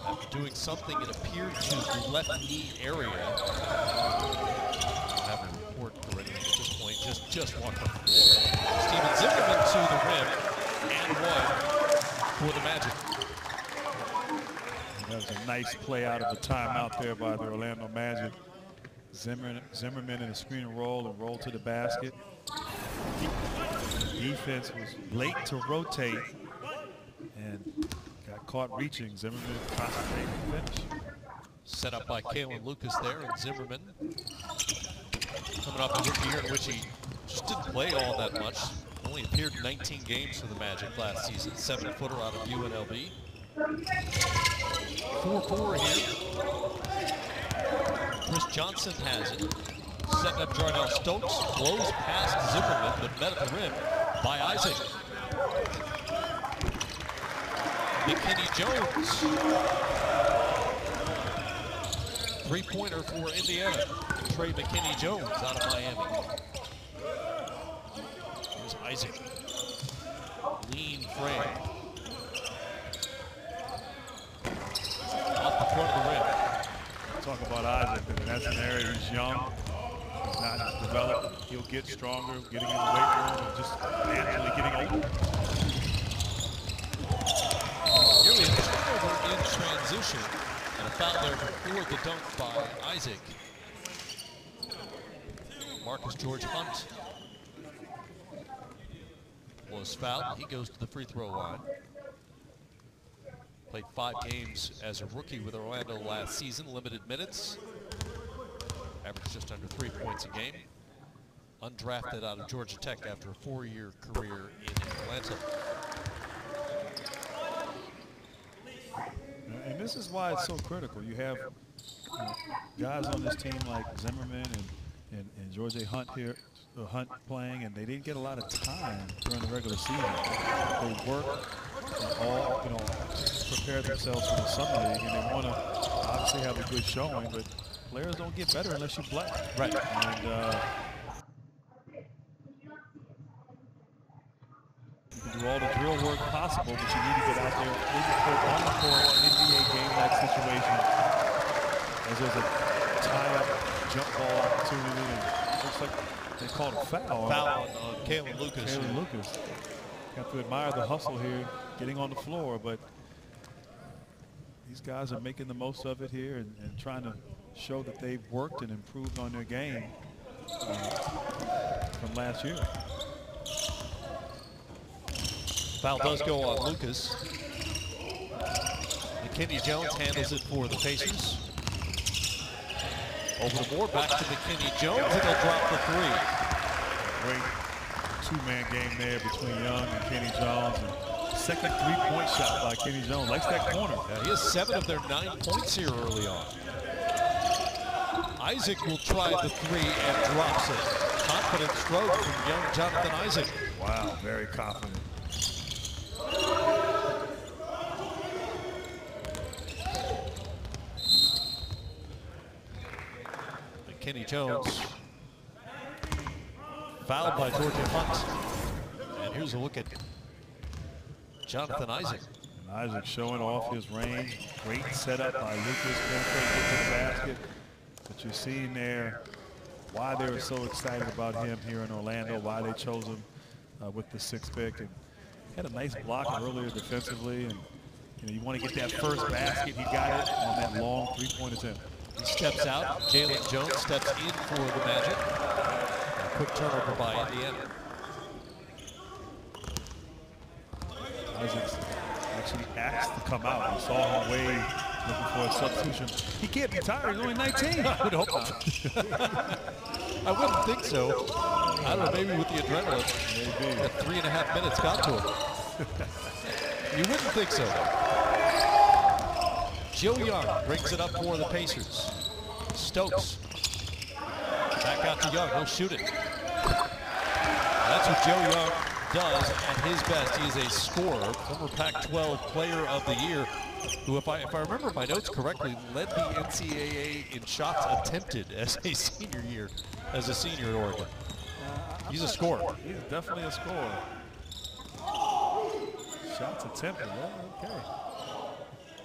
After doing something, it appeared to the left knee area. I haven't reported or anything at this point. Just walked up the floor. Steven Zimmerman to the rim and one for the Magic. That was a nice play out of the timeout there by the Orlando Magic. Zimmerman in a screen and roll to the basket. The defense was late to rotate and got caught reaching. Zimmerman concentrated and finish. Set up by Kalen Lucas there, and Zimmerman coming off a rookie year in which he just didn't play all that much. Only appeared in 19 games for the Magic last season. 7-footer out of UNLV. 4-4 here. Chris Johnson has it. Setting up Jarnell Stokes. Blows past Zimmerman, but met at the rim by Isaac. McKinney Jones. Three-pointer for Indiana. Trey McKinney Jones out of Miami. Here's Isaac. Lean frame. Off the front of the rim. Talk about Isaac, and that's an area he's young. He's not developed. He'll get stronger, getting in the weight room, and just naturally getting older. Here we have a turnover in transition, and a foul there before the dunk by Isaac. Marcus George Hunt was fouled. He goes to the free throw line. Played 5 games as a rookie with Orlando last season, limited minutes. Averaged just under 3 points a game. Undrafted out of Georgia Tech after a 4-year career in Atlanta. And this is why it's so critical. You have guys on this team like Zimmerman and George Hunt here, Hunt playing, and they didn't get a lot of time during the regular season. They work all, prepare themselves for the summer league, and they want to obviously have a good showing, but players don't get better unless you play. Right. And do all the drill work possible, but you need to get out there in the court, on the court, NBA game-like situation. As there's a tie-up jump ball opportunity, and it looks like they called a foul. Foul on Kaylin Lucas. Kaylin Lucas. Have to admire the hustle here, getting on the floor, but these guys are making the most of it here and trying to show that they've worked and improved on their game from last year. Foul does go on Lucas. McKinney Jones handles it for the Pacers. Over the board, back to McKinney Jones, and he'll drop the three. Great two-man game there between Young and Kenny Jones. And second three-point shot by Kenny Jones. Likes that corner. Yeah, he has 7 of their 9 points here early on. Isaac will try the three and drops it. Confident stroke from young Jonathan Isaac. Wow, very confident. Kenny Jones fouled by Georgia Hunt. And here's a look at Jonathan Isaac. And Isaac showing off his range. Great setup by Lucas. Penetrating to the basket. But you're seeing there why they were so excited about him here in Orlando, why they chose him with the 6th pick. And had a nice block earlier defensively. And you want to get that first basket. He got it on that long three-point attempt. He steps out. Jalen Jones steps in for the Magic. A quick turnover by Indiana. Isaac actually asked to come out. We saw him wave, looking for a substitution. He can't be tired. He's only 19. I would hope not. I wouldn't think so. I don't know, maybe with the adrenaline. Maybe. That 3.5 minutes got to him. You wouldn't think so. Joe Young brings it up for the Pacers. Stokes. Back out to Young. He'll shoot it. That's what Joe Young does at his best. He is a scorer, former Pac-12 Player of the Year, who, if I remember my notes correctly, led the NCAA in shots attempted as a senior year, as a senior at Oregon. He's a scorer. He's definitely a scorer. Shots attempted. Okay.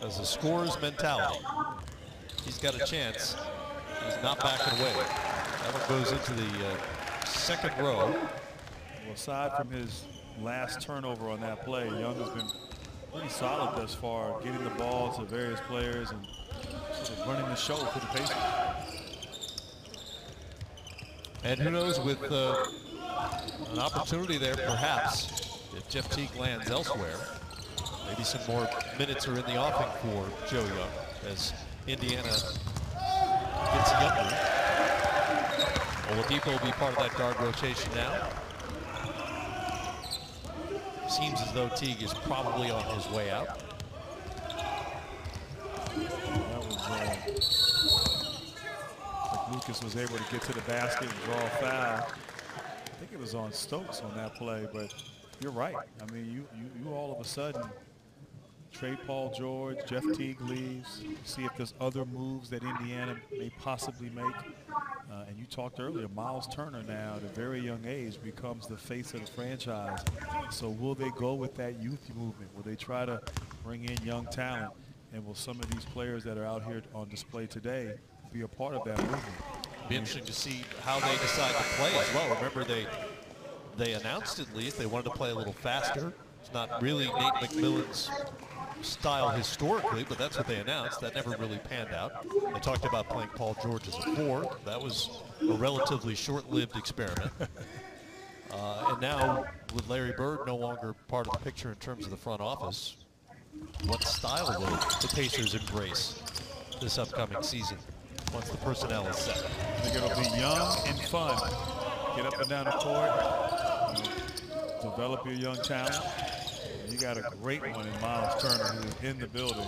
As a scorer's mentality. He's got a chance. He's not backing away. That one goes into the second row. Well, aside from his last turnover on that play, Young has been pretty solid thus far, getting the ball to various players and sort of running the show for the Pacers. And who knows, with an opportunity there, perhaps, if Jeff Teague lands elsewhere, maybe some more minutes are in the offing for Joe Young as Indiana gets younger. Oladipo will be part of that guard rotation now. Seems as though Teague is probably on his way out. That was like Lucas was able to get to the basket and draw a foul. I think it was on Stokes on that play, but you're right. I mean, you all of a sudden trade Paul George, Jeff Teague leaves, see if there's other moves that Indiana may possibly make. And you talked earlier, Miles Turner now at a very young age becomes the face of the franchise. So will they go with that youth movement? Will they try to bring in young talent? And will some of these players that are out here on display today be a part of that movement? Be interesting to see how they decide to play as well. Remember, they announced at least they wanted to play a little faster. It's not really Nate McMillan's style historically, but that's what they announced. That never really panned out. They talked about playing Paul George as a 4. That was a relatively short-lived experiment. And now, with Larry Bird no longer part of the picture in terms of the front office, what style will the Pacers embrace this upcoming season once the personnel is set? I think it'll be young and fun. Get up and down the court, develop your young talent. You got a great one in Miles Turner, who's in the building.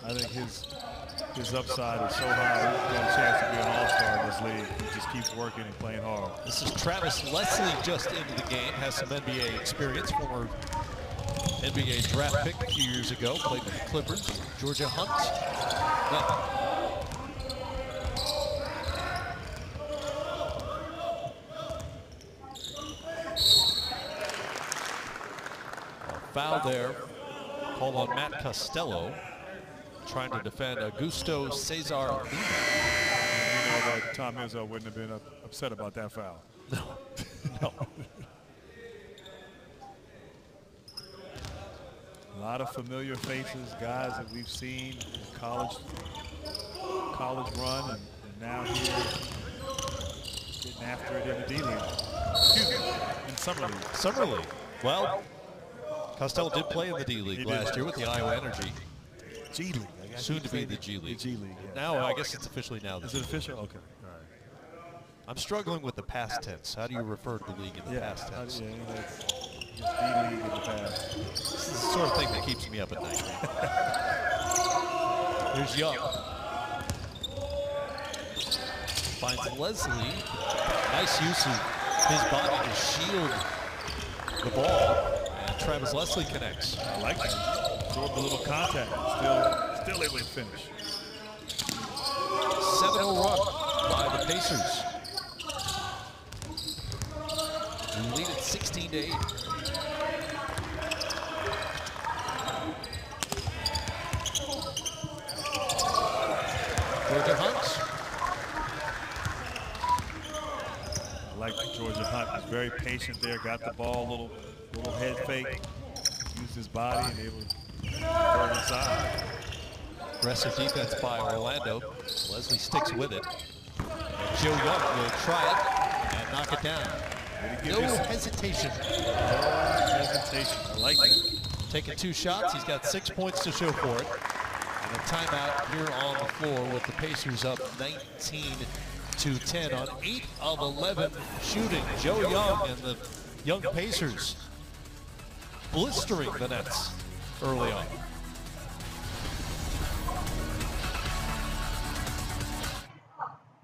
I think his upside is so high, he's got a chance to be an all-star in this league. He just keeps working and playing hard. This is Travis Leslie just into the game, has some NBA experience, former NBA draft pick a few years ago, played with the Clippers. Georgia Hunt. foul there called on Matt Costello, trying to defend Augusto Cesar Lima. You know that Tom Izzo wouldn't have been upset about that foul. No. No. A lot of familiar faces, guys that we've seen in college run, and now here getting after it in the D-League. Excuse me, in Summer League. Summer League. Well, Costello did play in the D-League last year with the Iowa Energy. G-League. Soon to be the G-League. The G-League, yeah. Now, I guess it's officially now. Is it official? Okay. All right. I'm struggling with the past tense. How do you refer to the league in the past tense? Yeah, that's D-League in the past. This is the sort of thing that keeps me up at night. Here's Young. Finds Leslie. Nice use of his body to shield the ball. And Travis Leslie connects. I like that. Absorbed a little contact. Still able to finish. 7-0 run by the Pacers. Lead at 16-8. Georgia Hunt. I like Georgia Hunt. Was very patient there. Got the ball, little head fake. Used his body and able to throw it inside. Aggressive defense by Orlando. Leslie sticks with it. And Joe Young will try it and knock it down. No hesitation. No hesitation. I like it. Taking 2 shots. He's got 6 points to show for it. And a timeout here on the floor with the Pacers up 19-10 on 8 of 11 shooting. Joe Young and the young Pacers blistering the Nets early on.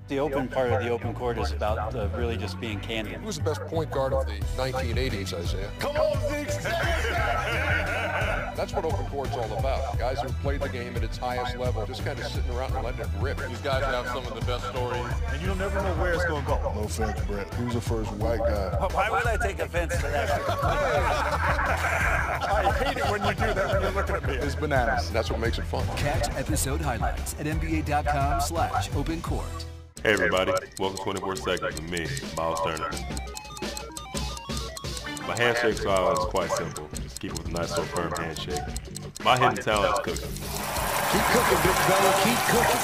The open part of the open court is about really just being candid. Who's the best point guard of the 1980s, Isaiah? Come on, Zeke! That's what open court's all about. Guys who played the game at its highest level, just kind of sitting around and letting it rip. These guys have some of the best stories. And you'll never know where it's going to go. No offense, Brett. Who's the first white guy? Why would I take offense to that? I hate it when you do that when you're looking at me. It's bananas. That's what makes it fun. Catch episode highlights at NBA.com/opencourt. Hey everybody, welcome to 24 Seconds with me, Miles Turner. My handshake style is quite simple. Just keep it with a nice little firm handshake. My hidden talent is cooking. Keep cooking, big fella, keep cooking.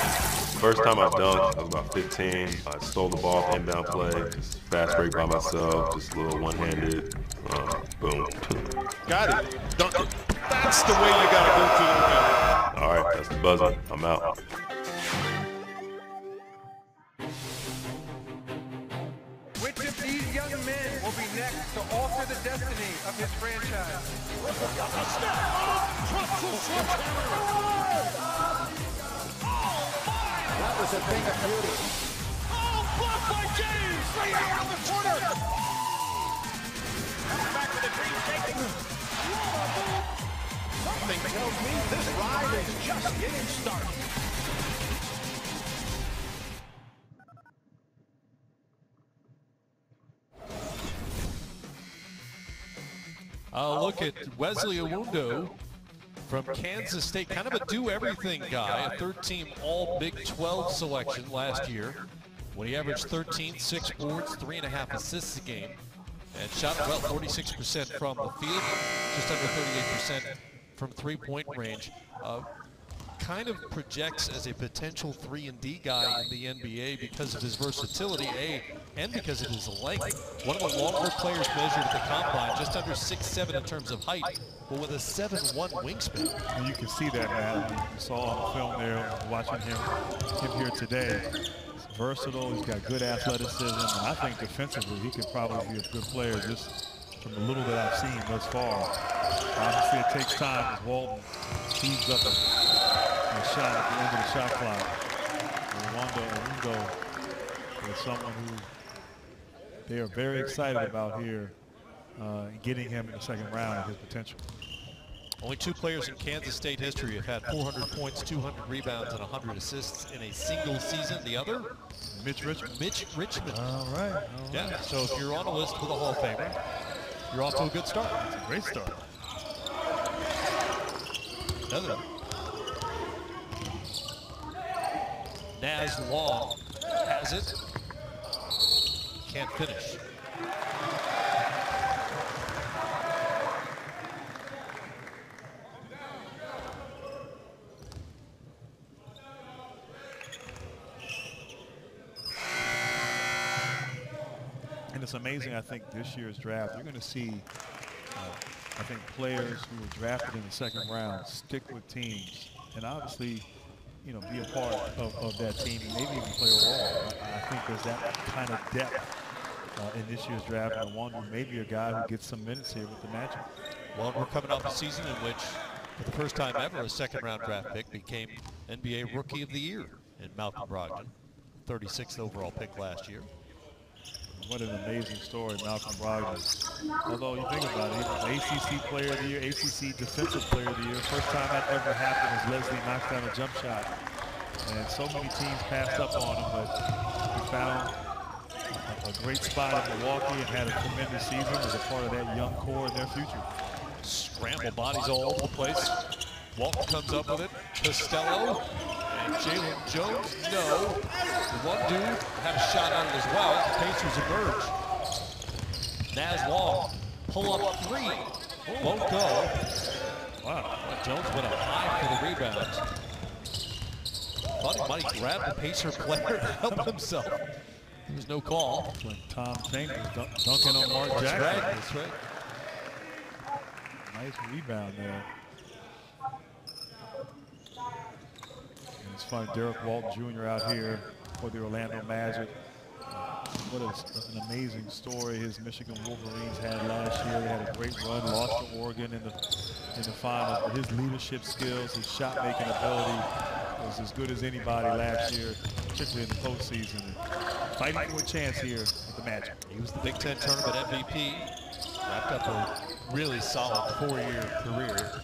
First time I dunked, I was about 15. I stole the ball off inbound play, just fast break by myself, just a little one-handed, boom. Got it, dunk it. That's the way you gotta go to the rim. All right, that's the buzzer, I'm out. Which of these young men will be next to alter the destiny of his franchise? That was a thing of beauty. Oh, blocked by James! Right around the corner! Back to the green, shaking. Something tells me this ride is just getting started. Look at Wesley Awundo from Kansas State, kind of a do-everything guy, a third-team All-Big 12 selection last year when he averaged 13, 6 boards, 3.5 assists a game, and shot well 46% from the field, just under 38% from three-point range. Kind of projects as a potential 3-and-D guy in the NBA because of his versatility, and because of his length. One of the longer players measured at the combine, just under 6'7" in terms of height, but with a 7'1" wingspan. And you can see that, man. You saw on the film there, watching him here today. He's versatile, he's got good athleticism, and I think defensively he could probably be a good player just from the little that I've seen thus far. Obviously it takes time as Walton heaves up a shot at the end of the shot clock. Awundo is someone who they are very excited about here, getting him in the second round of his potential. Only 2 players in Kansas State history have had 400 points, 200 rebounds, and 100 assists in a single season. The other? Mitch Richmond. Mitch Richmond. All right. Yeah, so if you're on a list with a Hall of Famer, you're off to a good start. It's a great start. Another. Naz Long has it. Can't finish. And it's amazing, I think, this year's draft, you're going to see, I think, players who were drafted in the second round stick with teams and obviously, you know, be a part of that team and maybe even play a role. I think there's that kind of depth in this year's draft, and I wonder maybe a guy who gets some minutes here with the Magic. Well, we're coming off a season in which, for the first time ever, a second-round draft pick became NBA Rookie of the Year in Malcolm Brogdon, 36th overall pick last year. What an amazing story, Malcolm Brogdon. Although you think about it, he was ACC Player of the Year, ACC Defensive Player of the Year. First time that ever happened is Leslie knocks down a jump shot. And so many teams passed up on him, but he found a great spot in Milwaukee and had a tremendous season as a part of that young core in their future. Scramble bodies all over the place. Walton comes up with it. Costello and Jalen Jones, no. The one dude had a shot on it as well. The Pacers emerge. Naz Long, pull up three. Won't go. Wow, Jones went up high for the rebound. Thought he might grab the Pacer player to help himself. There was no call. It's like Tom Chambers dunking on Mark Jackson. That's right. Nice rebound there. And it's fun, Derek Walton Jr. out here for the Orlando Magic. What an amazing story his Michigan Wolverines had last year. They had a great run, lost to Oregon in the finals. But his leadership skills, his shot-making ability was as good as anybody last year, particularly in the postseason. Fighting for a chance here with the Magic. He was the Big Ten Tournament MVP. Wrapped up a really solid 4-year career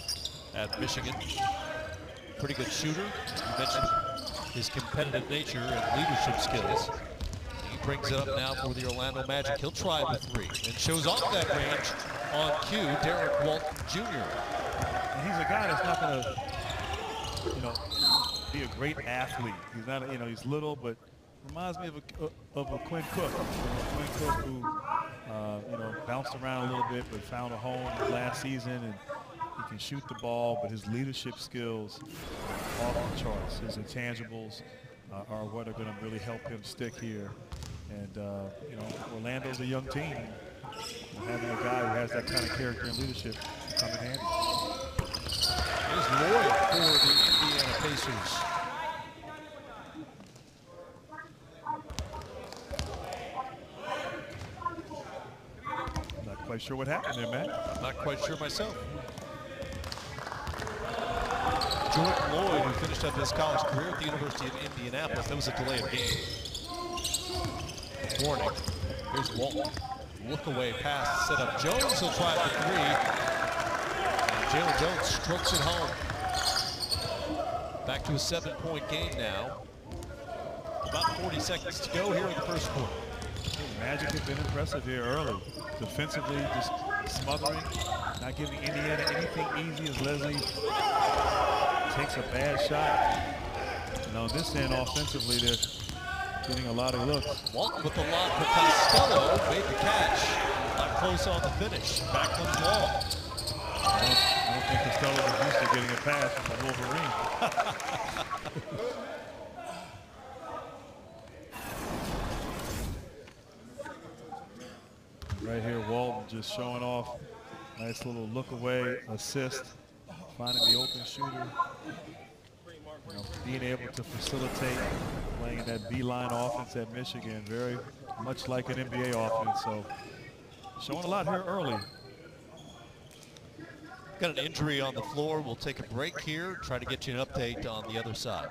at Michigan. Pretty good shooter. You mentioned his competitive nature and leadership skills. He brings it up now for the Orlando Magic. He'll try the three and shows off that range on cue. Derek Walton Jr. And he's a guy that's not going to, you know, be a great athlete. He's not, you know, he's little, but reminds me of a Quinn Cook. Quinn Cook who, you know, bounced around a little bit, but found a home last season, and he can shoot the ball, but his leadership skills are off the charts. His intangibles are what are going to really help him stick here. And, you know, Orlando's a young team. And having a guy who has that kind of character and leadership will come in handy. Here's Lloyd for the Indiana Pacers. Not quite sure what happened there, Matt. Not quite sure myself. Jordan Lloyd, who finished up his college career at the University of Indianapolis. That was a delay of game. Warning. Here's Walton. Look away pass, set up Jones. He'll try for three. And Jalen Jones strokes it home. Back to a 7-point game now. About 40 seconds to go here in the first quarter. Magic have been impressive here early. Defensively, just smothering, not giving Indiana anything easy as Leslie takes a bad shot. And on this end, offensively, they're getting a lot of looks. Walton with the lob for Costello, made the catch. Not close on the finish. Back comes Long. I don't think Costello was used to getting a pass from the Wolverine. Right here, Walton just showing off. Nice little look away assist, finding the open shooter. You know, being able to facilitate, playing in that beeline offense at Michigan, very much like an NBA offense. So showing a lot here early. Got an injury on the floor. We'll take a break here, try to get you an update on the other side.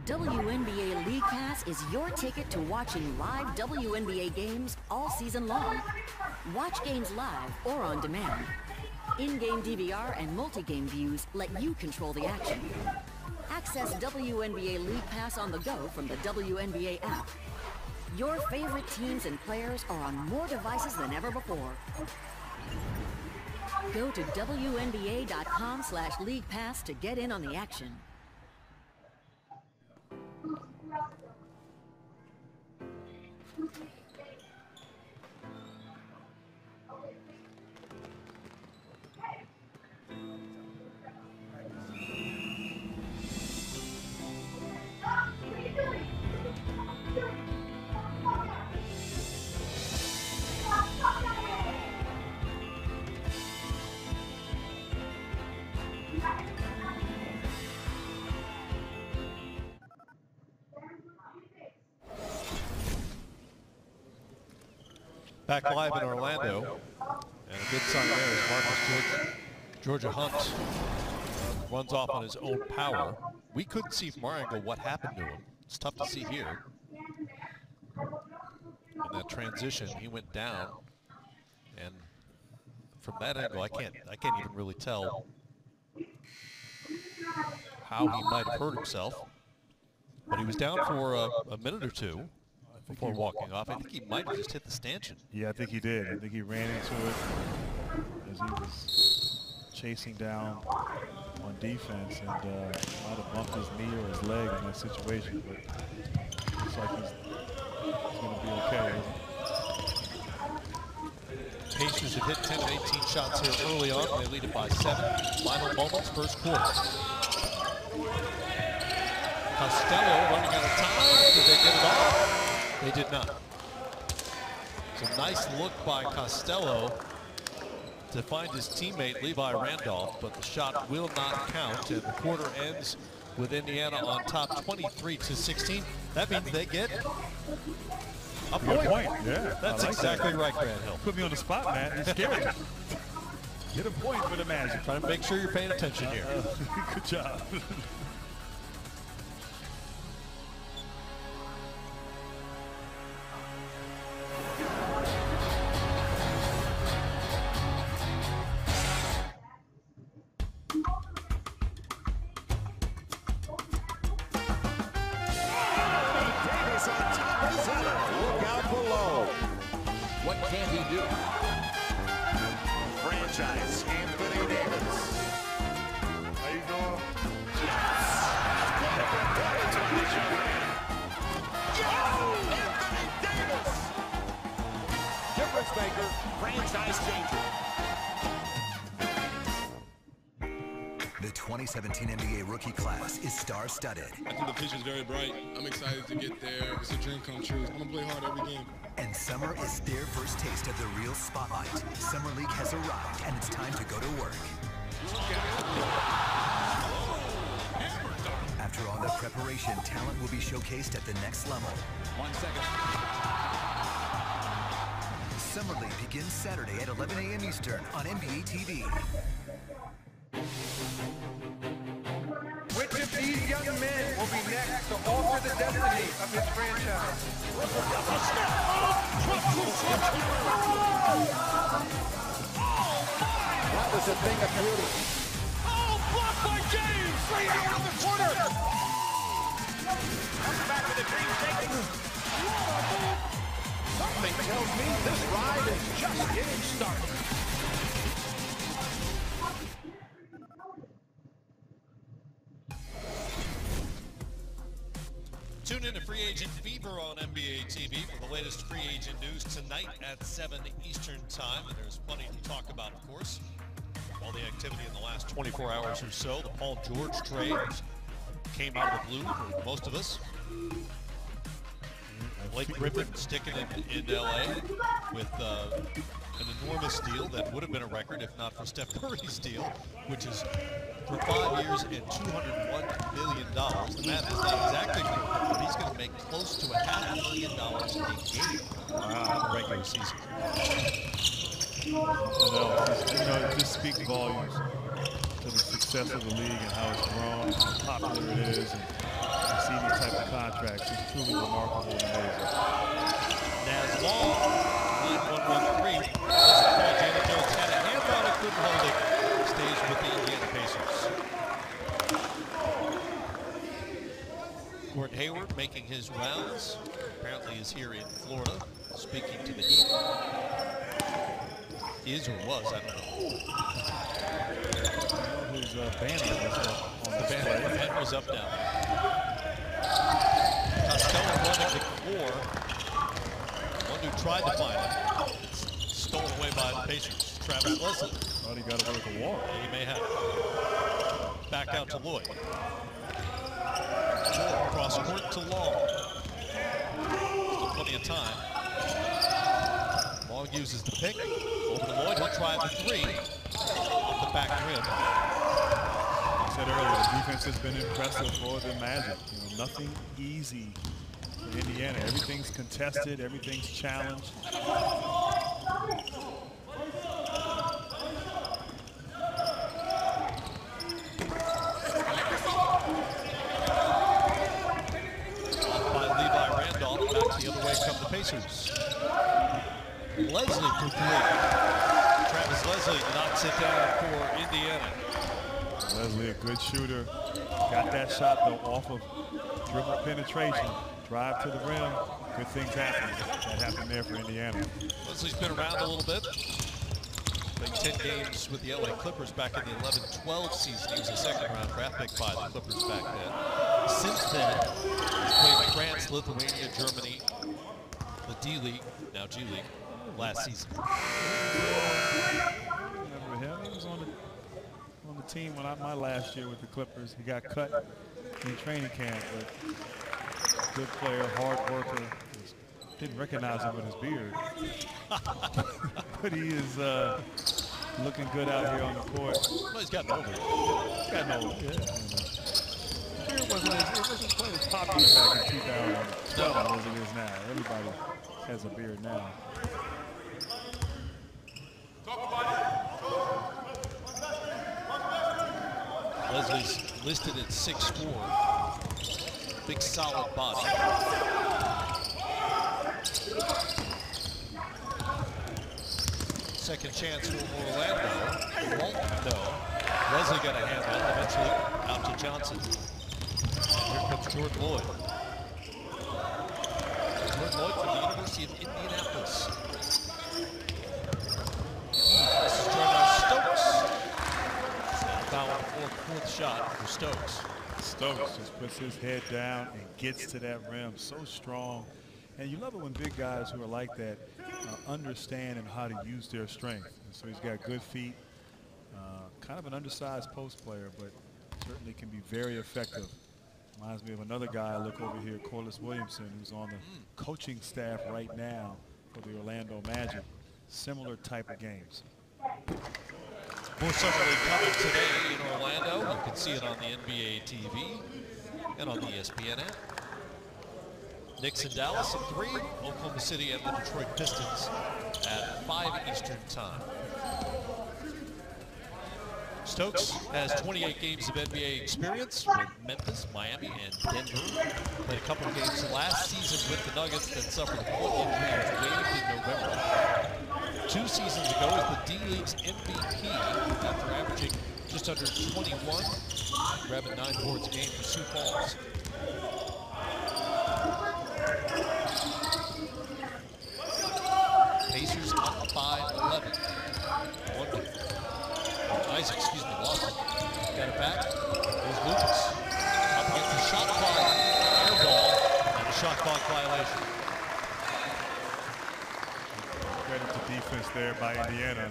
WNBA League Pass is your ticket to watching live WNBA games all season long. Watch games live or on demand. In-game DVR and multi-game views let you control the action. Access WNBA League Pass on the go from the WNBA app. Your favorite teams and players are on more devices than ever before. Go to WNBA.com/League Pass to get in on the action. Back live in Orlando, and a good sign there is Marcus Georgia Hunt runs off on his own power. We couldn't see from our angle what happened to him. It's tough to see here. In that transition, he went down, and from that angle, I can't even really tell how he might have hurt himself. But he was down for a minute or two before walking off. I think he might have just hit the stanchion. Yeah, I think he did. I think he ran into it as he was chasing down on defense and might have bumped his knee or his leg in that situation. But it looks like he's going to be okay. Pacers have hit 10 of 18 shots here early on. They lead it by 7. Final moments, first quarter. Costello running out of time. Did they get it off? They did not. It's a nice look by Costello to find his teammate Levi Randolph, but the shot will not count, and the quarter ends with Indiana on top 23-16. That means they get a point. Yeah, that's exactly right, Grant Hill. Put me on the spot, man. You're scared. Get a point for the Magic. Trying to make sure you're paying attention here. Good job. The 2017 NBA rookie class is star-studded. I think the future's very bright. I'm excited to get there. It's a dream come true. I'm gonna play hard every game. And summer is their first taste of the real spotlight. Summer League has arrived, and it's time to go to work. After all the preparation, talent will be showcased at the next level. 1 second. Summer League begins Saturday at 11 a.m. Eastern on NBA TV. Which of these young men will be next to alter the destiny of his franchise? That was a thing of beauty. Oh, blocked by James! Right out of the corner! Comes back with a dream taking. Something tells me this ride is just getting started. Tune in to Free Agent Fever on NBA TV for the latest free agent news tonight at 7 Eastern Time. And there's plenty to talk about, of course. All the activity in the last 24 hours or so. The Paul George trade came out of the blue for most of us. Blake Griffin sticking in LA with an enormous deal that would have been a record if not for Steph Curry's deal, which is for 5 years and $201 million. The math is not exactly correct, but he's going to make close to $500,000 a game in the regular season. It just speaks volumes to the success of the league and how it's grown, and how popular it is, and to see these type of contracts is truly remarkable and amazing. Naz Long, 9-1-1-3. Janet Jones had a hand on it, couldn't hold it. Stays with the Indiana Pacers. Gordon Hayward making his rounds. Apparently is here in Florida, speaking to the Heat. Is or was, I don't know. His banner was up on The banner was up down. Costello running the core. One who tried to find it. It's stolen away by the Pacers. Travis Leslie. Thought he got away with a walk. He may have. Back out to Lloyd. Cross court to Long. Still plenty of time. Long uses the pick. Over to Lloyd. He'll try the three. Off the back rim. I said earlier, the defense has been impressive for the Magic. You know, nothing easy for Indiana. Everything's contested. Everything's challenged. The other way come the Pacers. Leslie for three. Travis Leslie knocks it down for Indiana. Leslie, a good shooter. Got that shot, though, off of dribble penetration. Drive to the rim. Good things happen. That happened there for Indiana. Leslie's been around a little bit. Played 10 games with the LA Clippers back in the 11-12 season. He was a second-round draft pick by the Clippers back then. Since then, he's played France, Lithuania, Germany, the D League, now G League, last season. Remember him? He was on the team when my last year with the Clippers. He got cut in training camp, but good player, hard worker. Didn't recognize him with his beard. But he is looking good out here on the court. Well, he's gotten older. He's gotten older, yeah. It wasn't quite as popular back in 2012 as it is now. Everybody has a beard now. Leslie's listed at 6'4". Big solid body. Second chance for Orlando. Won't know. Leslie got a handle, eventually out to Johnson. Here comes Jordan Lloyd. Jordan Lloyd from the University of Indianapolis. This is Jordan Stokes. Foul on the fourth shot for Stokes. Stokes just puts his head down and gets to that rim so strong. And you love it when big guys who are like that understand and how to use their strength. And so he's got good feet, kind of an undersized post player, but certainly can be very effective. Reminds me of another guy I look over here, Corliss Williamson, who's on the coaching staff right now for the Orlando Magic. Similar type of games. More Summer League coming today in Orlando. You can see it on the NBA TV and on the ESPN app. Knicks in Dallas at 3, Oklahoma City and the Detroit Pistons at 5 Eastern time. Stokes has 28 games of NBA experience with Memphis, Miami, and Denver. Played a couple of games last season with the Nuggets, then suffered a foot injury and was waived in November. 2 seasons ago, was the D-League's MVP after averaging just under 21, grabbing 9 boards a game for Sioux Falls. Pacers up by 11. Isaac, excuse me, lost it. Got it back. There's Lucas. Up against the shot clock, air ball, and a shot clock violation. Credit to defense there by Indiana.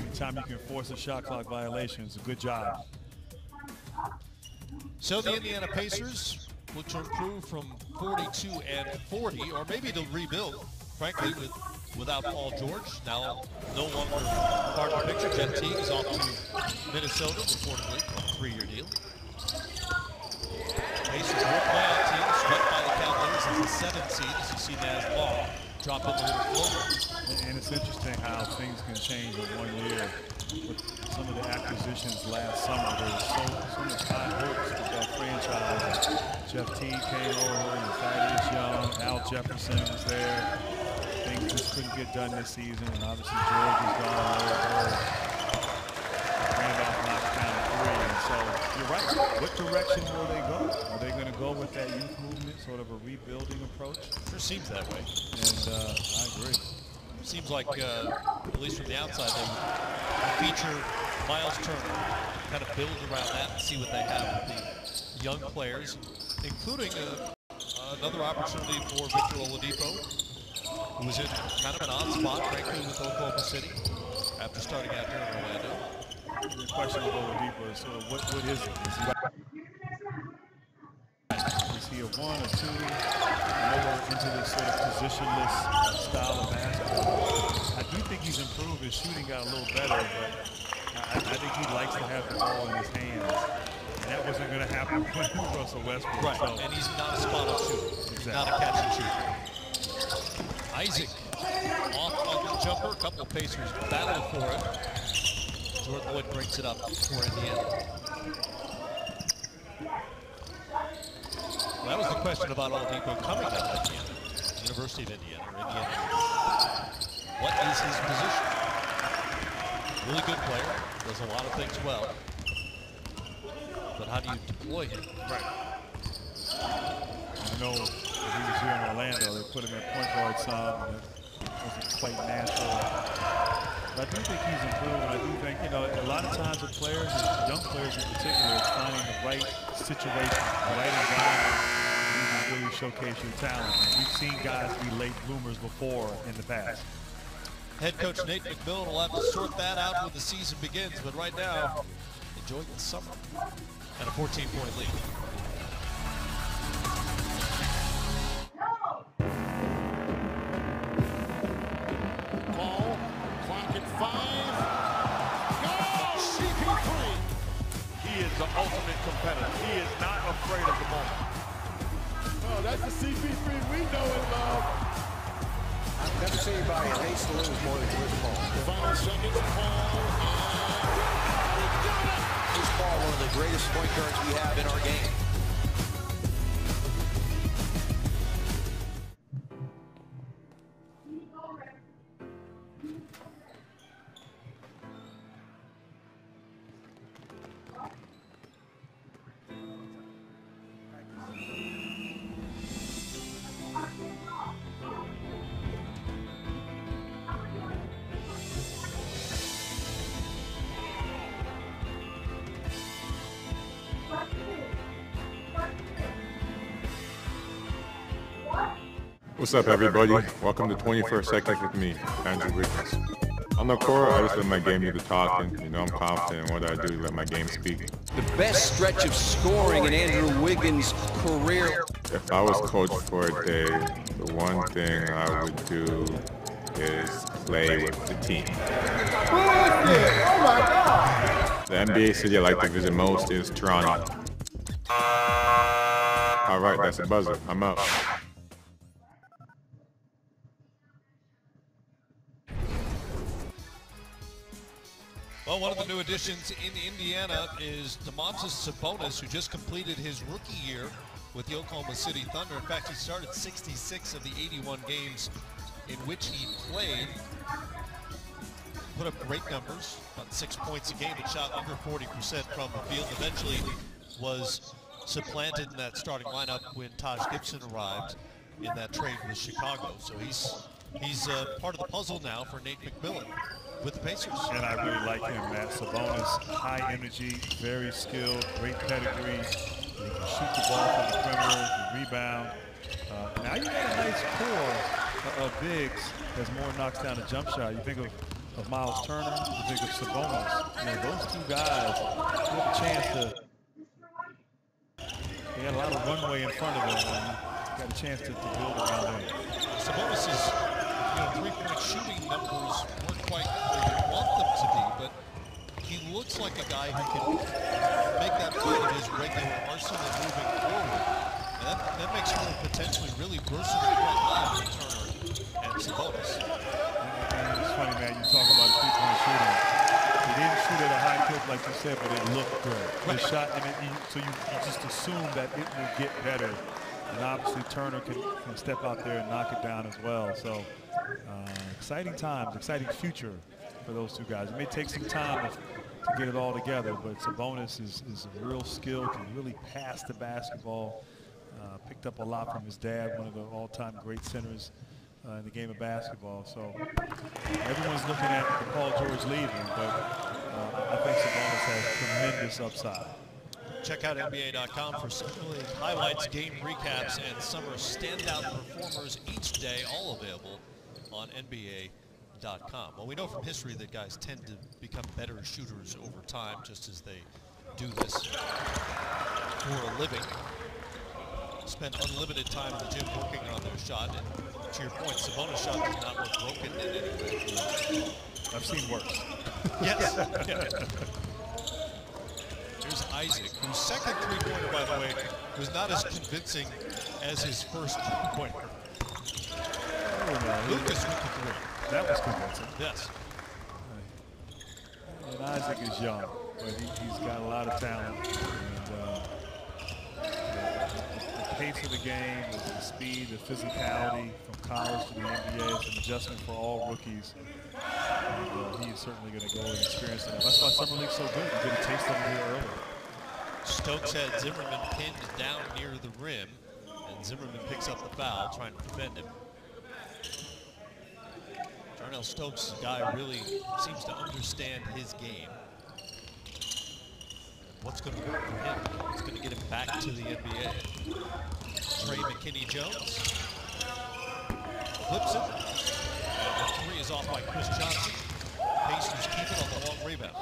Anytime you can force a shot clock violation, it's a good job. So the Indiana Pacers look to improve from 42 and 40, or maybe to rebuild, frankly, without Paul George. Now no longer part of the picture. Jeff Teague is off to Minnesota, reportedly, on a 3-year deal. Pacers will play on team, swept by the Cavaliers as a 7th seed, as you see Naz Ball drop in the little floater. And it's interesting how things can change in 1 year. With some of the acquisitions last summer, there was so much high hopes with that franchise. Jeff Teague came over, and Thaddeus Young, Al Jefferson was there. Things just couldn't get done this season, and obviously George is gone. Randolph knocked down 3, and so you're right. What direction will they go? Are they going to go with that youth movement, sort of a rebuilding approach? Sure seems that way. And I agree. seems like, at least from the outside, they feature Miles Turner, kind of build around that and see what they have with the young players, including another opportunity for Victor Oladipo, who was in kind of an odd spot, frankly, with Oklahoma City after starting out here in Orlando. The question of Oladipo is sort of what is it? Is he a 1 or 2? More into this sort of positionless style of basketball. I do think he's improved. His shooting got a little better, but I think he likes to have the ball in his hands. And that wasn't going to happen with Russell Westbrook. Right, so. and he's not a spot-up shooter. Exactly. Not a catch and shoot. Isaac off on the jumper. A couple of Pacers battle for it. Jordan Wood brings it up for Indiana. Well, that was the question about Oladipo coming out of Indiana, University of Indiana, or Indiana. What is his position? Really good player, does a lot of things well. But how do you deploy him? Right. I know when he was here in Orlando, they put him at point guard some, and it wasn't quite natural. But I do think he's improved, and I do think, you know, a lot of times with players, and young players in particular, it's finding the right situation, the right environment, and you can really showcase your talent. And we've seen guys be late bloomers before in the past. Head coach Nate McMillan will have to sort that out when the season begins, but right now, enjoy the summer and a 14-point lead. Ball, clock at 5. Go! CP3. He is the ultimate competitor. He is not afraid of the moment. Oh, that's the CP3 we know and love. I've never seen anybody that hates to lose more than Chris Paul. Final seconds, Paul. Chris Paul, one of the greatest point guards we have in our game. What's up, everybody? Welcome to 21st Seconds with me, Andrew Wiggins. On the court, I just let my game do the talking. You know, I'm confident in what I do, let my game speak. The best stretch of scoring in Andrew Wiggins' career. If I was coach for a day, the one thing I would do is play with the team. Oh my God! The NBA city I like to visit most is Toronto. All right, that's a buzzer. I'm out. Well, one of the new additions in Indiana is Domantas Sabonis, who just completed his rookie year with the Oklahoma City Thunder. In fact, he started 66 of the 81 games in which he played. Put up great numbers, about 6 points a game, but shot under 40% from the field. Eventually was supplanted in that starting lineup when Taj Gibson arrived in that trade with Chicago. So he's part of the puzzle now for Nate McMillan with the Pacers. And I really like him, Matt. Sabonis, high energy, very skilled, great pedigree. He can shoot the ball from the perimeter, the rebound. Now you got a nice core of bigs as Moore knocks down a jump shot. You think of Miles Turner, you think of Sabonis. You know, those two guys have a chance to, they got a lot of runway in front of them, and got a chance to build around them. Sabonis' three-point shooting numbers weren't quite where you want them to be, but he looks like a guy who can make that part of his regular arsenal moving forward. And that makes him a potentially really versatile front line for Turner and Sabonis. And it's funny, man, you talk about three-point shooting. He didn't shoot at a high clip like you said, but it looked good. The shot, and so you just assume that it will get better. And obviously Turner can step out there and knock it down as well. So exciting times, exciting future for those two guys. It may take some time to get it all together, but Sabonis is a real skill, can really pass the basketball. Picked up a lot from his dad, one of the all-time great centers in the game of basketball. So everyone's looking at the Paul George leaving, but I think Sabonis has tremendous upside. Check out NBA.com for summer league highlights, game recaps, and summer standout performers each day, all available on NBA.com. Well, we know from history that guys tend to become better shooters over time, just as they do this for a living. Spend unlimited time in the gym working on their shot, and to your point, Sabonis' shot does not look broken in any way. I've seen worse. Yes. Here's Isaac, whose second three-pointer, by the way, was not as convincing as his first three-pointer. Lucas with the three. That was convincing. Yes. And Isaac is young, but he's got a lot of talent. And, the pace of the game, the speed, the physicality from college to the NBA is an adjustment for all rookies. And he's certainly going to go and experience that. That's why Summer League's so good. You get a taste of it here early. Stokes had Zimmerman pinned down near the rim, and Zimmerman picks up the foul, trying to defend him. Darnell Stokes, a guy really seems to understand his game. What's going to work for him? It's going to get him back to the NBA. Trey McKinney-Jones flips it. And the three is off by Chris Johnson. Pacers keep it on the long rebound.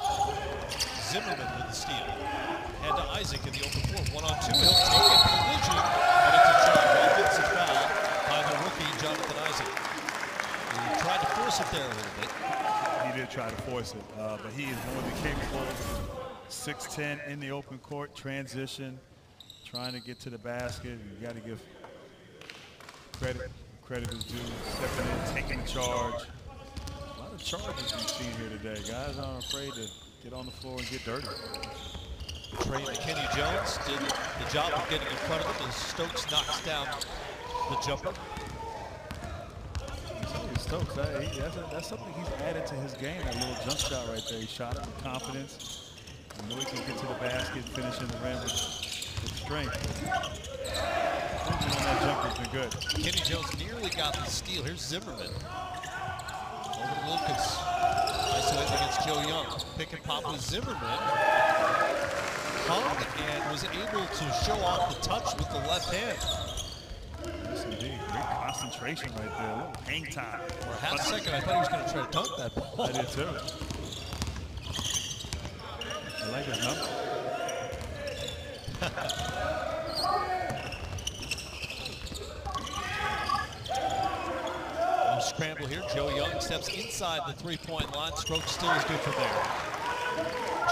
Zimmerman with the steal. And to Isaac in the open floor. 1-on-2. He'll take it. Collision. And it's a charge. Offensive foul by the rookie, Jonathan Isaac. He tried to force it there a little bit. He did try to force it, but he is more than capable. 6'10" in the open court, transition, trying to get to the basket. You got to give credit is due, stepping in, taking the charge. A lot of charges we've seen here today. Guys aren't afraid to get on the floor and get dirty. Trey McKinney-Jones did the job of getting in front of him as Stokes knocks down the jumper. Stokes, that's something he's added to his game, that little jump shot right there. He shot it with confidence. I know he can get to the basket, finish in the rim with strength. That jumper's been good. McKinney-Jones nearly got the steal. Here's Zimmerman. Over to Lucas. Isolated against Joe Young. Pick and pop with Zimmerman. Hung and was able to show off the touch with the left hand. Yes, indeed. Great concentration right there. A little hang time. For a half second, I thought he was going to try to dunk that ball. I did too. I like his number. Scramble here. Joe Young steps inside the three-point line. Stroke still is good from there.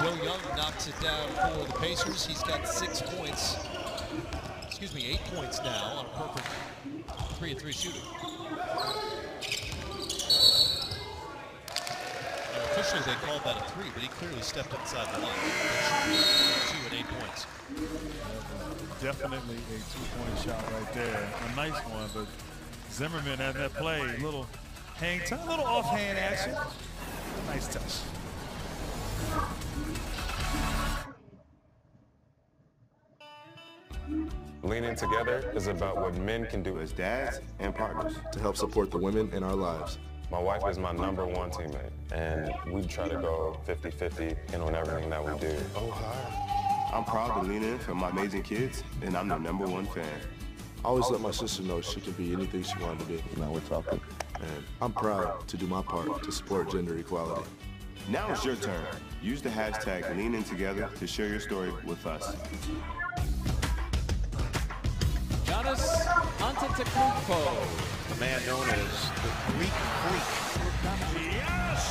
Joe Young knocks it down for the Pacers. He's got 6 points. Excuse me, 8 points now on a perfect 3-and-3 shooting. Officially, they called that a 3, but he clearly stepped inside the line. 2 and 8 points. Definitely a 2-point shot right there. A nice one, but Zimmerman had that play. A little hang time, a little offhand action. Nice touch. Leaning together is about what men can do as dads and partners to help support the women in our lives. My wife is my #1 teammate, and we try to go 50-50 on everything that we do. I'm proud to lean in for my amazing kids, and I'm their #1 fan. I always let my sister know she can be anything she wanted to be. Now we're talking. And I'm proud to do my part to support gender equality. Now it's your turn. Use the hashtag #LeanInTogether to share your story with us. Giannis Antetokounmpo, the man known as the Greek Freak. Yes!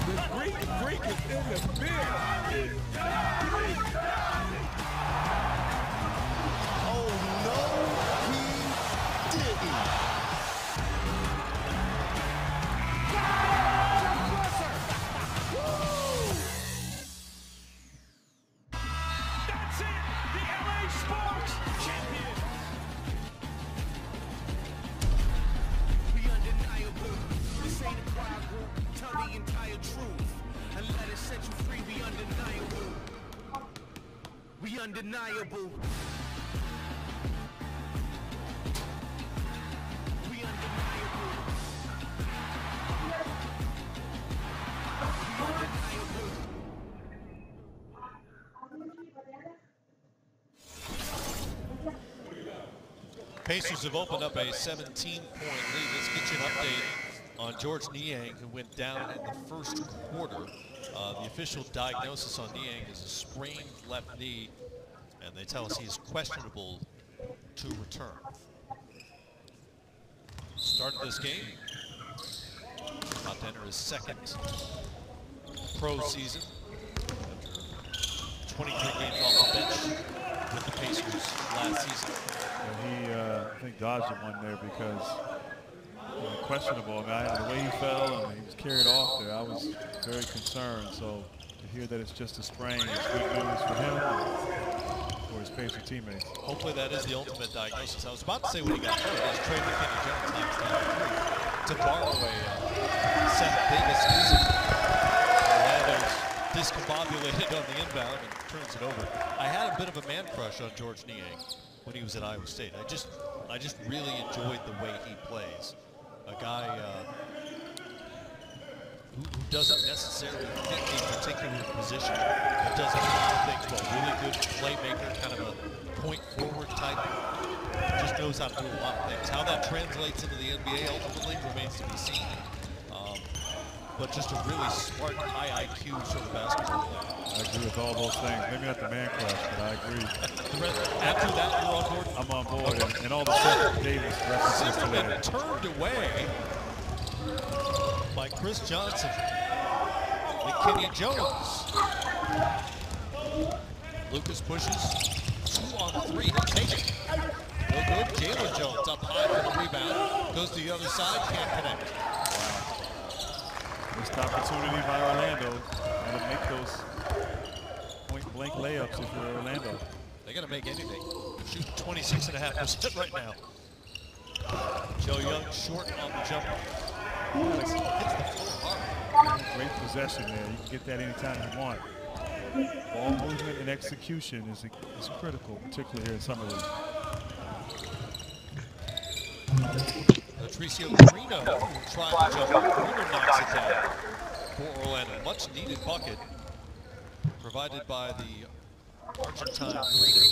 The Greek Freak is in the building. Oh no, he didn't. That's it, the LA Sports Champion. We undeniable. This ain't a choir group. Tell the entire truth and let it set you free. We undeniable. We undeniable. Pacers have opened up a 17-point lead. Let's get you an update on George Niang, who went down in the first quarter. The official diagnosis on Niang is a sprained left knee, and they tell us he is questionable to return. Started this game, about to enter his second pro season after 23 games off the bench with the Pacers last season. He, I think, dodged one there because questionable. I mean, the way he fell and he was carried off there, I was very concerned. So to hear that it's just a sprain is good news for him and for his Pacer teammates. Hopefully that is the ultimate diagnosis. I was about to say when he got hurt, as Trey McKinney-Jones knocks down to borrow a Seth Davis music. Orlando's discombobulated on the inbound and turns it over. I had a bit of a man crush on George Niang when he was at Iowa State. I just really enjoyed the way he plays. A guy who doesn't necessarily fit a particular position, but does a lot of things well. Really good playmaker, kind of a point forward type. Just knows how to do a lot of things. How that translates into the NBA ultimately remains to be seen. But just a really smart, high IQ sort of basketball player. I agree with all those things. Maybe not the man crush, but I agree. After that, you're on board? I'm on board. And all the Seth Davis references to that. Turned away by Chris Johnson. McKinney-Jones. Lucas pushes. 2 on 3 to take it. No good. Jalen Jones up high for the rebound. Goes to the other side. Can't connect. Missed opportunity by Orlando. Got to make those point-blank layups if you're Orlando. They got to make anything. They're shooting 26.5% right now. Joe Young short on the jumper. Hits the floor hard. Great possession there. You can get that anytime you want. Ball movement and execution is critical, particularly here in Summer League. Patricio Carino trying to jump. Carino knocks it down for Orlando. Much needed bucket provided by the Argentine Carino.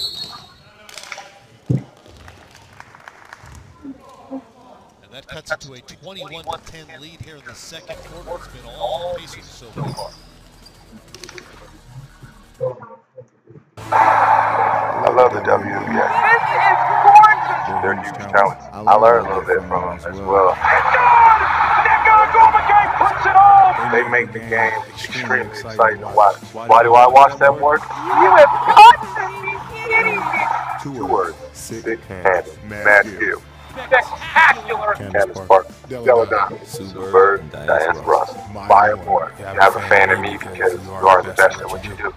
And that cuts it to a 21-10 lead here in the second quarter. It's been all Pacers so far. I love the WNBA. They're huge talents. I learned a little bit from them as well. They make the game extremely exciting to watch. Why do I watch them work? You have got to be kidding me. 2 words. Sick-handed. Mad skill. Spectacular. Candace Parker. Deladon. Sue Bird. Diana Ross. Buy more. You have a fan in me because you are the best at what you do.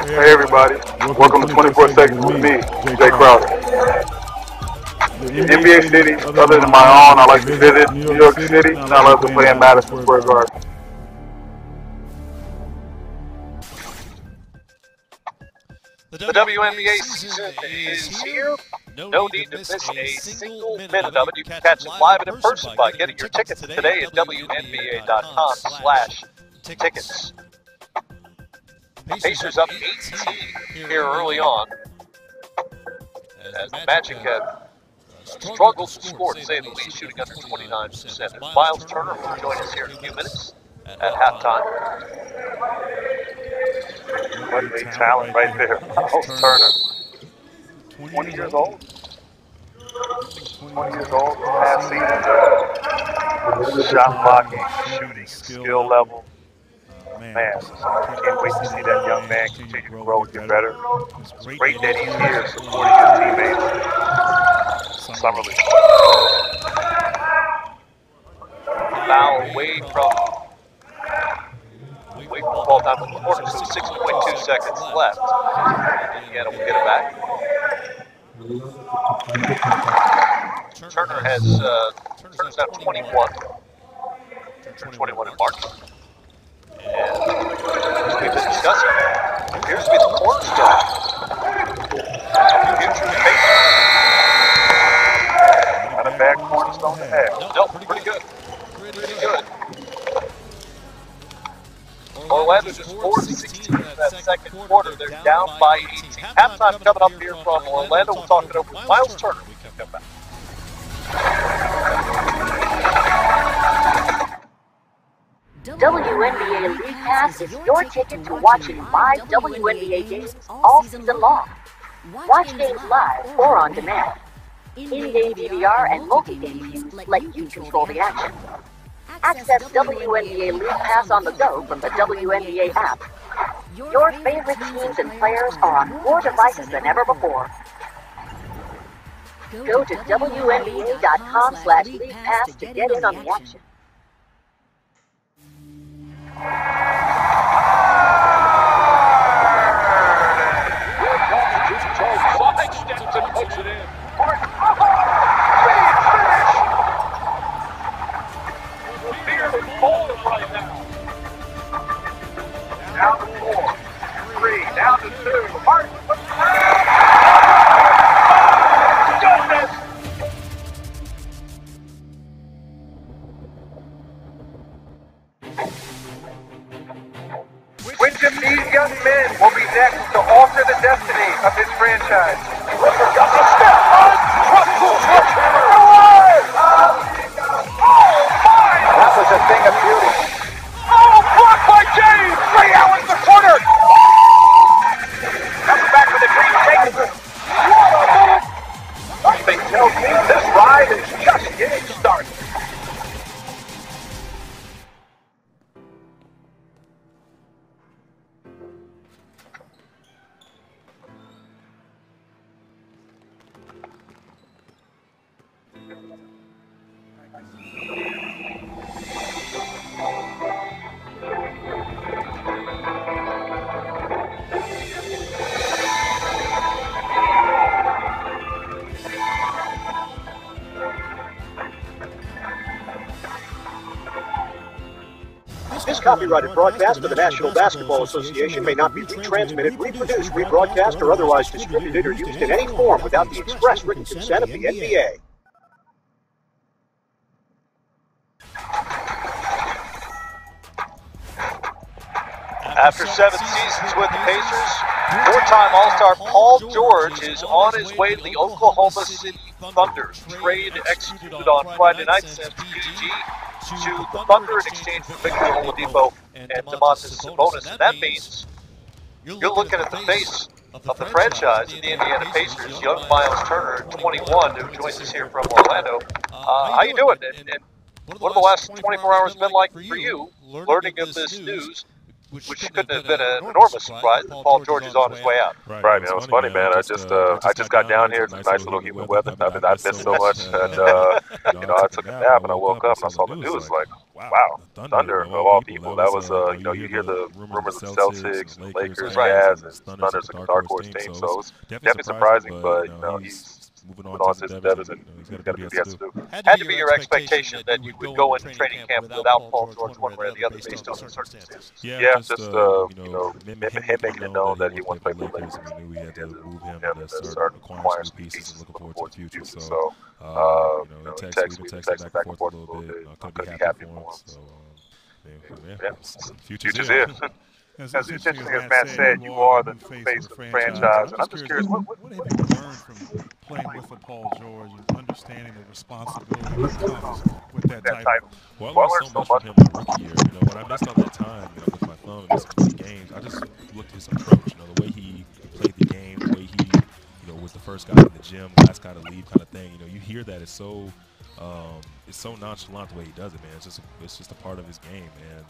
Hey everybody, welcome to 24 Seconds with me, Jay Crowder. NBA cities other than my own, I like to visit New York City, and I love to play in Madison Square Garden. The WNBA season is here. No need to miss a single minute of it. You can catch it live and in person by getting your tickets today at WNBA.com/tickets. Pacers up 18 here early on, as the Magic have struggled to score, to say the least, shooting under 29%. And Miles Turner will join us here in a few minutes at halftime. What a talent right there, Miles Turner. 20 years old? 20 years old, past season. Shot blocking, shooting, skill level. Man, I can't wait to see that young man continue to grow and get better. It's great that he's here supporting his teammates. Summer League. Foul away from ball time with the quarter, so 6.2 seconds left. Indiana will get it back. Turner has Turner's now 21. 21 in March. And as we've been discussing, it appears to be the core half. No, pretty good. Pretty good. Orlando just scored 16 in that second quarter. They're down by 18. Halftime coming up here from Orlando. We'll talk it over with Miles Turner when we come back. WNBA League Pass is your ticket to watching live WNBA games all season long. Watch games live or on demand. In-game DVR and multi-game views let you control the action. Access WNBA League Pass on the go from the WNBA app. Your favorite teams and players are on more devices than ever before. Go to WNBA.com/League Pass to get in on the action. Puts it in. Right now. Down to 4, 3, down to 2. Martin. Goodness! Which of these young men will be next to alter the destiny of his franchise? That was a thing of beauty. Oh, blocked by James! Ray Allen's the corner! Comes back with a green take. Something tells me this ride is just getting started. This copyrighted broadcast of the National Basketball Association may not be retransmitted, reproduced, rebroadcast, or otherwise distributed or used in any form without the express written consent of the NBA. After 7 seasons with the Pacers, four-time All-Star Paul George is on his way to the Oklahoma City Thunder. Trade executed on Friday night sends PG to the Thunder in exchange for Victor Oladipo and Domantas Sabonis. And that means you're looking at the face of the franchise of the Indiana Pacers, young Miles Turner, 21, who joins us here from Orlando. How you doing? And what have the last 24 hours been like for you, learning of this news? Which couldn't have been an enormous surprise that Paul George is on his way out. Right, man. It was funny, man. I just got down here. It's a nice little humid weather. I missed so much, and I took a nap and I woke up and I saw the news. Like, wow, Thunder of all people. That was, you hear the rumors of Celtics, Lakers, Jazz, and Thunder's a dark horse team. So it was definitely surprising, but he's moving on to his endeavors, and he's got to do what he has to do. Had to be your expectation that you would go into training camp without Paul George one way or the other based on the circumstances. Yeah, just him making it known that he wanted to play for the Lakers. We knew we had to move him and start acquiring some pieces and looking forward to the future. So, we texted back and forth a little bit. Couldn't be happy for him. So, future's here. As interesting as Matt said, you are the face of the franchise. And I'm just curious, what have you learned from playing with a Paul George and understanding the responsibility that comes with that title? Well, I learned so much from him my rookie year. When I missed out that time, with my thumb and missed some games, I just looked at his approach. The way he played the game, the way he, was the first guy in the gym, last guy to leave, kind of thing. You hear that it's so nonchalant the way he does it, man. It's just a part of his game, man.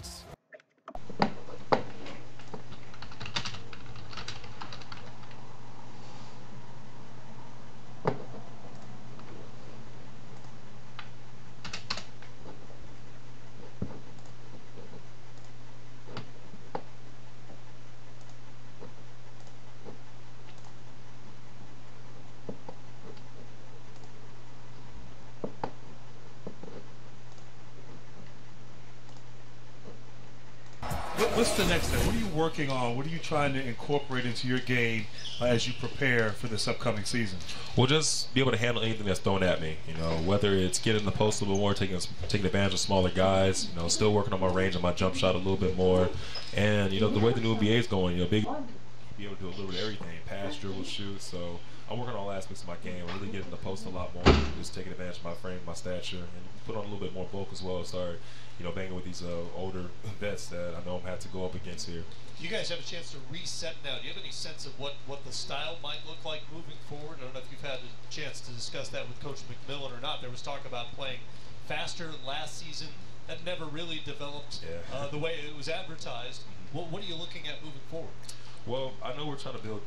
What's the next step? What are you working on? What are you trying to incorporate into your game as you prepare for this upcoming season? Well, just be able to handle anything that's thrown at me. You know, whether it's getting in the post a little bit more, taking advantage of smaller guys. You know, still working on my range and my jump shot a little bit more. And you know, the way the new NBA is going, you know, be able to do a little bit of everything: pass, dribble, shoot. So I'm working on all aspects of my game. I'm really getting in the post a lot more. Just taking advantage of my frame, my stature, and put on a little bit more bulk as well. Start, you know, banging with these older vets that I know I'm going to have to go up against here. You guys have a chance to reset now. Do you have any sense of what the style might look like moving forward? I don't know if you've had a chance to discuss that with Coach McMillan or not. There was talk about playing faster last season. That never really developed the way it was advertised. What are you looking at moving forward? Well, I know we're trying to build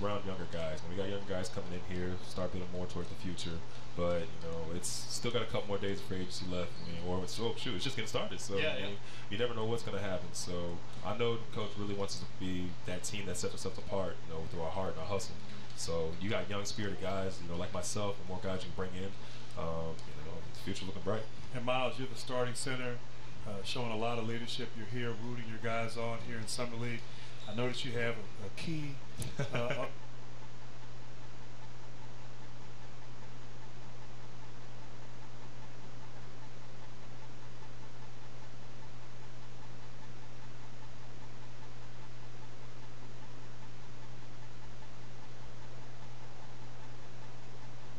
around younger guys. And we got young guys coming in here, start building more towards the future. But you know, it's still got a couple more days of free agency left. I mean, or it's it's just getting started. So I mean, you never know what's going to happen. So I know the coach really wants us to be that team that sets ourselves apart. You know, through our heart and our hustle. So you got young, spirited guys. You know, like myself, and more guys you can bring in. You know, the future's looking bright. And Miles, you're the starting center, showing a lot of leadership. You're here rooting your guys on here in Summer League. I noticed you have a key.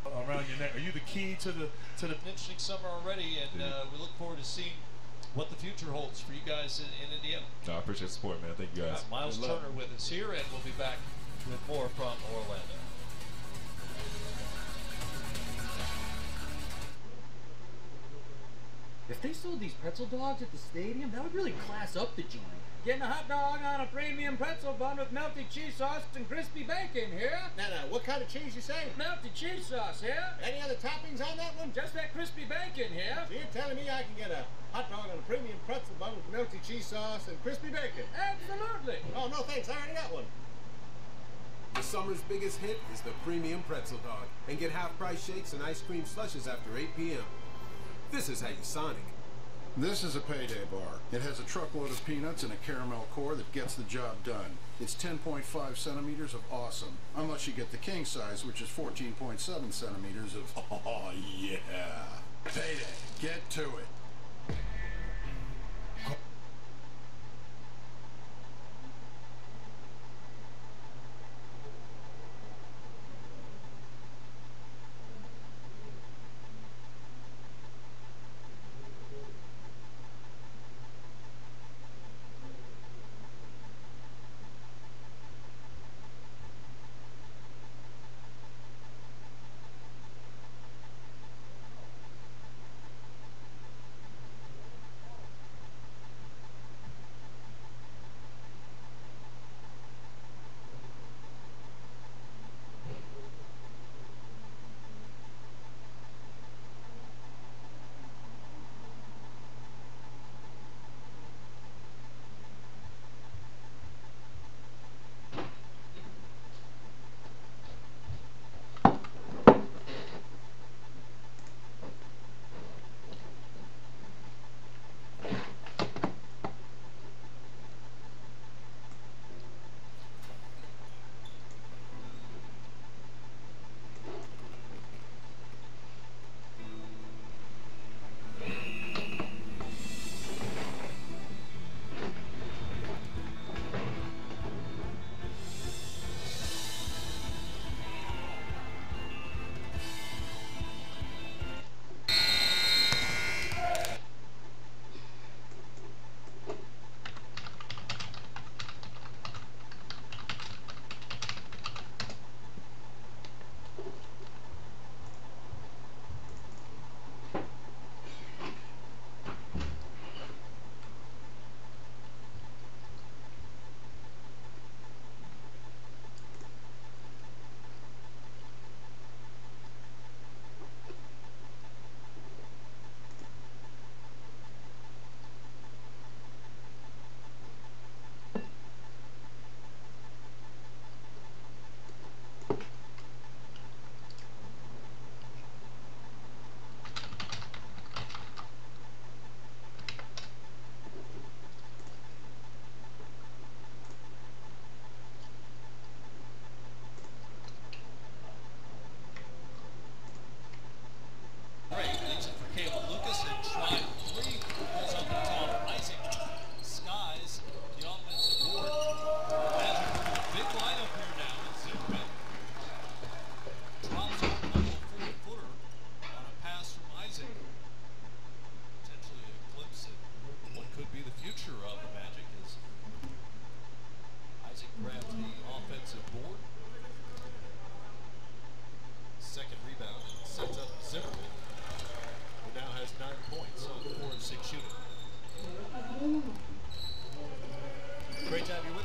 Around your neck. Are you the key to the interesting summer already, and we look forward to seeing what the future holds for you guys in Indiana. No, I appreciate the support, man. Thank you guys. Miles Turner with us here, and we'll be back with more from Orlando. If they sold these pretzel dogs at the stadium, that would really class up the joint. Getting a hot dog on a premium pretzel bun with melted cheese sauce and crispy bacon here. Now, what kind of cheese you say? Melted cheese sauce here. Any other toppings on that one? Just that crispy bacon here. So you're telling me I can get a hot dog on a premium pretzel bun with melted cheese sauce and crispy bacon? Absolutely. Oh, no thanks. I already got one. The summer's biggest hit is the premium pretzel dog. And get half-price shakes and ice cream slushes after 8 p.m. This is how you Sonic. This is a payday bar. It has a truckload of peanuts and a caramel core that gets the job done. It's 10.5 centimeters of awesome. Unless you get the king size, which is 14.7 centimeters of oh yeah. Payday. Get to it.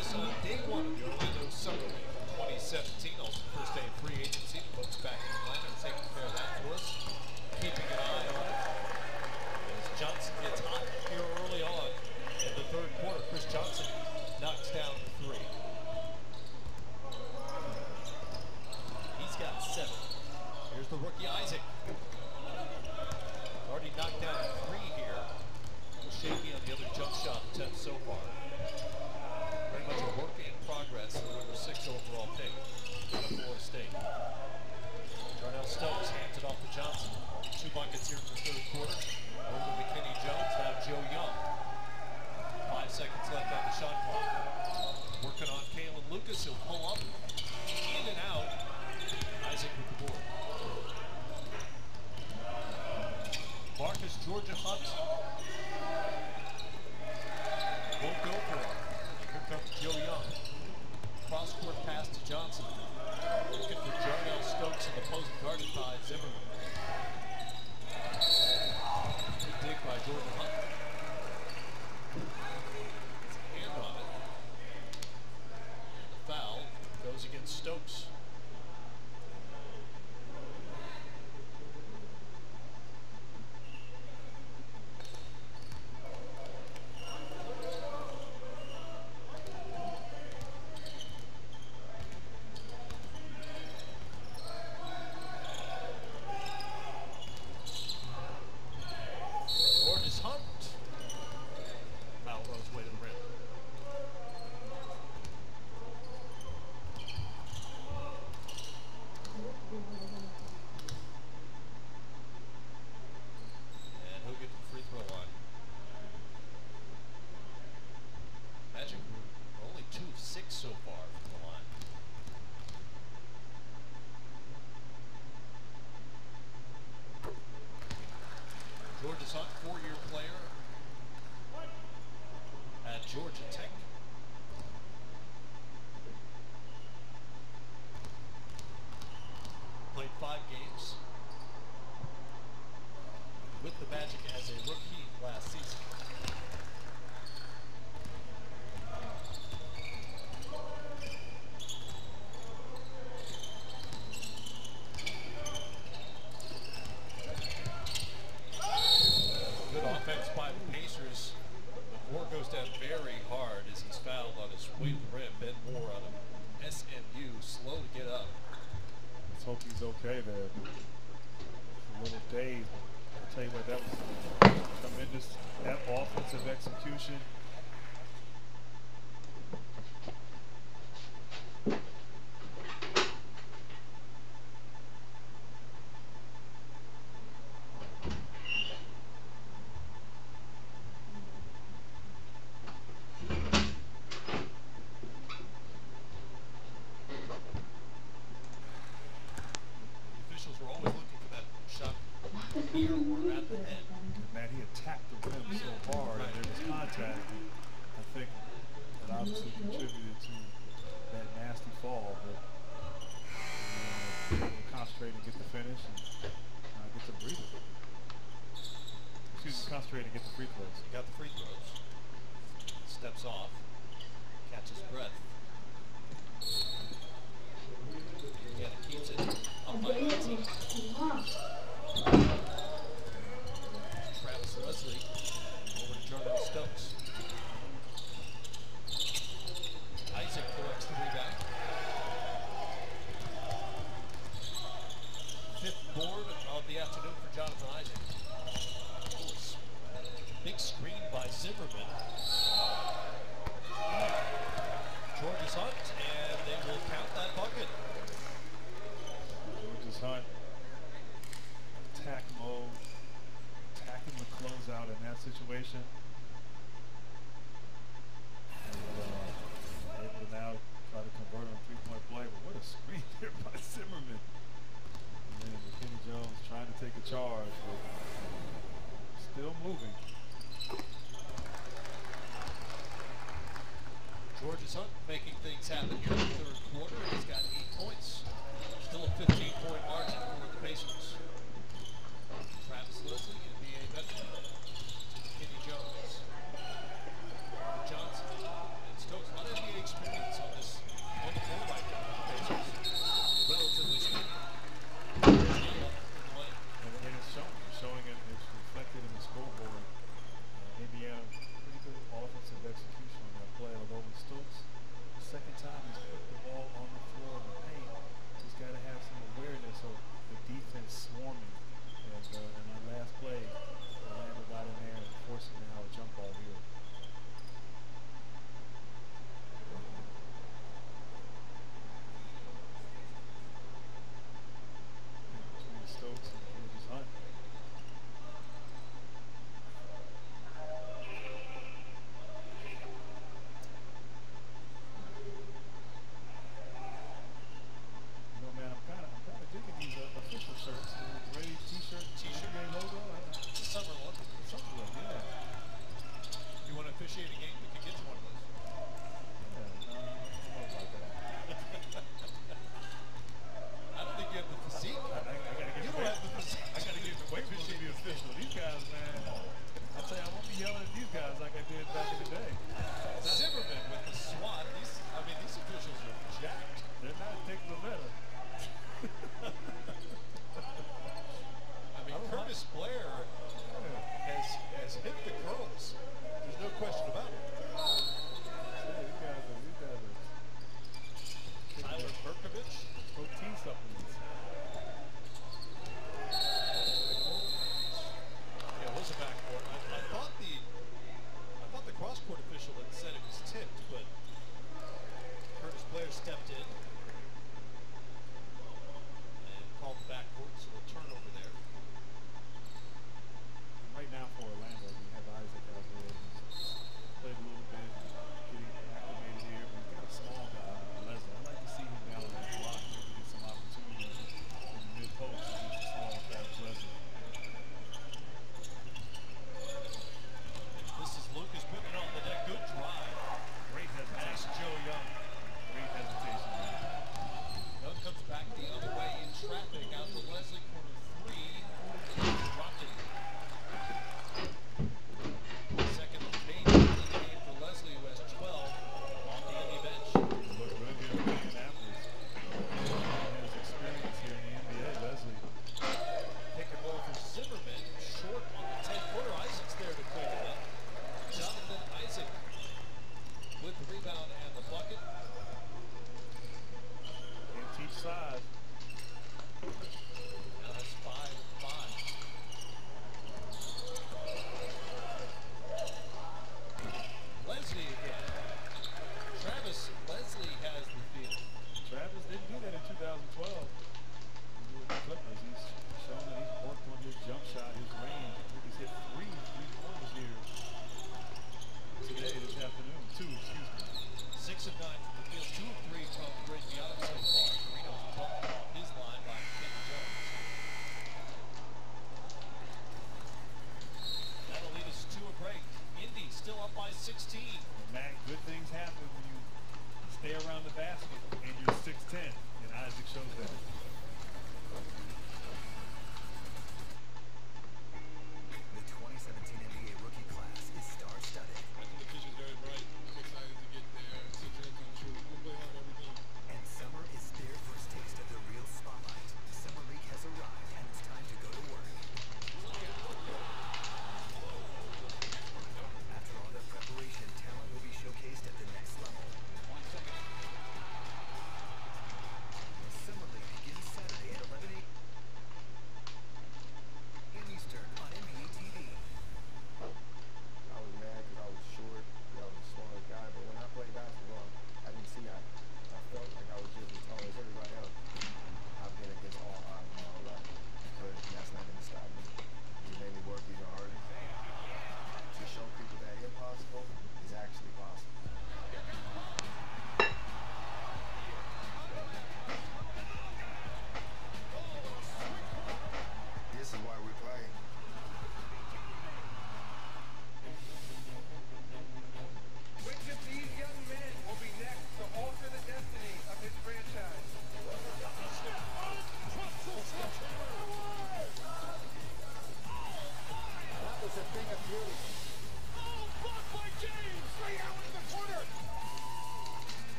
this on day one of the Orlando Summer League 2017. Also first day of free agency. Folks back in Atlanta are taking care of that for us. Keeping an eye on it. As Johnson gets hot here early on in the third quarter. Chris Johnson knocks down the three. He's got 7. Here's the rookie Isaac. Already knocked down a 3 here. A little shaky on the other jump shot attempt so far. Very much a work in progress. The number 6 overall pick out of Florida State. Darnell Stokes hands it off to Johnson. 2 buckets here in the third quarter. Over to McKinney Jones, now Joe Young. 5 seconds left on the shot clock. Working on Kalen Lucas, he'll pull up, in and out. Isaac with the board. Marcus Georgia Hunt won't go for it. Here comes Joe Young. Cross-court pass to Johnson. Looking for Darnell Stokes in the post, guarded by Zimmerman. Good dig by Georgia Hunt. Gets a hand on it. And the foul goes against Stokes. So far from the line. Georgia Hunt, 4-year player at Georgia Tech. Played 5 games with the Magic as a rookie last season. Goes down very hard as he's fouled on his way to the rim. Ben Moore out of SMU, slow to get up. Let's hope he's okay there. A little dazed. I'll tell you what, that was tremendous offensive execution. Man, he attacked the rim so hard, and there was contact. I think that obviously contributed to that nasty fall. But we'll concentrate and get the finish and get the breather. Excuse me, concentrate and get the free throws. He got the free throws. Steps off, catches breath. Yeah, keeps it up by Lindsay. Travis Leslie over to Darnell Stokes. Isaac collects the rebound. 5th board of the afternoon for Jonathan Isaac. Big screen by Zimmerman. George's Hunt, and they will count that bucket. George's Hunt, attack mode, attacking the closeout in that situation. And able to now try to convert on 3-point play. But what a screen there by Zimmerman. And then McKinney Jones trying to take a charge, but still moving. George's Hunt making things happen here in the third quarter. He's got 8 points. Still a 15-point margin for the Pacers. Travis Leslie, NBA veteran, to McKinney Jones. Johnson and Stokes, a lot of NBA experience